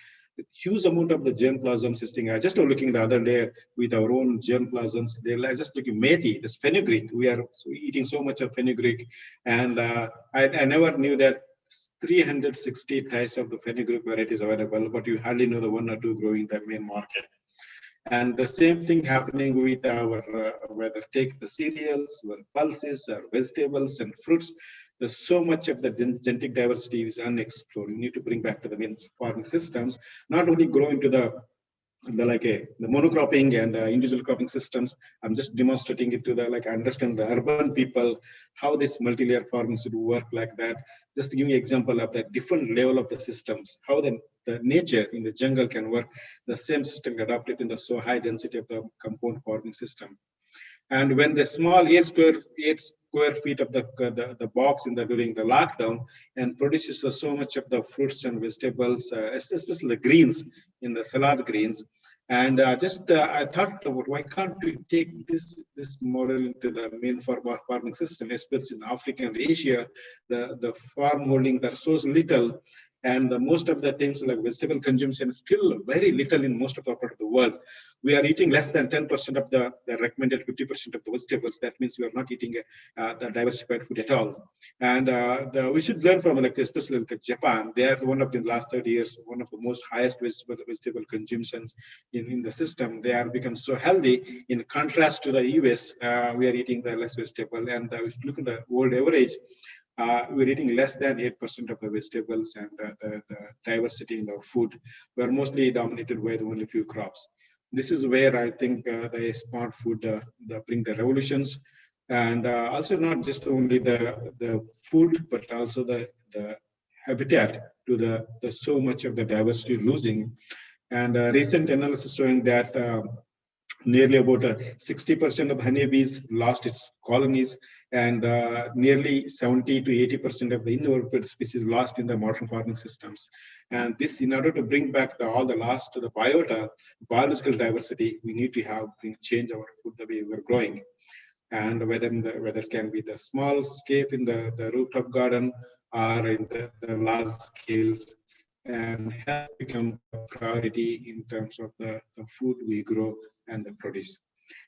huge amount of the germplasm system. I just was looking the other day with our own germplasms. They're like just looking methi, this fenugreek. We are eating so much of fenugreek, and I never knew that 360 types of the fenugreek varieties available, but you hardly know the 1 or 2 growing in the main market. And the same thing happening with our, whether take the cereals, or pulses, or vegetables and fruits. There's so much of the genetic diversity is unexplored. We need to bring back to the main farming systems, not only grow into the monocropping and individual cropping systems. I'm just demonstrating it to I understand the urban people, how this multi-layer farming should work like that. Just to give you an example of that different level of the systems, how the nature in the jungle can work, the same system adopted in the so high density of the compound farming system. And when the small 8 square feet of the box during the lockdown and produces so much of the fruits and vegetables, especially the greens in the salad greens. And I thought about why can't we take this model into the main farming system, especially in Africa and Asia, the farm holding are so little. And most of the things like vegetable consumption is still very little in most of the part of the world. We are eating less than 10% of the recommended 50% of the vegetables. That means we are not eating the diversified food at all. And we should learn from especially Japan. They are one of the last 30 years, one of the most highest vegetable consumptions in the system. They have become so healthy. In contrast to the US, we are eating the less vegetable. And if you look at the world average, we're eating less than 8% of the vegetables, and the diversity in the food. We're mostly dominated by only few crops. This is where I think the smart food bring the revolutions, and also not just only the food, but also the habitat to the so much of the diversity losing. And recent analysis showing that nearly about 60% of honeybees lost its colonies, and nearly 70 to 80% of the invertebrate species lost in the modern farming systems. And this, in order to bring back all the lost to the biological diversity, we need to change our food the way we're growing. and whether it can be the small scale in the rooftop garden or in the large scales, and health become the priority in terms of the food we grow and the produce.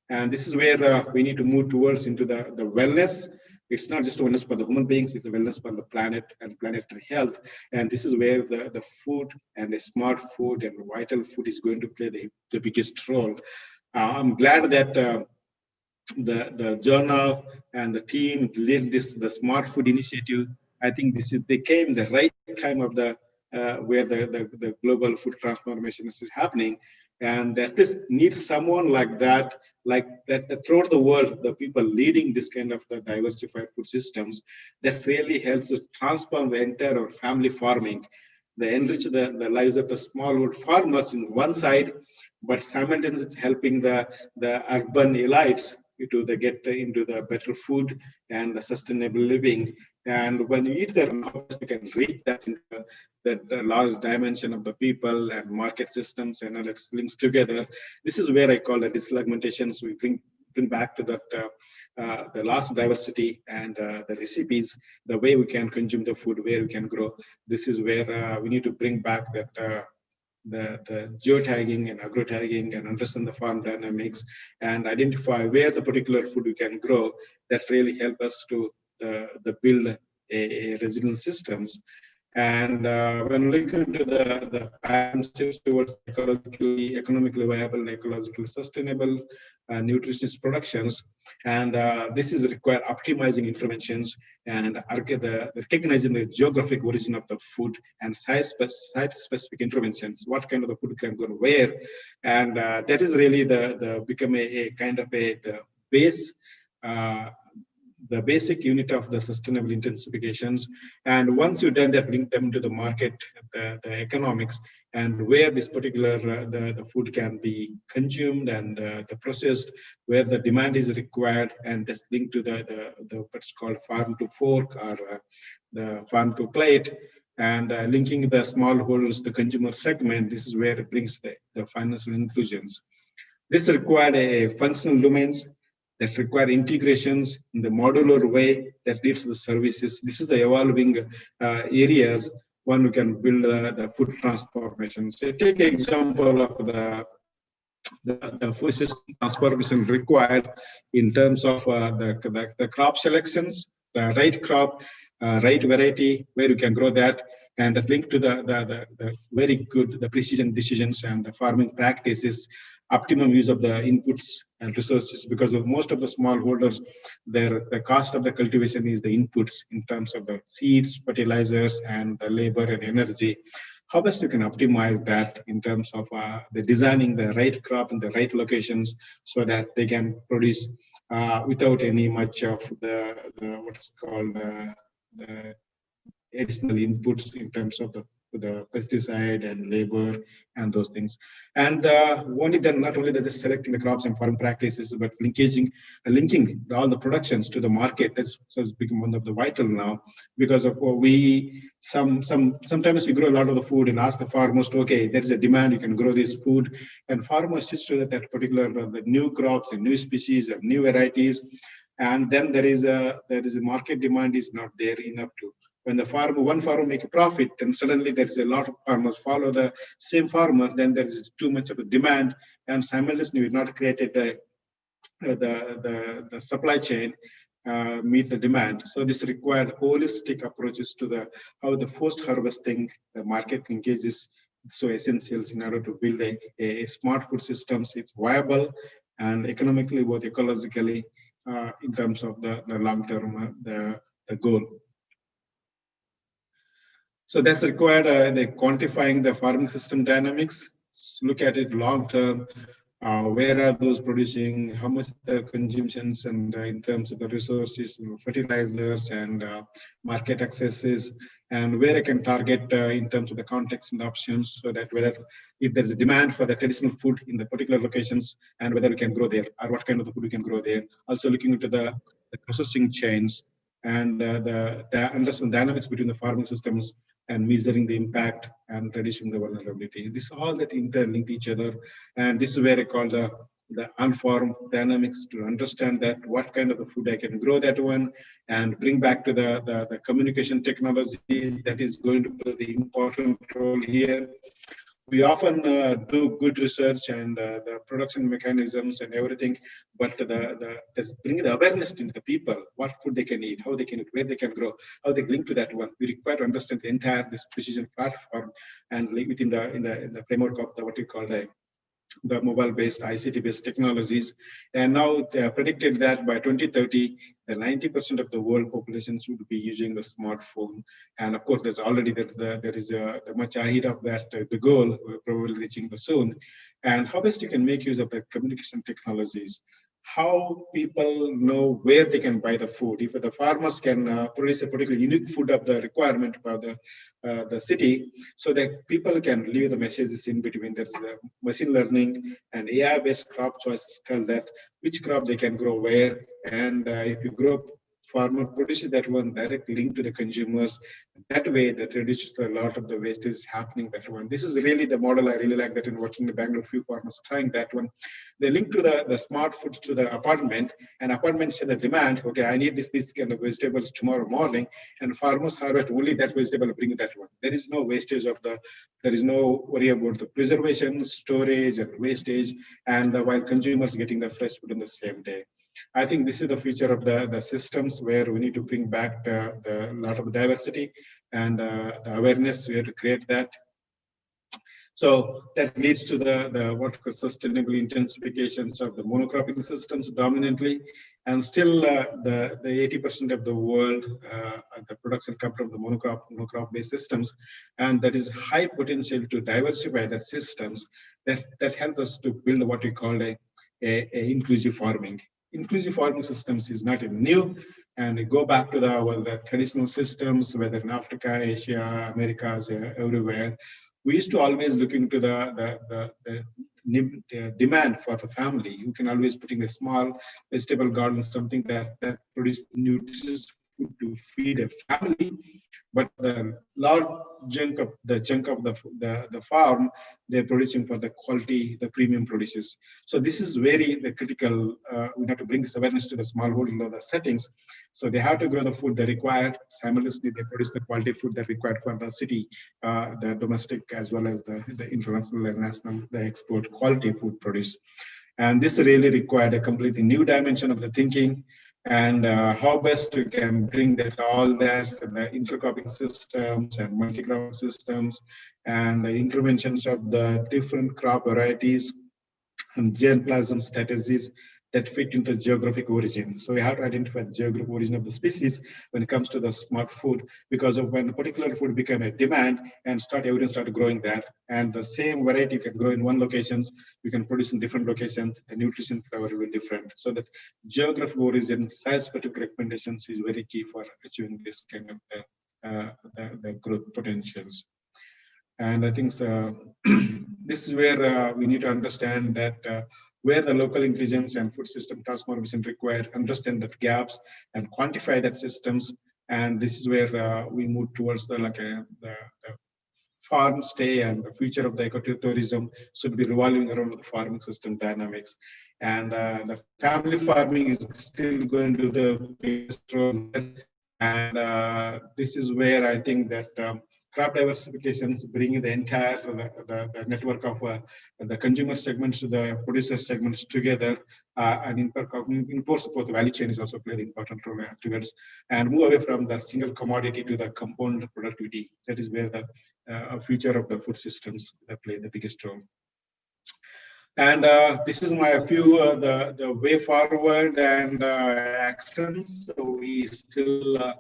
And this is where we need to move towards into the wellness. It's not just wellness for the human beings, it's a wellness for the planet and planetary health. And this is where the food and the smart food and vital food is going to play the biggest role. I'm glad that the journal and the team led the smart food initiative. I think they came the right time of the where the global food transformation is happening, and that this needs someone like that throughout the world, the people leading this kind of the diversified food systems that really helps us transform the entire family farming, they enrich the lives of the smallholder farmers in one side, but simultaneously it's helping the urban elites to get into the better food and the sustainable living. And when you eat that, how best we can reach that into that large dimension of the people and market systems and all its links together. This is where I call the desegmentations. We bring back to that the last diversity and the recipes, the way we can consume the food, where we can grow. This is where we need to bring back that the geotagging and agrotagging and understand the farm dynamics and identify where the particular food we can grow. That really help us to build a resilient systems. And when looking into the paradigm shifts towards economically viable and ecologically sustainable nutritious productions, and this is require optimizing interventions and recognizing the geographic origin of the food and site-specific interventions. What kind of the food can go where, and that is really the become a kind of the base. The basic unit of the sustainable intensifications. And once you've done that, link them to the market, the economics, and where this particular the food can be consumed and the processed, where the demand is required, and that's linked to the what's called farm to fork or the farm to plate, and linking the smallholders, the consumer segment. This is where it brings the financial inclusions. This required a functional domains that require integrations in the modular way that leads to the services. This is the evolving areas one we can build the food transformation. So take an example of the food system transformation required in terms of the crop selections, the right crop, right variety, where you can grow that, and that link to the very good the precision decisions and the farming practices, optimum use of the inputs and resources, because of most of the smallholders, the cost of the cultivation is the inputs in terms of the seeds, fertilizers, and the labor and energy. How best you can optimize that in terms of the designing the right crop in the right locations so that they can produce without any much of the what's called the additional inputs in terms of the pesticide and labor and those things. And only then, not only just selecting the crops and farm practices, but linking all the productions to the market has become one of the vital now, because of sometimes we grow a lot of the food and ask the farmers, okay, there is a demand, you can grow this food, and farmers switch to that particular the new crops and new species and new varieties, and then there is a market demand is not there enough to. When one farmer make a profit, and suddenly there is a lot of farmers follow the same farmer, then there is too much of a demand, and simultaneously we've not created the supply chain meet the demand. So this required holistic approaches to how the post harvesting the market linkage is so essential in order to build a smart food systems. It's viable and economically, both ecologically, in terms of the long term the goal. So that's required the quantifying the farming system dynamics, look at it long term, where are those producing, how much the consumptions, and in terms of the resources, fertilizers and market accesses, and where I can target in terms of the context and the options, so that whether if there's a demand for the traditional food in the particular locations and whether we can grow there, or what kind of the food we can grow there. Also looking into the processing chains and understand dynamics between the farming systems and measuring the impact and reducing the vulnerability. This all that interlink each other, and this is where I call the the on-farm dynamics to understand that what kind of the food I can grow that one, and bring back to the communication technologies that is going to play the important role here. We often do good research and the production mechanisms and everything, but just bring the awareness to the people, what food they can eat, how they can eat, where they can grow, how they link to that one. We require to understand the entire this precision platform and link within the framework of what we call the mobile-based, ICT-based technologies. And now they are predicted that by 2030, the 90% of the world population should be using the smartphone. And of course, there's already there is a much ahead of that, the goal, we're probably reaching the soon. And how best you can make use of the communication technologies, how people know where they can buy the food. If the farmers can produce a particular unique food of the requirement for the city, so that people can leave the messages in between. There's machine learning and AI-based crop choices tell that which crop they can grow where, and if you grow farmer produces that one direct link to the consumers. That way, that reduces a lot of the wastage happening that one. This is really the model I really like that in working in Bangalore, few farmers trying that one. They link to the smart foods to the apartment, and apartments say the demand, okay, I need this kind of vegetables tomorrow morning, and farmers harvest only that vegetable, bring that one. There is no wastage of there is no worry about the preservation, storage, and wastage, and while consumers getting the fresh food in the same day. I think this is the future of the systems where we need to bring back the lot of diversity and the awareness. We have to create that. So that leads to the what sustainable intensifications of the monocropping systems dominantly, and still the 80% of the world the production comes from the monocrop based systems, and that is high potential to diversify the systems that help us to build what we call a inclusive farming. Inclusive farming systems is not new, and we go back to the traditional systems, whether in Africa, Asia, Americas, everywhere. We used to always look into the demand for the family. You can always put in a small vegetable garden, something that produces nutritious food to feed a family. But the large chunk of the farm, they're producing for the quality, the premium produces. So this is very critical. We have to bring this awareness to the smallholder, the settings. So they have to grow the food they required. Simultaneously, they produce the quality food that required for the city, the domestic as well as the international and national, the export quality food produce. And this really required a completely new dimension of the thinking. And how best we can bring that all that, the intercropping systems and multi-crop systems and the interventions of the different crop varieties and germplasm strategies that fit into geographic origin. So we have to identify the geographic origin of the species when it comes to the smart food, because of when a particular food become a demand and everyone started growing that, and the same variety you can grow in one locations, you can produce in different locations, the nutrition profile will be different. So that geographic origin, site-specific recommendations is very key for achieving this kind of the growth potentials. And I think this is where we need to understand that where the local intelligence and food system transformation required, understand the gaps and quantify that systems. And this is where we move towards the farm stay, and the future of the ecotourism should be revolving around the farming system dynamics. And the family farming is still going to the biggest role. And this is where I think that crop diversifications, bringing the entire the network of the consumer segments to the producer segments together, and in both the value chain is also playing an important role afterwards, and move away from the single commodity to the compound productivity. That is where the future of the food systems play the biggest role. And this is my few the way forward and actions. So we still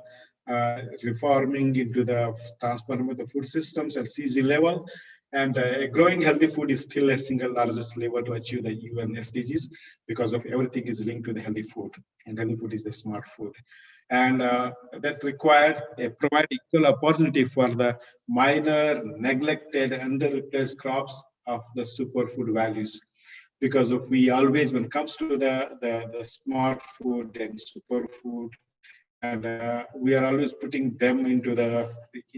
reforming into the transforming the food systems at CG level. And growing healthy food is still a single largest lever to achieve the UN SDGs, because of everything is linked to the healthy food, and healthy food is the smart food. And that required provide equal opportunity for the minor, neglected, under-replaced crops of the superfood values. Because of we always, when it comes to the smart food and superfood, and we are always putting them into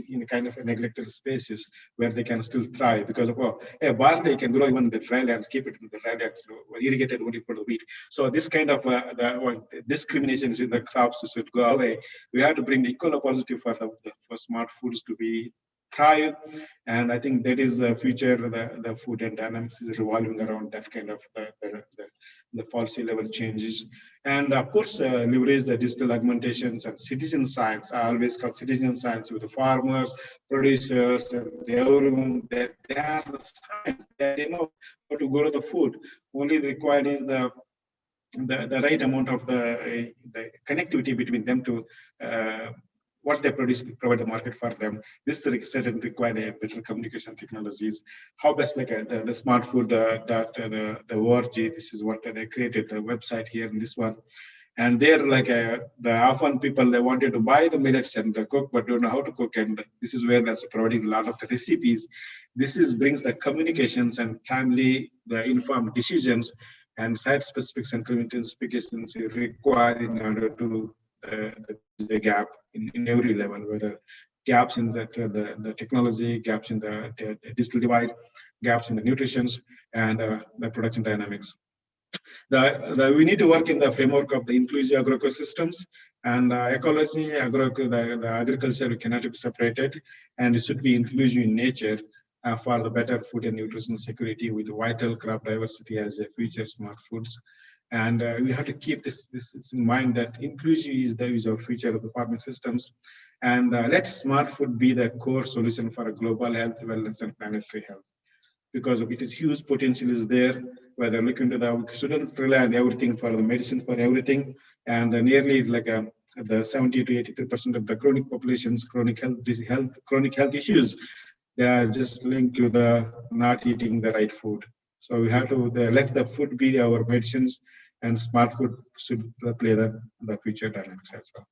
in kind of neglected spaces where they can still thrive, because a barley can grow even in the dry lands, keep it in the dry lands, so irrigated only for the wheat. So this kind of discriminations in the crops should go away. We have to bring the equal opportunity for smart foods to be thrive, and I think that is the future. The food and dynamics is revolving around that kind of the policy level changes, and of course leverage the digital augmentations and citizen science. I always call citizen science with the farmers, producers, and everyone, that they are the science. They know how to grow the food. Only required is the right amount of the connectivity between them to what they produce to provide the market for them. This certainly required a better communication technologies. How best like the smart food the ORG, this is what they created, the website here in this one. And they're like the often people, they wanted to buy the millets and cook, but don't know how to cook. And this is where that's providing a lot of the recipes. This brings the communications and timely, the informed decisions and site specifics and community specifications required in order to bridge the gap in every level, whether gaps in the technology, gaps in the digital divide, gaps in the nutrition, and the production dynamics. We need to work in the framework of the inclusive agroecosystems and ecology, the agriculture cannot be separated, and it should be inclusive in nature for the better food and nutrition security with vital crop diversity as a future smart foods. And we have to keep this in mind, that inclusion is our future of the farming systems. And let smart food be the core solution for a global health, wellness, and planetary health. Because of its huge potential is there, whether look into we shouldn't rely on everything for the medicine for everything. And nearly like the 70 to 83% of the chronic populations, chronic health issues, they are just linked to the not eating the right food. So we have to let the food be our medicines, and smart food should play the future dynamics as well.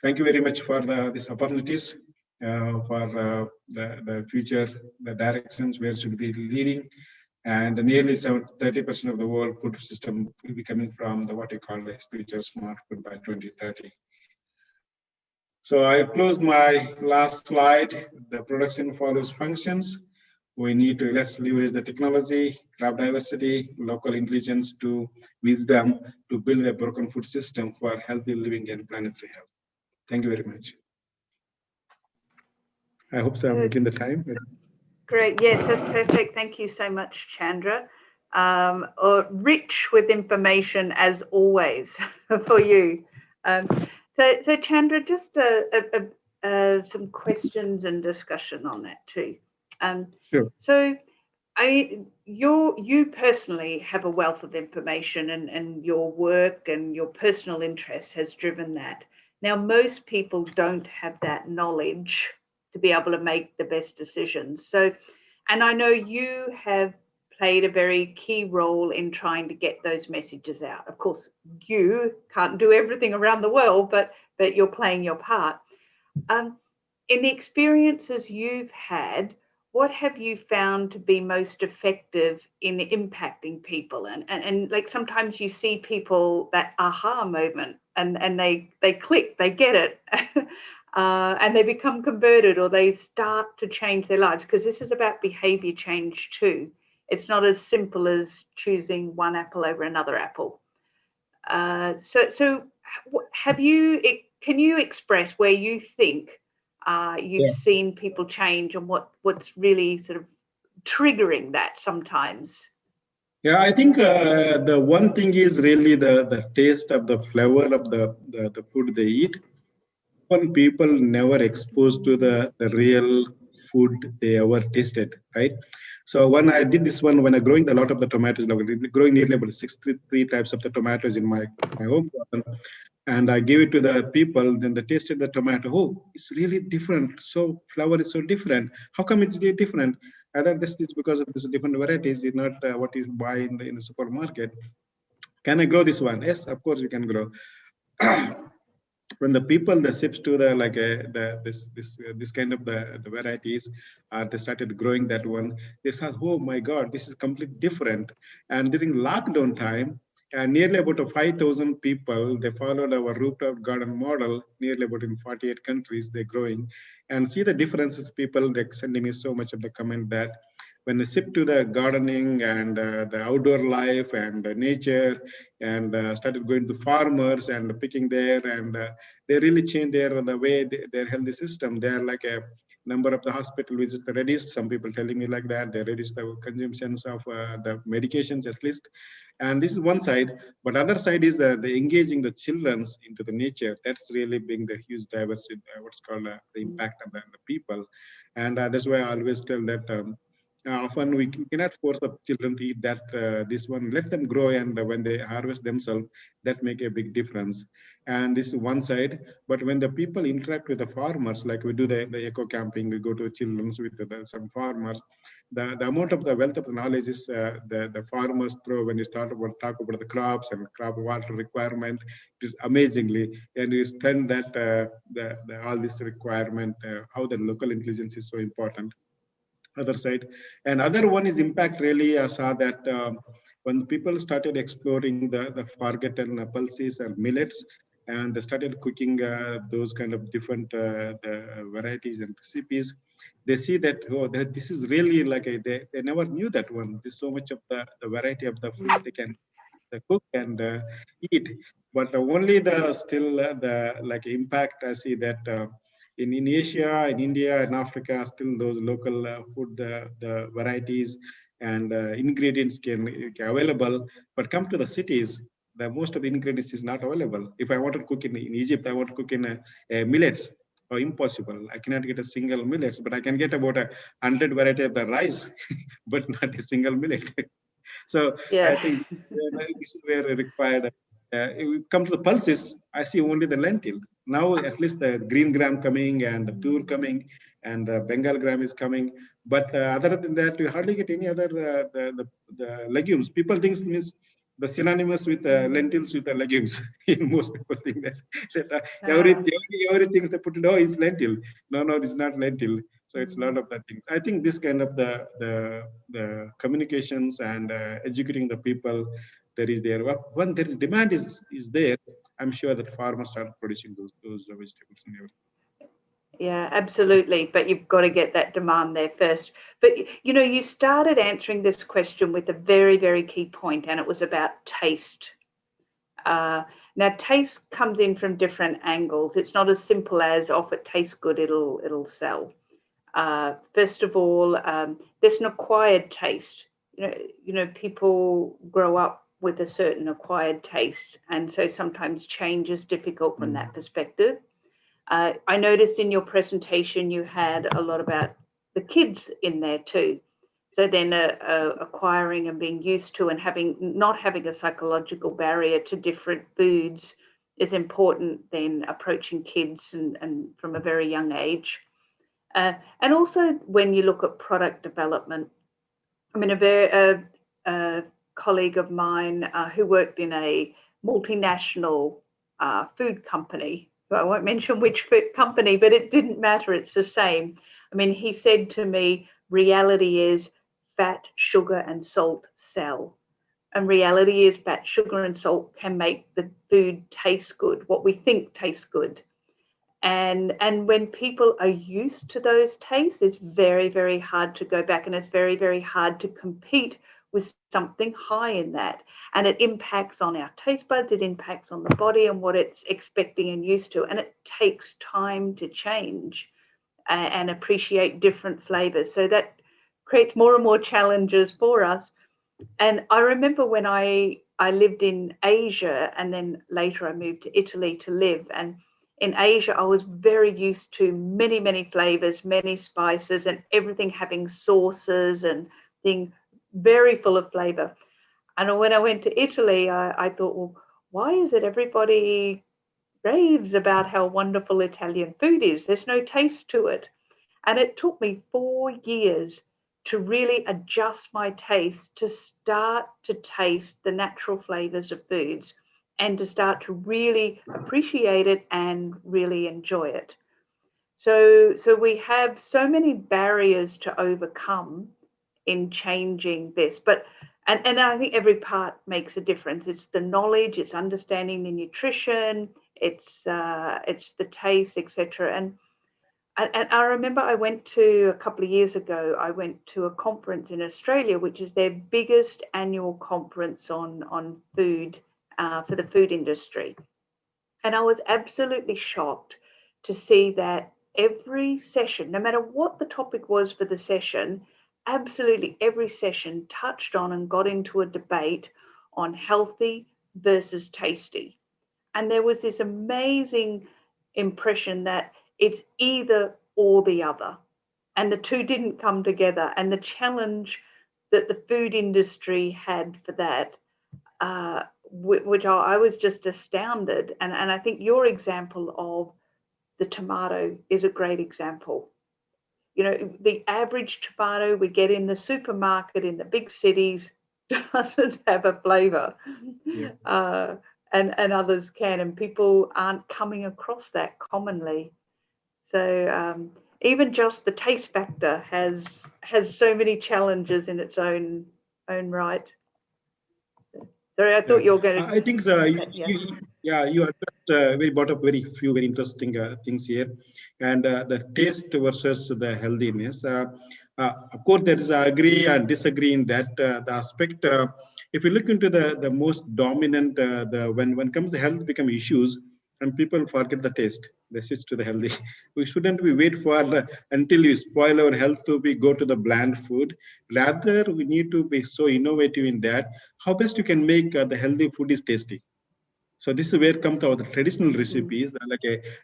Thank you very much for these opportunities, for the future, the directions where should be leading. And nearly 30% of the world food system will be coming from what you call the future smart food by 2030. So I closed my last slide. The production follows functions. We need to let's leverage the technology, crop diversity, local intelligence to wisdom to build a broken food system for healthy living and planetary health. Thank you very much. I hope so I'm making the time. Great. Yes, that's perfect. Thank you so much, Chandra. Rich with information as always for you. So Chandra, just some questions and discussion on that too. Sure. So you personally have a wealth of information, and your work and your personal interest has driven that. Now, most people don't have that knowledge to be able to make the best decisions. So, and I know you have played a very key role in trying to get those messages out. Of course, you can't do everything around the world, but you're playing your part. In the experiences you've had, what have you found to be most effective in impacting people? And like sometimes you see people, that aha moment, and they click, they get it, and they become converted, or they start to change their lives, because this is about behavior change too. It's not as simple as choosing one apple over another apple. So have you, can you express where you think you've seen people change, and what's really sort of triggering that sometimes? Yeah, I think the one thing is really the taste of the flavor of the food they eat. When people never exposed to the real food they ever tasted, right? So when I did this one, when I growing a lot of the tomatoes, growing nearly about 63 types of the tomatoes in my home garden, and I gave it to the people, then they tasted the tomato. Oh, it's really different. So flower is so different. How come it's really different? I thought this is because of this different varieties. It's not what you buy in the supermarket. Can I grow this one? Yes, of course we can grow. When the people that ships to this kind of the varieties, they started growing that one, they said, oh my God, this is completely different. And during lockdown time, nearly about 5,000 people, they followed our rooftop garden model, nearly about in 48 countries, they're growing. And see the differences, people, they're sending me so much of the comment that when they shift to the gardening and the outdoor life and nature and started going to farmers and picking there, and they really changed the way their healthy system. They are like a number of the hospital visits reduced. Some people telling me like that they reduced the consumptions of the medications at least. And this is one side, but other side is the engaging the children into the nature. That's really being the huge diversity, what's called the impact of the people. And that's why I always tell that often we cannot force the children to eat that this one. Let them grow, and when they harvest themselves, that make a big difference. And this is one side. But when the people interact with the farmers, like we do the eco camping, we go to children's with some farmers. The amount of the wealth of the knowledge is the farmers throw when you talk about the crops and crop water requirement. It is amazingly, and you spend that all this requirement, how the local intelligence is so important. Other side, and other one is impact. Really, I saw that when people started exploring the forgotten pulses and millets, and they started cooking those kind of different the varieties and recipes, they see that, oh, this is really like they never knew that one. There's so much of the variety of the food they can cook and eat. But only the still the like impact I see that in Asia, in India, in Africa, still those local food, the varieties and ingredients can available. But come to the cities, the most of the ingredients is not available. If I want to cook in Egypt, I want to cook in millets. Oh, impossible. I cannot get a single millets, but I can get about 100 variety of the rice, but not a single millet. So Yeah. I think this is where required. If we come to the pulses, I see only the lentil. Now at least the green gram coming and the tur coming and the Bengal gram is coming. But other than that, you hardly get any other the legumes. People think means the synonymous with lentils with the legumes. Most people think that everything they put in, oh, it's lentil. No, it's not lentil. So it's a lot of that things. I think this kind of the communications and educating the people, there is there. When there is demand is there, I'm sure that farmers start producing those vegetables and everything. Yeah, absolutely. But you've got to get that demand there first. But, you know, you started answering this question with a very, very key point, and it was about taste. Now, taste comes in from different angles. It's not as simple as, oh, if it tastes good, it'll sell. First of all, there's an acquired taste. You know, people grow up with a certain acquired taste, and so sometimes change is difficult from that perspective. I noticed in your presentation you had a lot about the kids in there too. So then acquiring and being used to and not having a psychological barrier to different foods is important then approaching kids and from a very young age. And also when you look at product development, I mean, a colleague of mine who worked in a multinational food company, I won't mention which food company, but it didn't matter, it's the same. I mean, he said to me, reality is fat, sugar, and salt sell. And reality is fat, sugar, and salt can make the food taste good, what we think tastes good. And when people are used to those tastes, it's very, very hard to go back, and it's very, very hard to compete with something high in that. And it impacts on our taste buds, it impacts on the body and what it's expecting and used to. And it takes time to change and appreciate different flavors. So that creates more and more challenges for us. And I remember when I lived in Asia, and then later I moved to Italy to live. And in Asia, I was very used to many, many flavors, many spices, and everything having sauces and being very full of flavor. And when I went to Italy, I thought, well, why is it everybody raves about how wonderful Italian food is? There's no taste to it. And it took me 4 years to really adjust my taste to start to taste the natural flavors of foods and to start to really appreciate it and really enjoy it. So we have so many barriers to overcome in changing this. But And I think every part makes a difference. It's the knowledge, it's understanding the nutrition, it's the taste, etc. And I remember I went to, a couple of years ago, I went to a conference in Australia, which is their biggest annual conference on food, for the food industry. And I was absolutely shocked to see that every session, no matter what the topic was for the session, absolutely every session touched on and got into a debate on healthy versus tasty. And there was this amazing impression that it's either or the other, and the two didn't come together. And the challenge that the food industry had for that, which I was just astounded. And I think your example of the tomato is a great example. You know, the average tomato we get in the supermarket in the big cities doesn't have a flavor. Yeah. And others can, and people aren't coming across that commonly. So even just the taste factor has so many challenges in its own right. Sorry, I thought you were going to. I think you are just very brought up very few very interesting things here, and the taste versus the healthiness. Of course, there is agree and disagree in that the aspect. If you look into the most dominant, when it comes to health become issues, and people forget the taste, they switch to the healthy. We shouldn't be wait for until you spoil our health to be go to the bland food. Rather, we need to be so innovative in that. How best you can make the healthy food is tasty. So this is where come to our traditional recipes.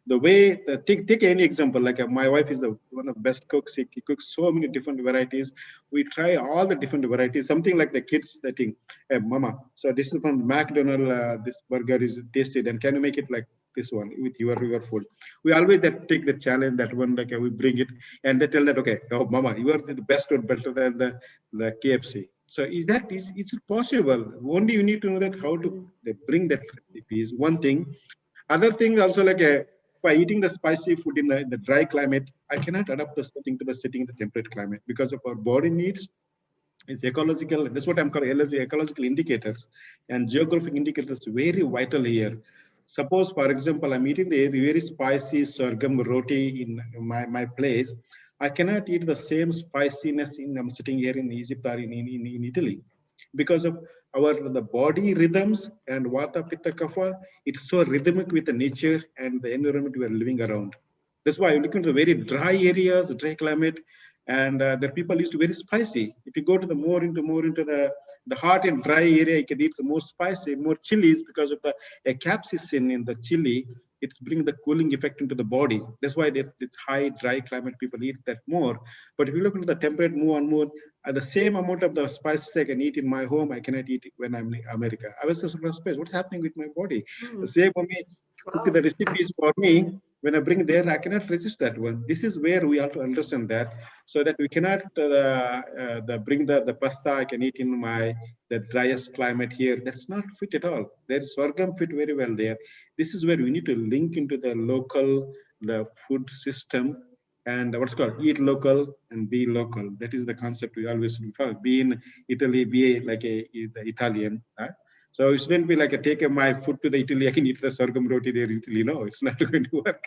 The way take any example. My wife is one of the best cooks. She cooks so many different varieties. We try all the different varieties. Something like the kids that think, hey, Mama, so this is from McDonald's. This burger is tasted, and can you make it like this one with your food? We always take the challenge that one. We bring it, and they tell that, okay, oh Mama, you are the best one, better than the KFC. So is it possible? Only you need to know that how to bring that recipes. One thing. Other thing also by eating the spicy food in the dry climate, I cannot adapt the setting to the setting in the temperate climate because of our body needs. It's ecological. That's what I'm calling ecological indicators and geographic indicators. Very vital here. Suppose, for example, I'm eating the very spicy sorghum roti in my place. I cannot eat the same spiciness I'm sitting here in Egypt or in Italy because of the body rhythms and vata pitta kapha. It's so rhythmic with the nature and the environment we are living around. That's why you look into the very dry areas, dry climate, and the people used to very spicy. If you go to the more into the hot and dry area, you can eat the more spicy, more chilies because of the capsaicin in the chili. It's bringing the cooling effect into the body. That's why this high dry climate people eat that more. But if you look at the temperate more and more, the same amount of the spices I can eat in my home, I cannot eat when I'm in America. I was just surprised. What's happening with my body? The same for me. Cook the recipes for me. When I bring there, I cannot resist that one. This is where we have to understand that, so that we cannot bring the pasta I can eat in the driest climate here. That's not fit at all. There's sorghum fit very well there. This is where we need to link into the food system, and what's called eat local and be local. That is the concept we always follow. Be in Italy, be like the Italian. So it shouldn't be take my food to the Italy, I can eat the sorghum roti there in Italy. No, it's not going to work.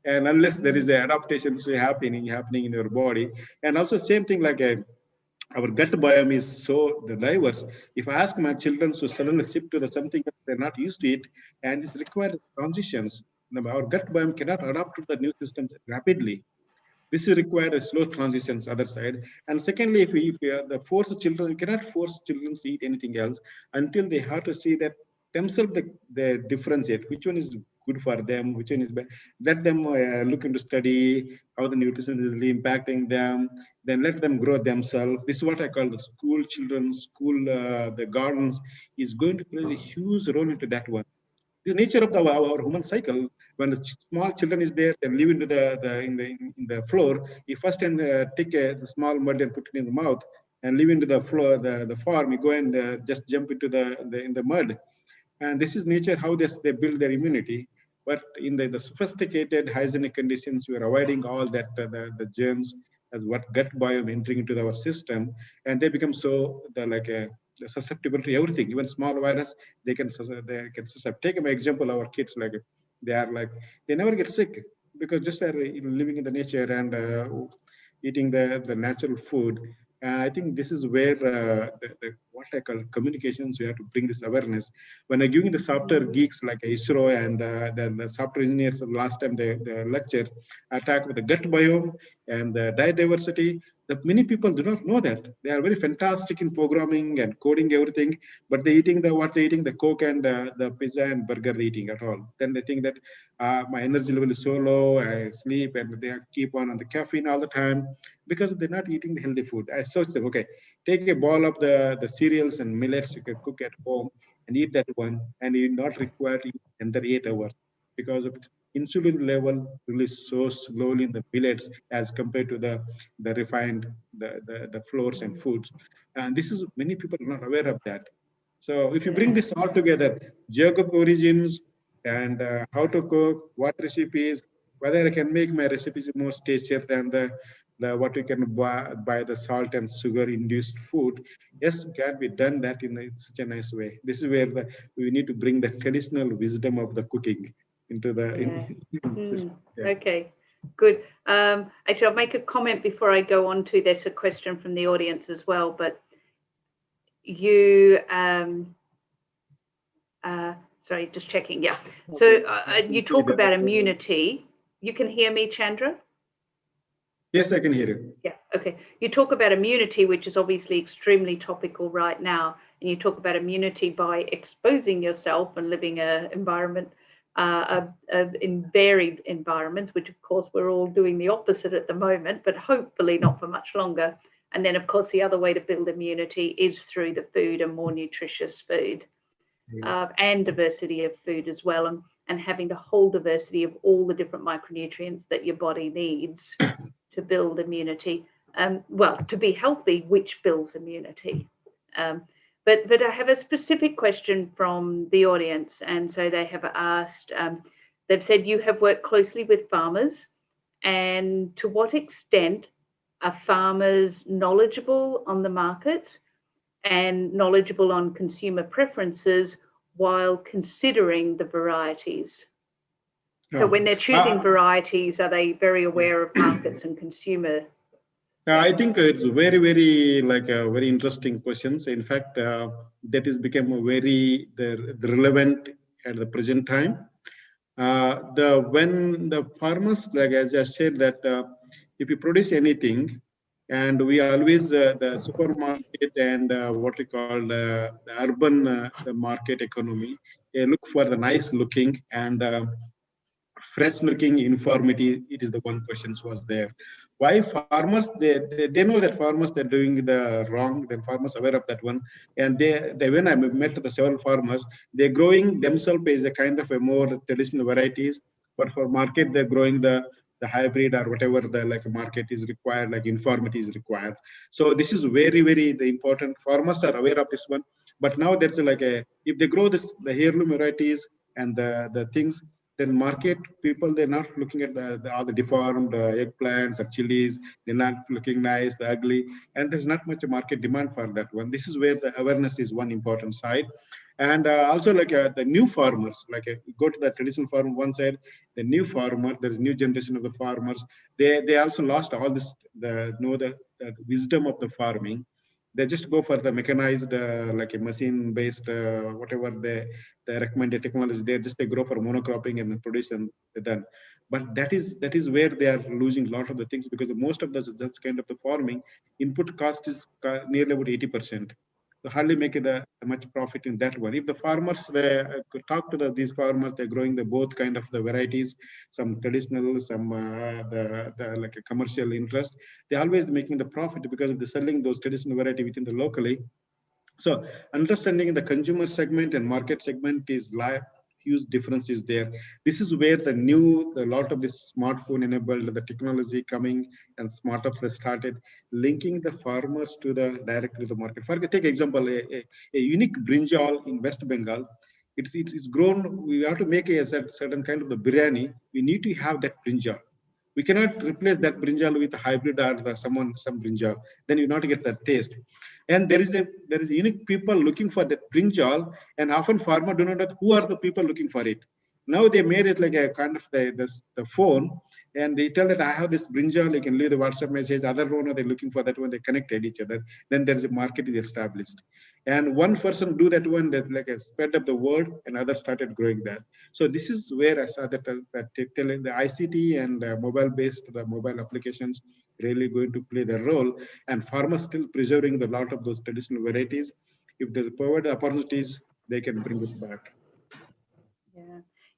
And unless there is an adaptation happening in your body. And also same thing our gut biome is so diverse. If I ask my children to suddenly shift to something that they're not used to it, and it's required transitions. Our gut biome cannot adapt to the new systems rapidly. This is required a slow transitions other side. And secondly, if we the force children, you cannot force children to eat anything else until they have to see that themselves they differentiate which one is good for them, which one is bad. Let them look into study how the nutrition is really impacting them. Then let them grow themselves. This is what I call the school children, the gardens is going to play a huge role into that one. This nature of our human cycle. When the small children is there, they live into in the floor. You first can take a small mud and put it in the mouth and live into the floor, the farm. You go and just jump into in the mud. And this is nature how they build their immunity. But in the sophisticated hygienic conditions, we are avoiding all that the germs as what gut biome entering into our system, and they become so susceptible to everything, even small virus, they can susceptible. Take an example, our kids, like they are like, they never get sick because just are living in the nature and eating the natural food. I think this is where what I call communications, we have to bring this awareness. When I'm giving the software geeks like ISRO and the software engineers last time the lecture, I talked about the gut biome and the diversity. That many people do not know that. They are very fantastic in programming and coding everything, but they eating what they eating, the Coke and the pizza and burger eating at all. Then they think that my energy level is so low, I sleep, and they keep on the caffeine all the time because they're not eating the healthy food. I searched them, okay, take a bowl of the cereals and millets you can cook at home and eat that one, and you're not required to eat under 8 hours because of insulin level release so slowly in the millets as compared to the refined the flours and foods. And this is many people are not aware of that. So if you bring this all together, geographic origins and how to cook, what recipes, whether I can make my recipes more tastier than the what you can buy the salt and sugar induced food. Yes, can be done that in such a nice way. This is where we need to bring the traditional wisdom of the cooking into the yeah. Okay, good. Actually, I'll make a comment before I go on to, there's a question from the audience as well, but you sorry, just checking. Yeah, so you talk about immunity. You can hear me, Chandra? Yes, I can hear you. Yeah, okay. You talk about immunity, which is obviously extremely topical right now, and you talk about immunity by exposing yourself and living an environment in varied environments, which of course we're all doing the opposite at the moment, but hopefully not for much longer. And then of course the other way to build immunity is through the food and more nutritious food, and diversity of food as well, and having the whole diversity of all the different micronutrients that your body needs to build immunity. Well, to be healthy, which builds immunity. But I have a specific question from the audience, and so they have asked, they've said you have worked closely with farmers, and to what extent are farmers knowledgeable on the markets and knowledgeable on consumer preferences while considering the varieties? So when they're choosing varieties, are they very aware of markets and consumer? I think it's very, very very interesting questions. In fact, that has become a very relevant at the present time. When the farmers, like as I said, that if you produce anything, and we always the supermarket and what we call the urban the market economy, they look for the nice looking and fresh looking uniformity. It is the one question was there. Why farmers, they know that farmers they're doing the wrong, then farmers aware of that one. And they when I met the several farmers, they're growing themselves as a kind of a more traditional varieties, but for market they're growing the hybrid or whatever the market is required, like uniformity is required. So this is very, very the important. Farmers are aware of this one, but now there's if they grow the heirloom varieties and the things, then market people, they're not looking at all the deformed eggplants or chilies. They're not looking nice, the ugly, and there's not much market demand for that one. This is where the awareness is one important side. And also the new farmers, go to the traditional farm one side, the new farmer, there's new generation of the farmers. They also lost all this, the wisdom of the farming. They just go for the mechanized, like a machine-based, whatever they recommended technology. They grow for monocropping and produce and they're done. But that is where they are losing a lot of the things, because most of that's kind of the farming input cost is nearly about 80%. So hardly make much profit in that one. If the farmers could talk to these farmers, they're growing both kind of the varieties, some traditional, some like a commercial interest. They're always making the profit because of the selling those traditional variety within the locally. So understanding the consumer segment and market segment is huge difference is there. This is where a lot of this smartphone enabled, the technology coming and startups started linking the farmers to directly to the market. For take example, a unique brinjal in West Bengal. It's grown. We have to make a certain kind of the biryani. We need to have that brinjal. We cannot replace that brinjal with a hybrid or some brinjal. Then you not get that taste. And there is unique people looking for that brinjal, and often farmers do not know who are the people looking for it. Now they made it like a kind of the phone, and they tell that I have this brinjal, you can leave the WhatsApp message, other owner they're looking for that one, they connected each other. Then there's a market is established. And one person do that one, that like a spread up the word, and others started growing that. So this is where I saw that the ICT and mobile-based, the mobile applications really going to play their role, and farmers still preserving the lot of those traditional varieties. If there's provide opportunities, they can bring it back.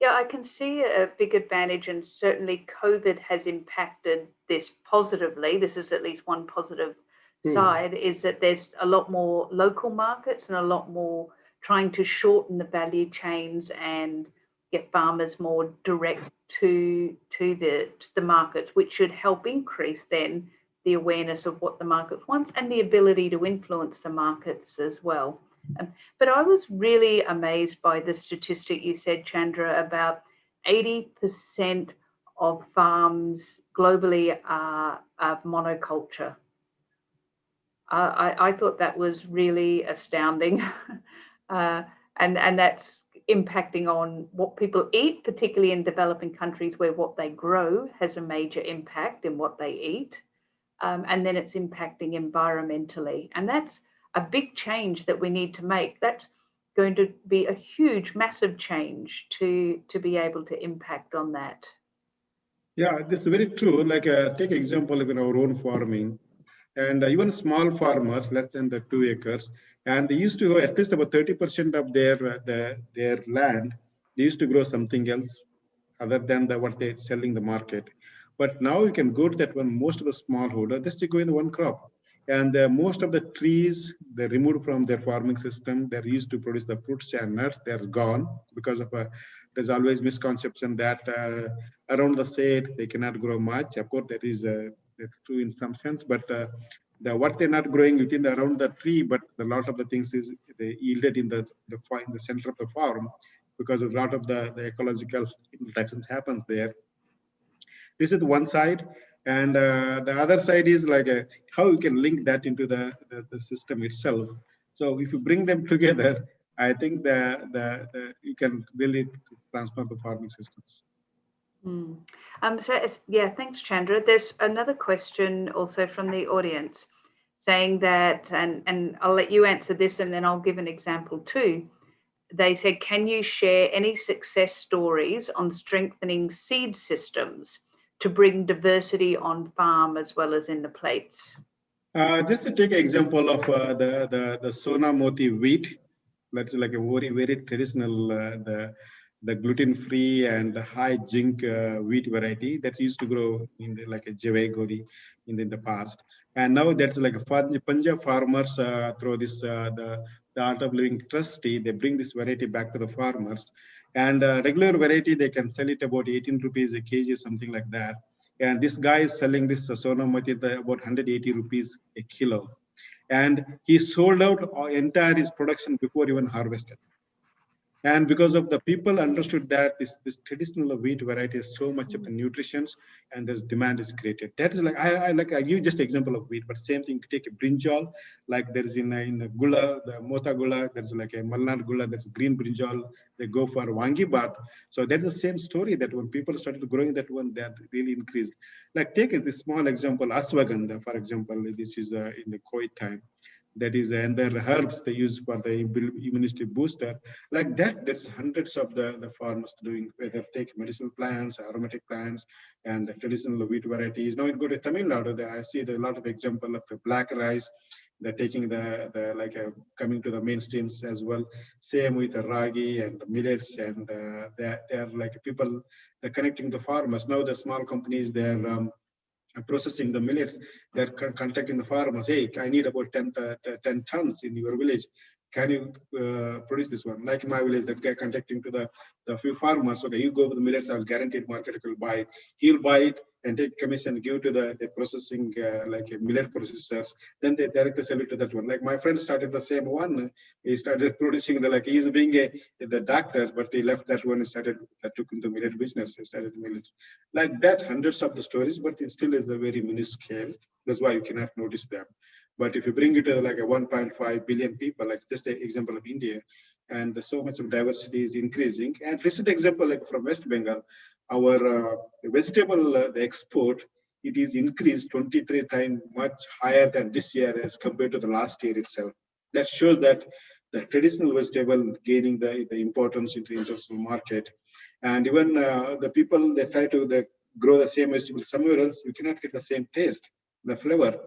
Yeah, I can see a big advantage, and certainly COVID has impacted this positively. This is at least one positive side, is that there's a lot more local markets and a lot more trying to shorten the value chains and get farmers more direct to the markets, which should help increase then the awareness of what the market wants and the ability to influence the markets as well. But I was really amazed by the statistic you said, Chandra, about 80% of farms globally are monoculture. I thought that was really astounding. And that's impacting on what people eat, particularly in developing countries where what they grow has a major impact in what they eat. And then it's impacting environmentally. And that's a big change that we need to make. That's going to be a huge, massive change to be able to impact on that. Yeah, this is very true. Like take example of our own farming, and even small farmers, less than 2 acres, and they used to at least about 30% of their land. They used to grow something else other than what they're selling the market. But now you can go to that one. Most of the smallholder just to go in the one crop, and most of the trees they removed from their farming system. They're used to produce the fruits and nuts. They're gone because of there's always misconception that around the shade they cannot grow much. Of course, that is true in some sense, but what they're not growing within around the tree, but a lot of the things is they yielded in the center of the farm, because a lot of the ecological interactions happens there. This is one side, and the other side is like how you can link that into the system itself. So if you bring them together, I think you can really transform the farming systems. Yeah, thanks, Chandra. There's another question also from the audience saying that, and I'll let you answer this and then I'll give an example too. They said, can you share any success stories on strengthening seed systems to bring diversity on farm as well as in the plates? Just to take an example of the Sona Moti wheat, that's like a very, very traditional, the gluten-free and high zinc wheat variety that's used to grow in like a Javai Godi in the past. And now that's like a Punjab farmers through this, the Art of Living Trustee, they bring this variety back to the farmers. And regular variety, they can sell it about 18 rupees a kg, something like that. And this guy is selling this Sona Moti about 180 rupees a kilo. And he sold out entire his production before even harvested. And because of the people understood that this traditional wheat variety has so much of the nutrition and this demand is created. That is like, I give just example of wheat, but same thing, take a brinjal, like there is in gula, the mota gula, there's like a malnad gula, that's green brinjal, they go for wangi bath. So that's the same story that when people started growing that one, that really increased. Like take this small example, ashwagandha, for example, this is in the COVID time. That is, and the herbs they use for the immunity booster, like that. There's hundreds of the farmers doing, whether take medicinal plants, aromatic plants, and the traditional wheat varieties. Now it go to Tamil Nadu, I see a lot of example of the black rice. They're taking coming to the mainstreams as well. Same with the ragi and the millets, and they're like people, they're connecting the farmers. Now the small companies, they're processing the millets, they're contacting the farmers. Hey, I need about 10 tons in your village. can you produce this one? Like in my village, that guy contacting to the few farmers, okay, you go with the millets, I'll guaranteed market will buy it. He'll buy it and take commission, give to the processing, like a millet processors. Then they directly sell it to that one. Like my friend started the same one. He started producing he's being the doctor, but he left that one and started, took into millet business. He started millets. Like that, hundreds of the stories, but it still is a very minuscule. That's why you cannot notice them. But if you bring it to like a 1.5 billion people, like just an example of India, and so much of diversity is increasing. And recent example, like from West Bengal, our vegetable the export, it is increased 23 times much higher than this year as compared to the last year itself. That shows that the traditional vegetable gaining the importance in the international market. And even the people that try to grow the same vegetable somewhere else, you cannot get the same taste, the flavor,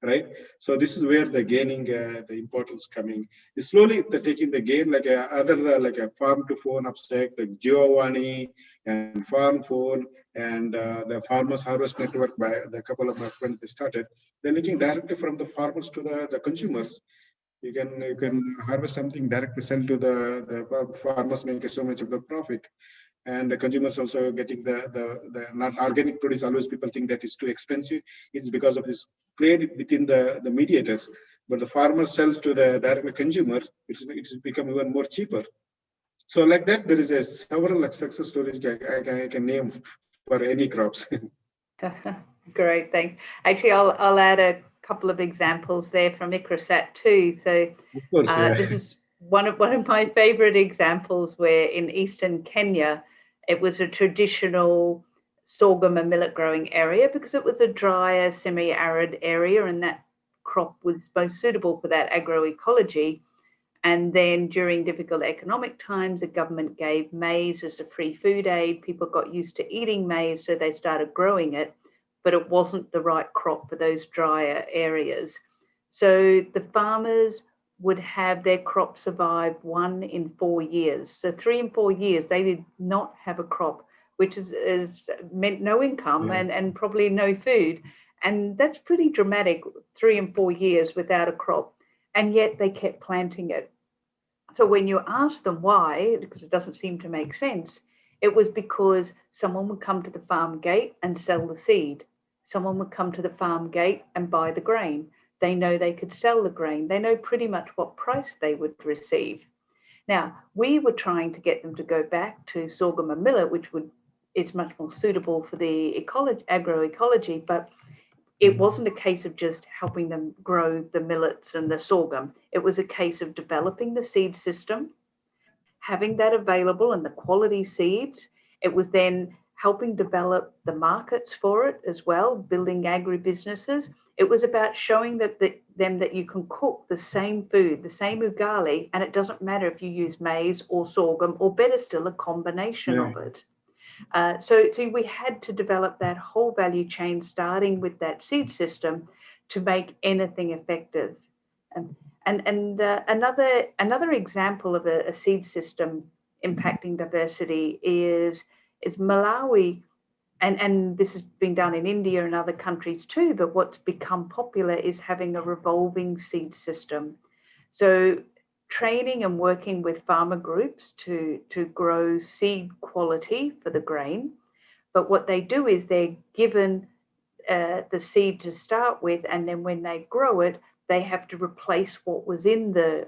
right? So this is where the gaining the importance coming. Slowly they're taking the gain, like other like a farm to phone upstack, the Giovanni and Farm Phone and the Farmers Harvest Network by the couple of my friends they started. They're linking directly from the farmers to the consumers. You can harvest something directly sell to the farmers, make so much of the profit. And the consumers also getting the not organic produce. Always people think that it's too expensive. It's because of this trade within the mediators. But the farmer sells to the direct consumer, it's become even more cheaper. So like that, there is several like success stories I can name for any crops. Great, thanks. Actually, I'll add a couple of examples there from ICRISAT too. So Of course, yeah. this is one of my favorite examples where in eastern Kenya, it was a traditional sorghum and millet growing area because it was a drier, semi-arid area, and that crop was most suitable for that agroecology. And then during difficult economic times, the government gave maize as a free food aid. People got used to eating maize, so they started growing it, but it wasn't the right crop for those drier areas. So the farmers would have their crop survive 1 in 4 years. So 3 and 4 years, they did not have a crop, which is meant no income and probably no food. And that's pretty dramatic, 3 and 4 years without a crop. And yet they kept planting it. So when you ask them why, because it doesn't seem to make sense, it was because someone would come to the farm gate and sell the seed. Someone would come to the farm gate and buy the grain. They know they could sell the grain. They know pretty much what price they would receive. Now, we were trying to get them to go back to sorghum and millet, which is much more suitable for the agroecology, but it wasn't a case of just helping them grow the millets and the sorghum. It was a case of developing the seed system, having that available and the quality seeds. It was then helping develop the markets for it as well, building agribusinesses. It was about showing them that you can cook the same food, the same ugali, and it doesn't matter if you use maize or sorghum, or better still, a combination of it. So we had to develop that whole value chain, starting with that seed system, to make anything effective. And another example of a seed system impacting diversity is Malawi, and this has been done in India and other countries too. But what's become popular is having a revolving seed system. So training and working with farmer groups to grow seed quality for the grain. But what they do is they're given the seed to start with, and then when they grow it, they have to replace what was in the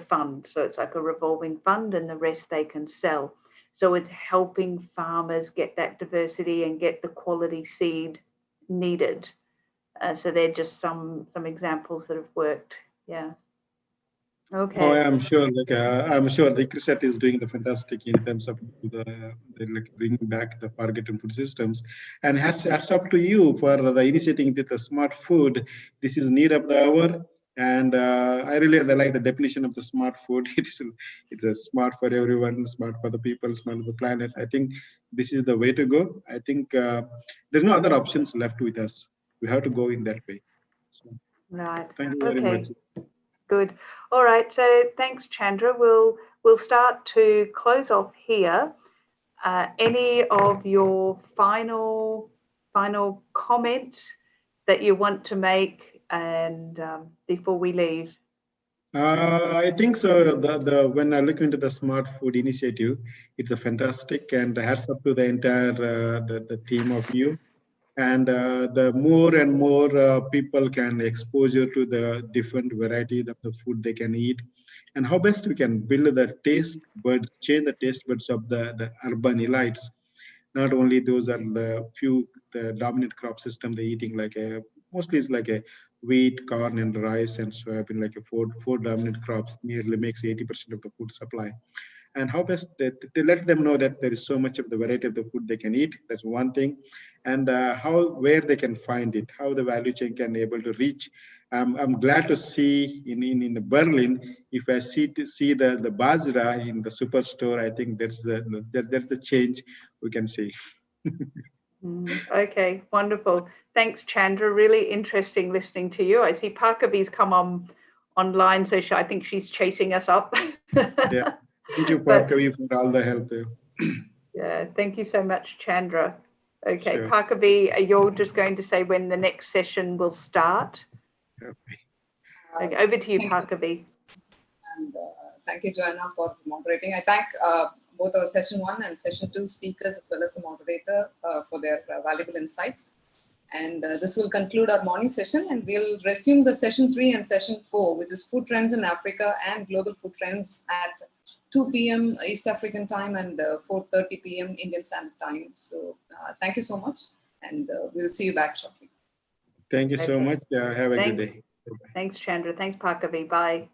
fund. So it's like a revolving fund, and the rest they can sell. So it's helping farmers get that diversity and get the quality seed needed. So they're just some examples that have worked. Yeah. Okay. Oh, I'm sure. I'm sure the ICRISAT is doing the fantastic in terms of the bringing back the forgotten food systems. And hats up to you for the initiating the smart food. This is need of the hour. And I really like the definition of the smart food. It's a smart for everyone, smart for the people, smart for the planet. I think this is the way to go. I think there's no other options left with us. We have to go in that way. So, right. Thank you very much. Good. All right. So thanks, Chandra. We'll start to close off here. Any of your final comments that you want to make, and before we leave? I think so. When I look into the smart food initiative, it's a fantastic, and hats up to the entire the team of you. And the more and more people can exposure to the different varieties of the food they can eat, and how best we can build the taste buds, change the taste buds of the urban elites. Not only those are the few the dominant crop system they're eating, like a mostly it's like a wheat, corn, and rice and soybean, like a four dominant crops nearly makes 80% of the food supply. And how best to let them know that there is so much of the variety of the food they can eat. That's one thing. And how where they can find it, how the value chain can able to reach. I'm glad to see in Berlin, if I see the bajra in the superstore, I think that's the change we can see. Okay, wonderful. Thanks, Chandra. Really interesting listening to you. I see Parkabi's come online, so I think she's chasing us up. Yeah, thank you, Parkabi, for all the help there. Yeah, thank you so much, Chandra. Okay, Sure. Parkabi, you're just going to say when the next session will start. Okay, over to you, Parkabi. And thank you, Joanna, for moderating. I thank both our session 1 and session 2 speakers, as well as the moderator, for their valuable insights. And this will conclude our morning session, and we'll resume the session 3 and session 4, which is food trends in Africa and global food trends at 2 p.m. East African time and 4:30 p.m. Indian Standard Time. So thank you so much, and we'll see you back shortly. Thank you so much. Have a good day. Thanks, Chandra. Thanks, Parkabi. Bye.